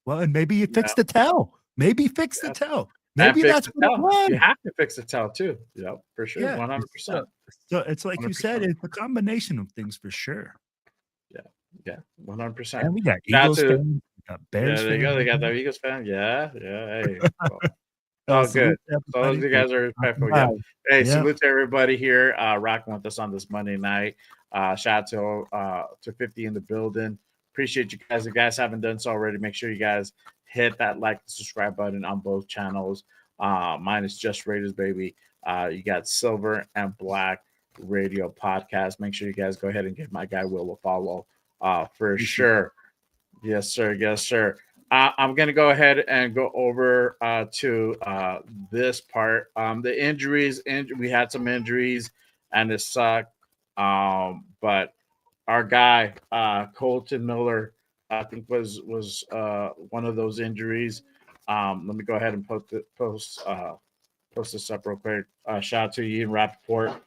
Well, and maybe you fix the tell. Maybe fix the tell. Maybe fix that's the what it tell. was. You have to fix the tell too. Yep, for sure. Yeah, 100%. So it's like you said, 100%. it's a combination of things for sure. Yeah, 100%. And we got Shout out Eagles fans, we got Bears there you go. fans. They got the Eagles fan. Yeah. Hey, well, Oh, all good. So those you guys are respectful. Yeah. Hey, salute to everybody here rocking with us on this Monday night. Shout out to 50 in the building. Appreciate you guys. If you guys haven't done so already, make sure you guys hit that like and subscribe button on both channels. Mine is Just Raiders, baby. You got Silver and Black Radio Podcast. Make sure you guys go ahead and give my guy Will a follow for sure. Yes, sir. Yes, sir. I'm going to go ahead and go over to this part. The injuries, we had some injuries and it sucked. But our guy, Colton Miller, I think was one of those injuries. Let me go ahead and post this up real quick. Shout out to Ian Rappaport.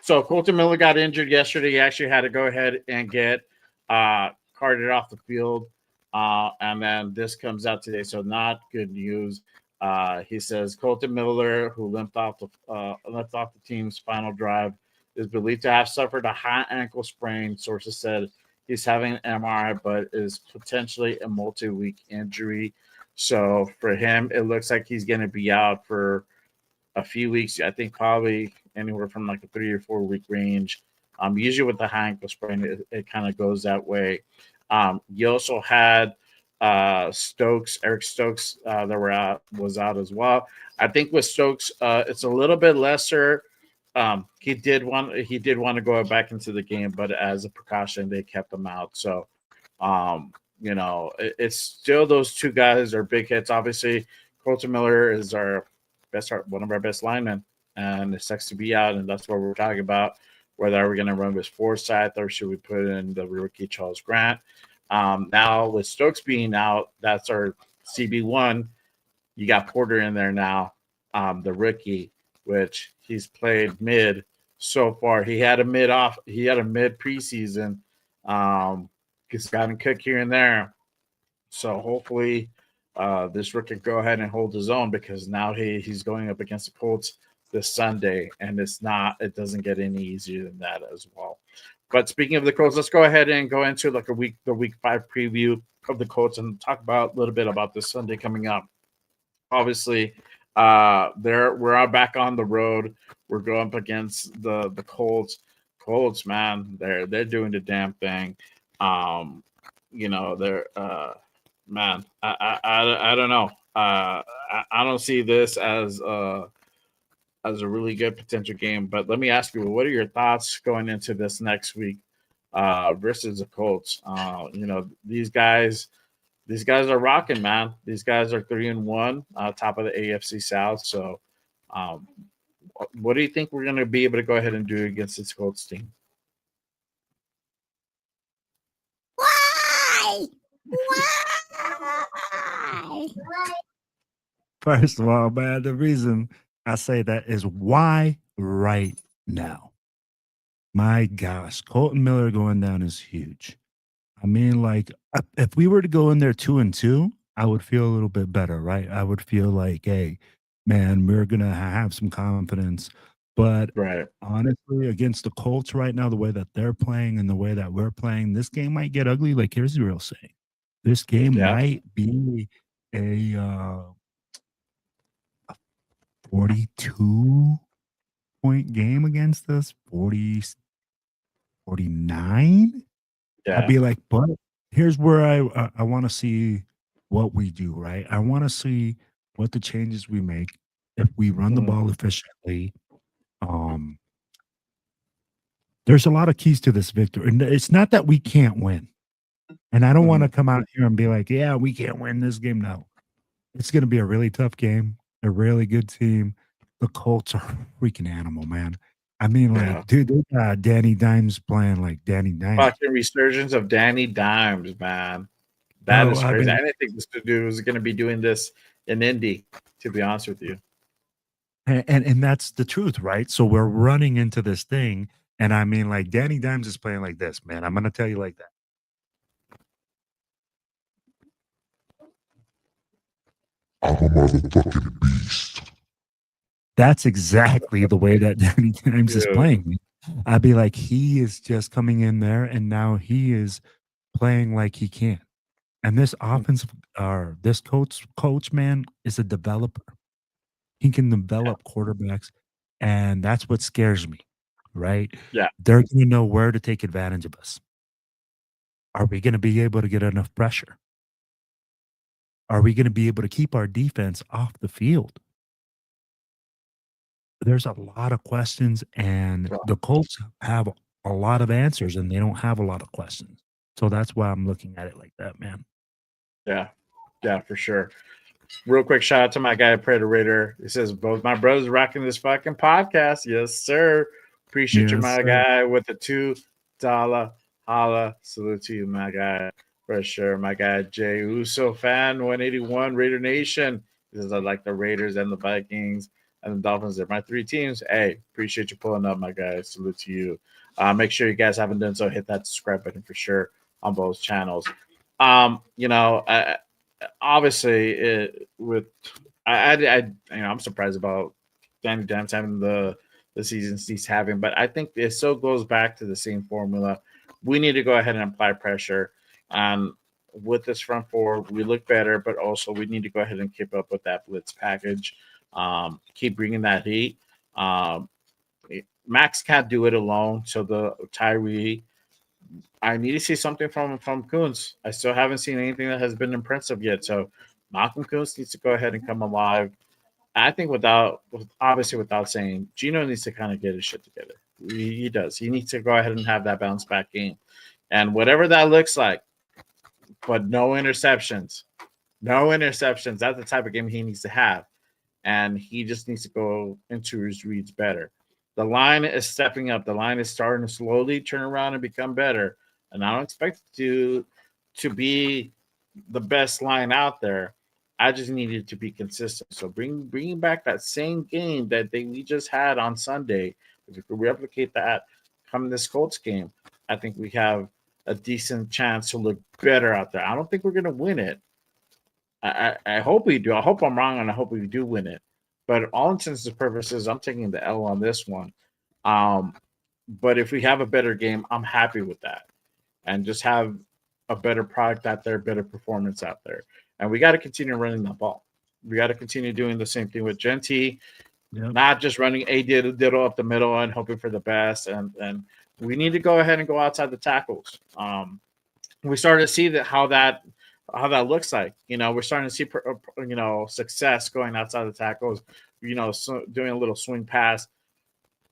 So Colton Miller got injured yesterday. He actually had to go ahead and get carted off the field. And then this comes out today. So not good news. He says Colton Miller, who limped off the team's final drive, is believed to have suffered a high ankle sprain. Sources said he's having an MRI, but is potentially a multi-week injury. So for him, it looks like he's going to be out for a few weeks. I think probably anywhere from like a 3 or 4 week range. Usually with the high ankle sprain, it kind of goes that way. You also had Eric Stokes that was out as well. I think with Stokes, it's a little bit lesser. He did want to go back into the game, but as a precaution, they kept him out. So, it's still those two guys are big hits. Obviously, Colton Miller is one of our best linemen, and it sucks to be out, and that's what we're talking about. Whether we're going to run with Forsyth or should we put in the rookie Charles Grant? Now with Stokes being out, that's our CB1. You got Porter in there now, the rookie, which he's played mid so far. He had a mid preseason. He's gotten cooked here and there. So hopefully this rookie can go ahead and hold his own because now he's going up against the Colts this Sunday, and it doesn't get any easier than that as well. But speaking of the Colts, let's go ahead and go into the week 5 preview of the Colts and talk about a little bit about this Sunday coming up. Obviously, we're back on the road. We're going up against the Colts. Colts, man, they're doing the damn thing. They're man, I don't know. I don't see this as a really good potential game. But let me ask you, what are your thoughts going into this next week versus the Colts? These guys are rocking, man. These guys are 3-1, top of the AFC South. So, what do you think we're going to be able to go ahead and do against this Colts team? What? Why? First of all, man, the reason I say that is why right now? My gosh, Colton Miller going down is huge. I mean, like, if we were to go in there 2-2, I would feel a little bit better, right? I would feel like, hey, man, we're gonna have some confidence. But Right. honestly, against the Colts right now, the way that they're playing and the way that we're playing, this game might get ugly. Like, here's the real thing: this game Yeah. might be a 42-point game against us, 40, 49. I'd Yeah. be like, but here's where I want to see what we do, right? I want to see what the changes we make if we run the Mhm. ball efficiently. Um, there's a lot of keys to this victory, and it's not that we can't win. And I don't want to Mhm. come out here and be like, yeah, we can't win this game. No, it's going to be a really tough game, a really good team. The Colts are a freaking animal, man. I mean, Yeah. like, dude, they got Danny Dimes playing like Danny Dimes. Fucking resurgence of Danny Dimes, man. That Bro, is I crazy. mean, I didn't think this dude was going to be doing this in Indy, to be honest with you. and that's the truth, right? So we're running into this thing, and I mean, like, Danny Dimes is playing like this, man. I'm gonna tell you like that. I'm a motherfucking beast. That's exactly the way that Danny Dimes is Yeah. playing. I'd be like, he is just coming in there, and now he is playing like he can. And this offensive, this coach man is a developer. He can develop quarterbacks, and that's what scares me, right? Yeah. They're gonna know where to take advantage of us. Are we gonna be able to get enough pressure? Are we gonna be able to keep our defense off the field? There's a lot of questions, and Well, the Colts have a lot of answers, and they don't have a lot of questions. So that's why I'm looking at it like that, man. yeah. Yeah, for sure. Real quick shout out to my guy Predator. He says both my brothers rocking this fucking podcast. Yes, sir. Appreciate you, Yes, my sir. guy, with the $2 holla. Salute to you, my guy. For sure. My guy Jay Uso fan 181 Raider Nation. He says I like the Raiders and the Vikings and the Dolphins. They're my three teams. Hey, appreciate you pulling up, my guy. Salute to you. Make sure you guys haven't done so. Hit that subscribe button for sure on both channels. Obviously I'm surprised about Danny Dimes having the seasons he's having, but I think it still goes back to the same formula. We need to go ahead and apply pressure. With this front four, we look better, but also we need to go ahead and keep up with that blitz package. Keep bringing that heat. Max can't do it alone, so the Tyree. I need to see something from Kuntz. I still haven't seen anything that has been impressive yet. So Malcolm Kuntz needs to go ahead and come alive. I think without saying, Geno needs to kind of get his shit together. He does. He needs to go ahead and have that bounce back game, and whatever that looks like, but no interceptions. No interceptions. That's the type of game he needs to have, and he just needs to go into his reads better. The line is stepping up. The line is starting to slowly turn around and become better. And I don't expect it to be the best line out there. I just needed to be consistent. So bringing back that same game that we just had on Sunday. If we could replicate that come this Colts game, I think we have a decent chance to look better out there. I don't think we're going to win it. I hope we do. I hope I'm wrong, and I hope we do win it. But all intents and purposes, I'm taking the L on this one. But if we have a better game, I'm happy with that, and just have a better product out there, better performance out there. And we got to continue running the ball. We got to continue doing the same thing with Genty, not just running a diddle up the middle and hoping for the best. And we need to go ahead and go outside the tackles. We started to see how that looks like. We're starting to see success going outside the tackles. So doing a little swing pass.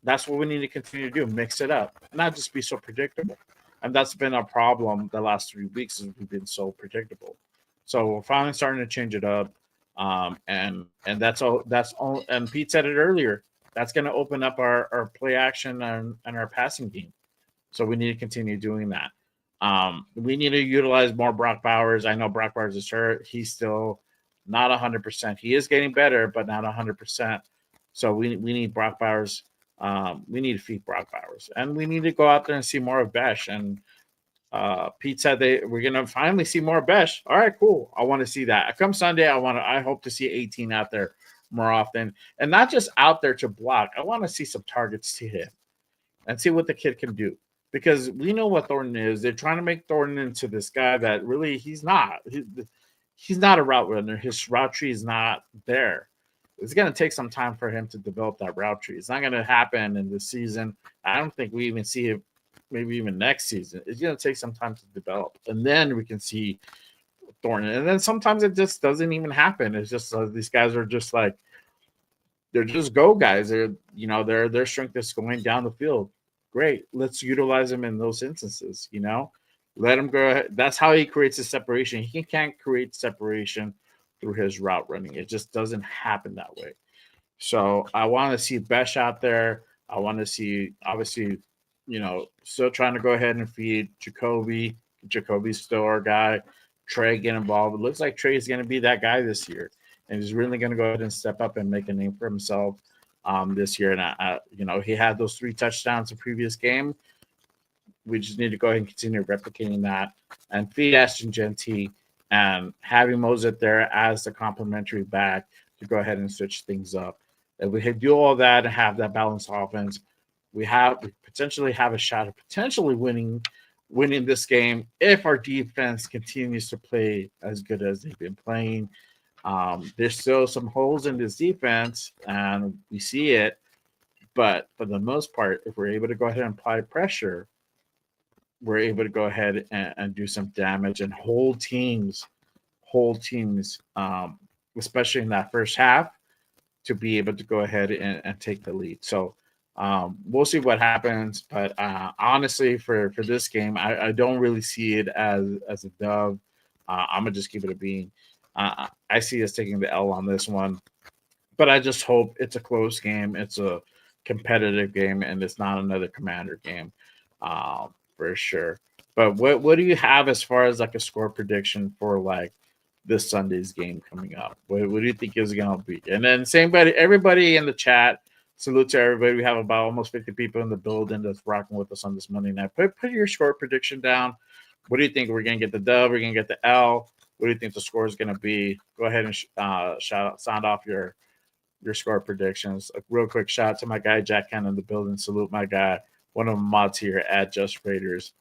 That's what we need to continue to do. Mix it up, not just be so predictable. And that's been our problem the last 3 weeks. Is we've been so predictable. So we're finally starting to change it up. And that's all. That's all. And Pete said it earlier. That's going to open up our play action and our passing game. So we need to continue doing that. We need to utilize more Brock Bowers. I know Brock Bowers is hurt. He's still not 100%. He is getting better, but not 100%. So we need Brock Bowers. We need to feed Brock Bowers, and we need to go out there and see more of Besh. And Pete said we're gonna finally see more of Besh. All right, cool. I want to see that. Come Sunday, I hope to see 18 out there more often, and not just out there to block. I want to see some targets to hit and see what the kid can do. Because we know what Thornton is. They're trying to make Thornton into this guy that really he's not. He's not a route runner. His route tree is not there. It's going to take some time for him to develop that route tree. It's not going to happen in this season. I don't think we even see it maybe even next season. It's going to take some time to develop. And then we can see Thornton. And then sometimes it just doesn't even happen. It's just these guys are just like, they're just go guys. Their strength is going down the field. Great. Let's utilize him in those instances, Let him go ahead. That's how he creates a separation. He can't create separation through his route running. It just doesn't happen that way. So I want to see Besh out there. I want to see, obviously, still trying to go ahead and feed Jacoby. Jacoby's still our guy. Trey get involved. It looks like Trey is going to be that guy this year. And he's really going to go ahead and step up and make a name for himself this year. And, he had those 3 touchdowns the previous game. We just need to go ahead and continue replicating that and feed Ashton Genty and having Mozart there as the complimentary back to go ahead and switch things up. If we do all that and have that balanced offense, we potentially have a shot of potentially winning this game if our defense continues to play as good as they've been playing. There's still some holes in this defense, and we see it. But for the most part, if we're able to go ahead and apply pressure, we're able to go ahead and do some damage and hold teams, especially in that first half, to be able to go ahead and take the lead. So we'll see what happens. But honestly, for this game, I don't really see it as a dub. I'm going to just keep it a bean. I see us taking the L on this one. But I just hope it's a close game. It's a competitive game, and it's not another Commander game. For sure. But what do you have as far as like a score prediction for like this Sunday's game coming up? What do you think is going to be? And then everybody in the chat, salute to everybody. We have about almost 50 people in the building that's rocking with us on this Monday night. Put your score prediction down. What do you think? We're going to get the dub? We're going to get the L? What do you think the score is going to be? Go ahead and sound off your score predictions. A real quick shout out to my guy Jack Ken in the building. Salute my guy. One of the mods here at Just Raiders.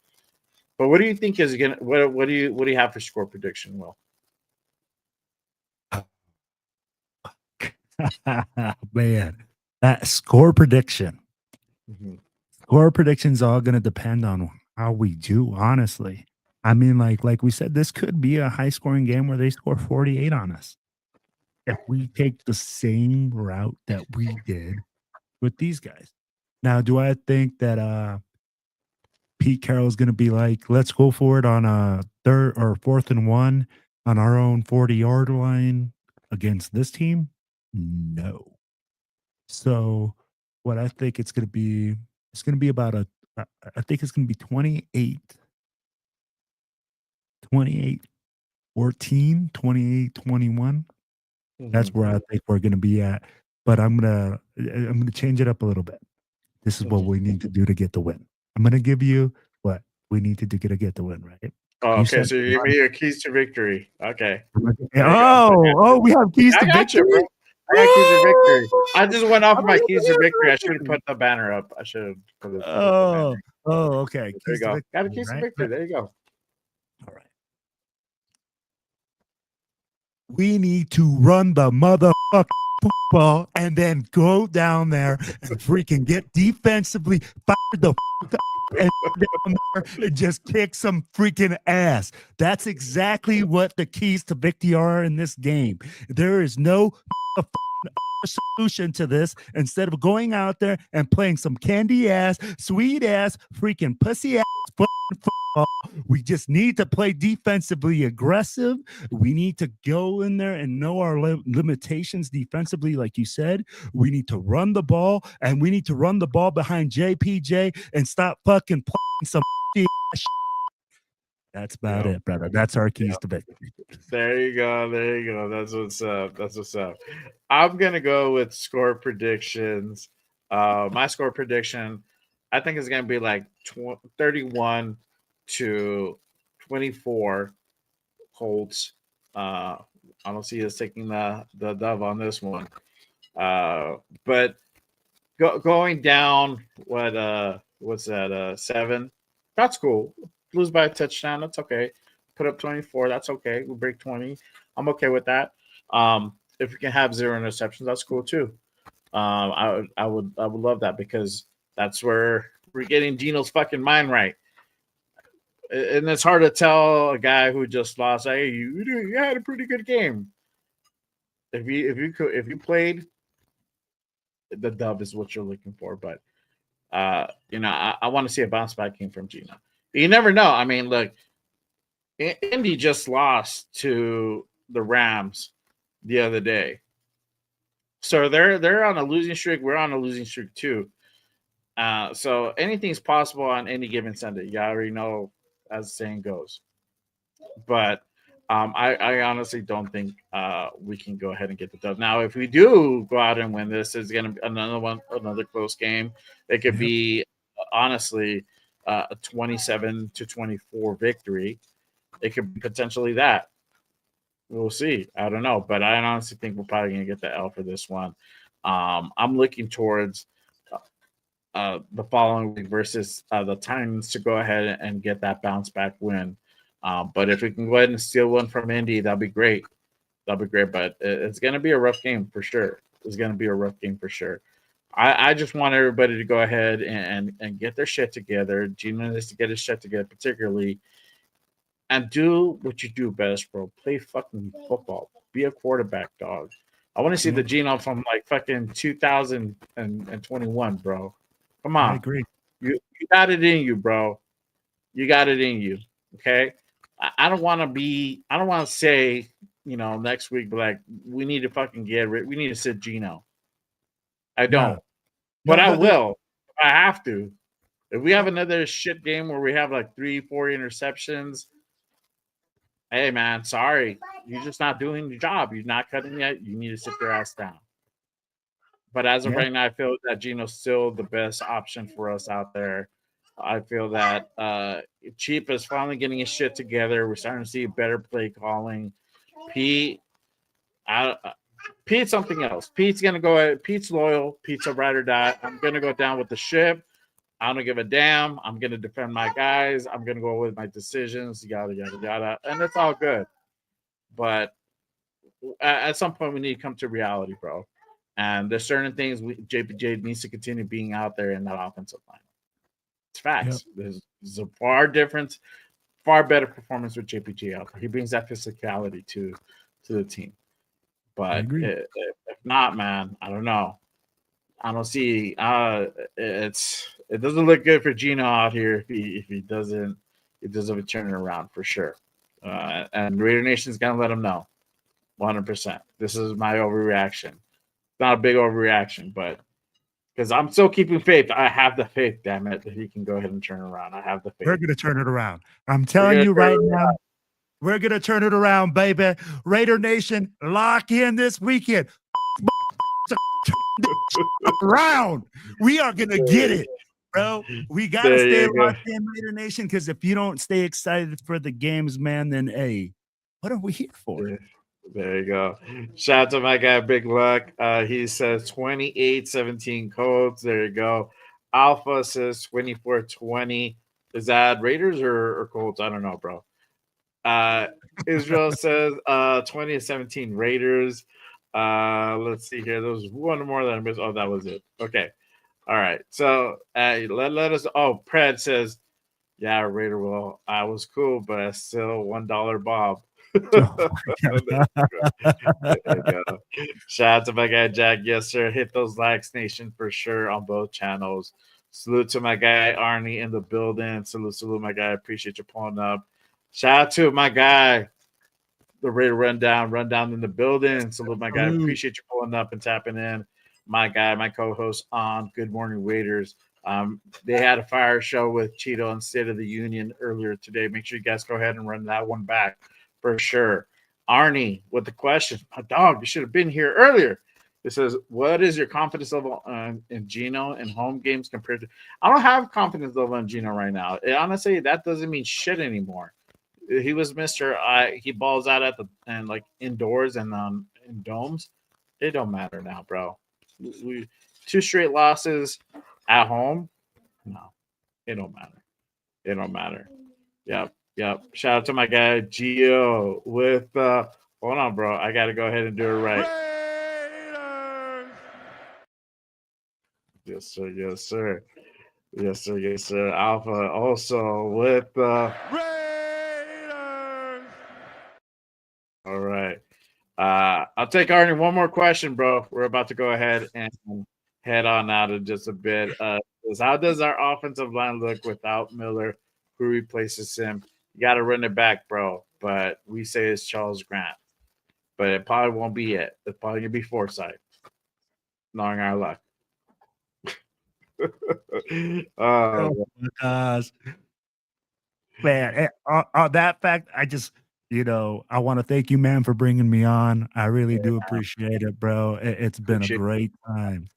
But what do you think is gonna? What do you have for score prediction, Will? Man, that score prediction. Mm-hmm. Score prediction's all gonna depend on how we do. Honestly, I mean, like we said, this could be a high scoring game where they score 48 on us. If we take the same route that we did with these guys. Now, do I think that Pete Carroll is going to be like, let's go for it on a 3rd or 4th and 1 on our own 40-yard line against this team? No. So what I think it's going to be about I think it's going to be 28-14, 28-21. That's where I think we're going to be at. But I'm going to change it up a little bit. This is what we need to do to get the win. I'm going to give you what we need to do to get the win, right? Oh, okay. So you give me your keys to victory. Okay. Oh, we have keys to victory. You, bro. I got keys to victory. I just went off my keys to victory. I should have put the banner up. I should have put it. Okay. There you go. Got a keys to victory. There you go. All right. We need to run the motherfucking football and then go down there and freaking get defensively fired the fuck up and down there and just kick some freaking ass. That's exactly what the keys to victory are in this game. There is no solution to this. Instead of going out there and playing some candy ass, sweet ass, freaking pussy ass football, we just need to play defensively aggressive. We need to go in there and know our limitations defensively, like you said. We need to run the ball, and we need to run the ball behind JPJ and stop fucking playing some shit. That's about it, brother. That's our keys to victory. There you go. There you go. That's what's up. That's what's up. I'm gonna go with score predictions. My score prediction, I think is gonna be like 31 to 24 Colts. I don't see us taking the dove on this one. But going down, what's that? 7. That's cool. Lose by a touchdown. That's okay. Put up 24. That's okay. We'll break 20. I'm okay with that. If we can have 0 interceptions, that's cool too. I would love that because that's where we're getting Geno's fucking mind right. And it's hard to tell a guy who just lost, hey, you had a pretty good game. If you played, the dub is what you're looking for. But I want to see a bounce back game from Geno. You never know. I mean, look, Indy just lost to the Rams the other day. So they're on a losing streak. We're on a losing streak too. So anything's possible on any given Sunday. You already know, as the saying goes. But I honestly don't think we can go ahead and get the dub. Now, if we do go out and win this, it's going to be another close game. It could be, honestly, a 27-24 victory. It could be potentially that. We'll see. I don't know. But I honestly think we're probably going to get the L for this one. I'm looking towards the following week versus the Titans to go ahead and get that bounce back win. But if we can go ahead and steal one from Indy, that'd be great. That'd be great. But it's going to be a rough game for sure. It's going to be a rough game for sure. I just want everybody to go ahead and get their shit together. Geno needs to get his shit together, particularly, and do what you do best, bro. Play fucking football. Be a quarterback, dog. I want to see the Geno from like fucking 2021, bro. Come on. I agree. You got it in you, bro. You got it in you. Okay. I don't want to say, next week, but like, we need to fucking we need to sit Geno. I don't. No. But I will. I have to. If we have another shit game where we have like 3-4 interceptions, hey man, sorry. You're just not doing your job. You're not cutting yet. You need to sit your ass down. But as of right now, I feel that Geno's still the best option for us out there. I feel that Cheap is finally getting his shit together. We're starting to see better play calling. Pete's something else. Pete's gonna go. Pete's loyal. Pete's a ride or die. I'm gonna go down with the ship. I don't give a damn. I'm gonna defend my guys. I'm gonna go with my decisions. Yada yada yada, and it's all good. But at some point, we need to come to reality, bro. And there's certain things JPJ needs to continue being out there in that offensive line. It's facts. Yep. There's a far better performance with JPJ out there. He brings that physicality to the team. But if not, man, I don't know. I don't see. It doesn't look good for Geno out here if he doesn't turn it around for sure. And Raider Nation's gonna let him know, 100%. This is my overreaction. Not a big overreaction, but because I'm still keeping faith. I have the faith, damn it, that he can go ahead and turn it around. I have the faith. We're gonna turn it around. I'm telling you right now. We're gonna turn it around, baby. Raider Nation, lock in this weekend. Around. We are gonna get it, bro. We gotta stay locked in, Raider Nation, because if you don't stay excited for the games, man, then hey, what are we here for? There you go. Shout out to my guy, Big Luck. He says 28-17 Colts. There you go. Alpha says 24-20. Is that Raiders or Colts? I don't know, bro. Israel says 20-17 Raiders. Let's see here. There was one more that I missed. Oh, that was it. Okay. All right. So let us. Oh, Pred says, yeah, Raider. Well, I was cool, but I still $1 Bob. Shout out to my guy Jack. Yes, sir. Hit those likes, Nation, for sure on both channels. Salute to my guy Arnie in the building. Salute, my guy. Appreciate you pulling up. Shout out to my guy, the Raider Rundown in the building. Salute, my guy. Appreciate you pulling up and tapping in. My guy, my co-host on Good Morning Raiders. They had a fire show with Cheeto and State of the Union earlier today. Make sure you guys go ahead and run that one back for sure. Arnie with the question, my dog, you should have been here earlier. It says, what is your confidence level in Geno in home games compared to? I don't have confidence level in Geno right now. Honestly, that doesn't mean shit anymore. He was Mr. He balls out at the and like indoors and in domes. It don't matter now, bro. 2 straight losses at home. No, it don't matter. It don't matter. Yep. Shout out to my guy Gio with hold on, bro. I gotta go ahead and do it right. Yes, sir. Yes, sir. Yes, sir. Yes, sir. Alpha also with all right. I'll take Arnie one more question, bro. We're about to go ahead and head on out in just a bit. How does our offensive line look without Miller, who replaces him? You got to run it back, bro. But we say it's Charles Grant. But it probably won't be it. It's probably going to be Forsythe, knowing our luck. Oh my gosh. Man, on that fact, I just, I want to thank you, man, for bringing me on. I really do appreciate it, bro. It's been a great time.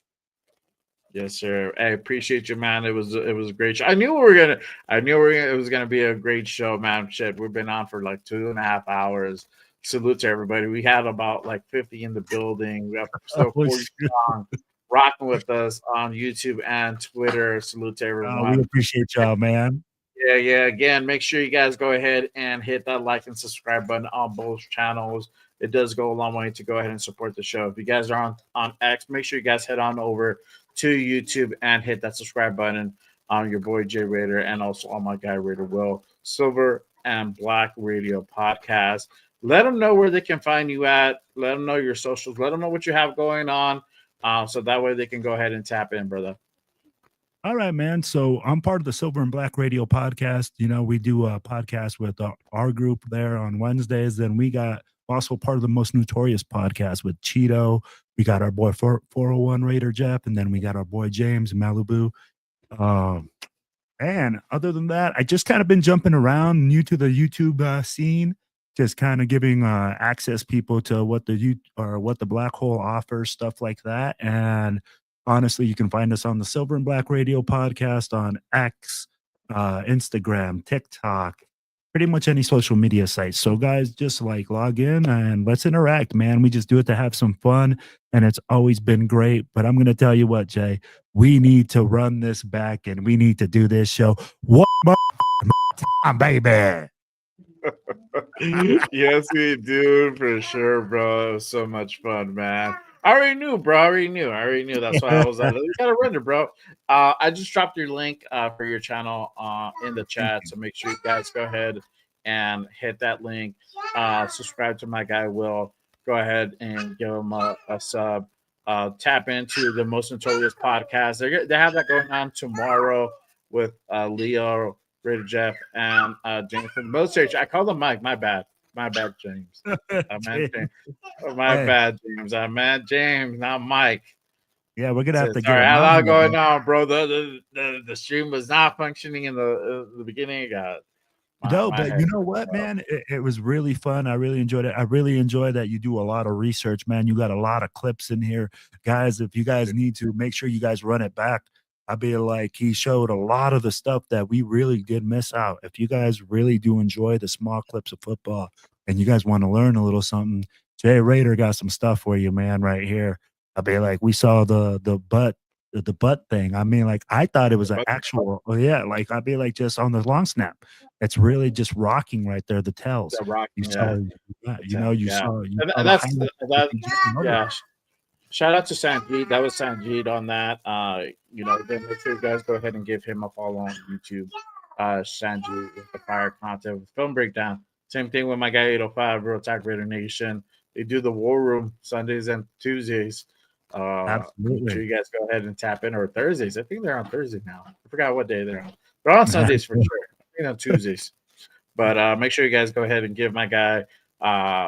Yes, sir. I appreciate you, man. It was a great show. I knew it was gonna be a great show, man. Shit, we've been on for like 2.5 hours. Salute to everybody. We had about like 50 in the building. We have still 40 strong rocking with us on YouTube and Twitter. Salute to everyone. We appreciate y'all, man. Yeah. Again, make sure you guys go ahead and hit that like and subscribe button on both channels. It does go a long way to go ahead and support the show. If you guys are on X, make sure you guys head on over to YouTube and hit that subscribe button on your boy Jay Raider and also on my guy Raider Will. Silver and Black Radio Podcast. Let them know where they can find you at. Let them know your socials. Let them know what you have going on. So that way they can go ahead and tap in, brother. All right, man. So I'm part of the Silver and Black Radio Podcast. We do a podcast with our group there on Wednesdays. Then we got also part of the Most Notorious podcast with Cheeto. We got our boy 401 Raider Jeff, and then we got our boy James Malibu. And other than that, I just kind of been jumping around, new to the YouTube scene, just kind of giving access people to what the Black Hole offers, stuff like that. And honestly, you can find us on the Silver and Black Radio Podcast on X, Instagram, TikTok, pretty much any social media site. So guys, just like log in and let's interact, man. We just do it to have some fun, and it's always been great. But I'm going to tell you what, Jay, we need to run this back and we need to do this show one more time, baby. Yes, we do for sure, bro. It was so much fun, man. I already knew, bro. I already knew. That's why I was like, you gotta run it, bro. I just dropped your link for your channel in the chat. So make sure you guys go ahead and hit that link. Subscribe to my guy Will. Go ahead and give him a sub. Tap into the Most Notorious podcast. They have that going on tomorrow with Leo, Raider Jeff, and James from the military. I called him Mike. My bad, James. I meant James. Bad, James. I meant James, not Mike. Yeah, we're gonna have to get. Sorry, a lot going on, bro. The stream was not functioning in the beginning. But you know what, man? It was really fun. I really enjoyed it. I really enjoy that you do a lot of research, man. You got a lot of clips in here, guys. If you guys need to, make sure you guys run it back. I feel like he showed a lot of the stuff that we really did miss out. If you guys really do enjoy the small clips of football and you guys want to learn a little something, Jay Raider got some stuff for you, man, right here. I be like, we saw the butt thing. I mean, like, I thought it was an actual, like, I'd be like, just on the long snap. It's really just rocking right there, the tells. You saw. Shout out to Sanjeet. That was Sanjeet on that. Then make sure you guys go ahead and give him a follow on YouTube. Sanjeet with the fire content with film breakdown. Same thing with my guy 805, Real Attack Raider Nation. They do the War Room Sundays and Tuesdays. Absolutely. Make sure you guys go ahead and tap in, or Thursdays. I think they're on Thursday now. I forgot what day they're on. They're on Sundays for sure. I think on Tuesdays. But make sure you guys go ahead and give my guy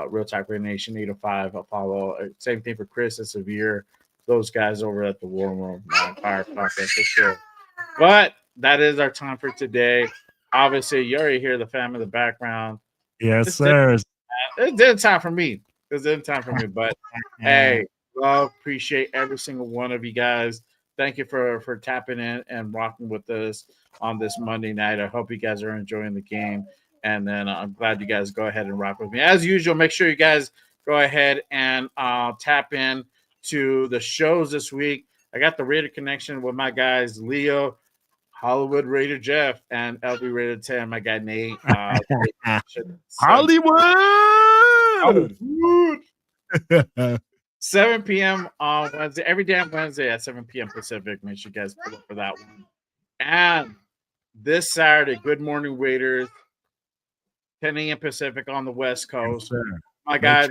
Real Talk Radio Nation 805 a follow. Same thing for Chris and Severe. Those guys over at the War Room Fire Podcast for sure. But that is our time for today. Obviously, you already hear the fam in the background. Yes, sir. It's dinner time for me. It's dinner time for me. But hey, love, appreciate every single one of you guys. Thank you for tapping in and rocking with us on this Monday night. I hope you guys are enjoying the game. And then I'm glad you guys go ahead and rock with me. As usual, make sure you guys go ahead and tap in to the shows this week. I got the Raider Connection with my guys, Leo, Hollywood Raider Jeff, and LB Raider 10, my guy Nate. Hollywood! 7 p.m. on Wednesday, every damn Wednesday at 7 p.m. Pacific. Make sure you guys pull up for that one. And this Saturday, Good Morning Raiders, 10 a.m. Pacific on the West Coast. Yes, my guy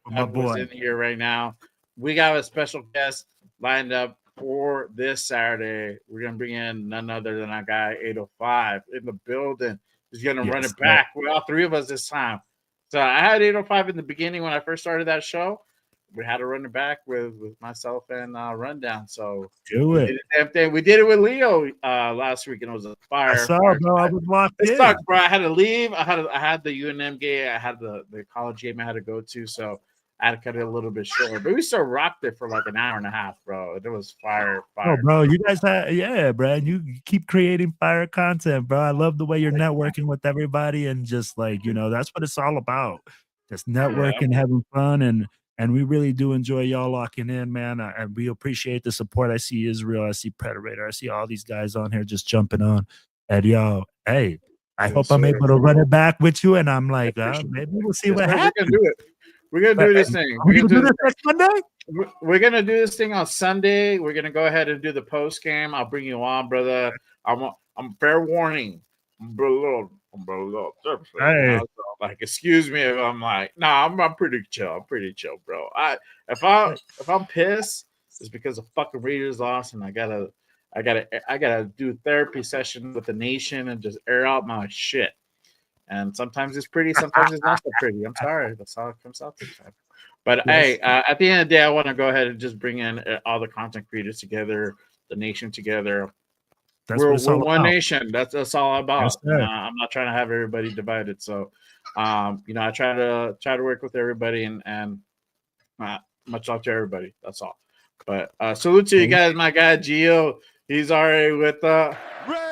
was in here right now. We got a special guest lined up for this Saturday. We're going to bring in none other than our guy 805 in the building. He's going to run it back with all three of us this time. So I had 805 in the beginning when I first started that show. We had to run it back with myself and Rundown. So do it. We did it with Leo last week, and it was a fire. I saw, bro. I was locked in. It sucked, bro. I had to leave. I had the UNM game. I had the college game I had to go to. So I had to cut it a little bit short. But we still rocked it for like an hour and a half, bro. It was fire. Oh, bro. You guys bro. You keep creating fire content, bro. I love the way you're networking with everybody, and just like, that's what it's all about. Just networking, having fun, and we really do enjoy y'all locking in, man. And we appreciate the support. I see Israel. I see Predator. I see all these guys on here just jumping on. And y'all, hey, I hope I'm able to run it back with you. And I'm like, maybe we'll see what happens. We're going to do it. We're going to do this thing. We're going to do this next Monday? We're going to do this thing on Sunday. We're going to go ahead and do the post game. I'll bring you on, brother. I'm fair warning. Hey. Like, excuse me if I'm like, I'm pretty chill. Bro. If I'm pissed, it's because the fucking Raiders lost, and I gotta do therapy session with the nation and just air out my shit. And sometimes it's pretty, sometimes it's not so pretty. I'm sorry, that's how it comes out this time. But hey, at the end of the day, I want to go ahead and just bring in all the content creators together, the nation together. We're one nation. That's all about. Yes, I'm not trying to have everybody divided. So, I try to work with everybody and much love to everybody. That's all. But salute to you guys, my guy Gio. He's already with the Raiders.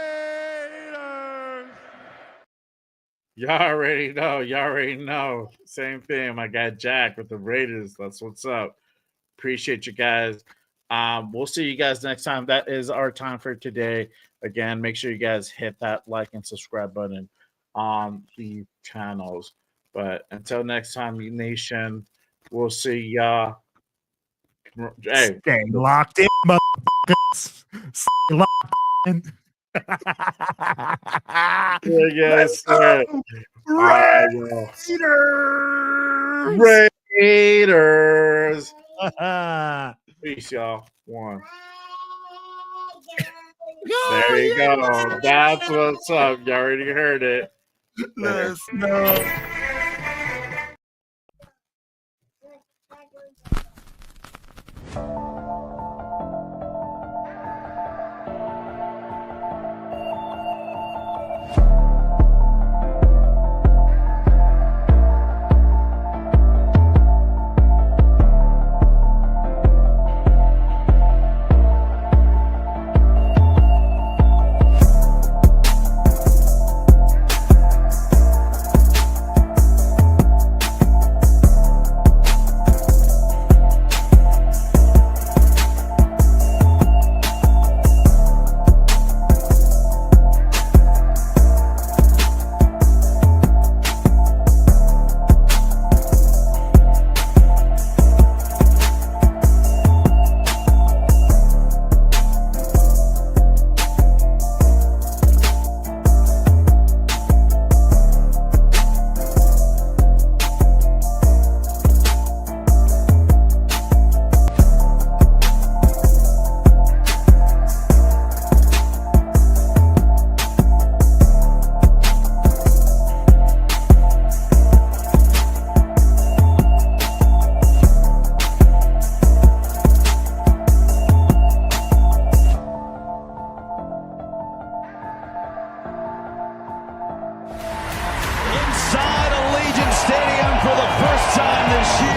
Y'all already know. Same thing. My guy Jack with the Raiders. That's what's up. Appreciate you guys. We'll see you guys next time. That is our time for today. Again, make sure you guys hit that like and subscribe button on the channels. But until next time, you nation, we'll see y'all. Hey, stay locked in, motherfuckers. Stay locked in. Yes, sir. Raiders. Peace, y'all. One. There you go. That's what's up. You already heard it. Let's know. this year.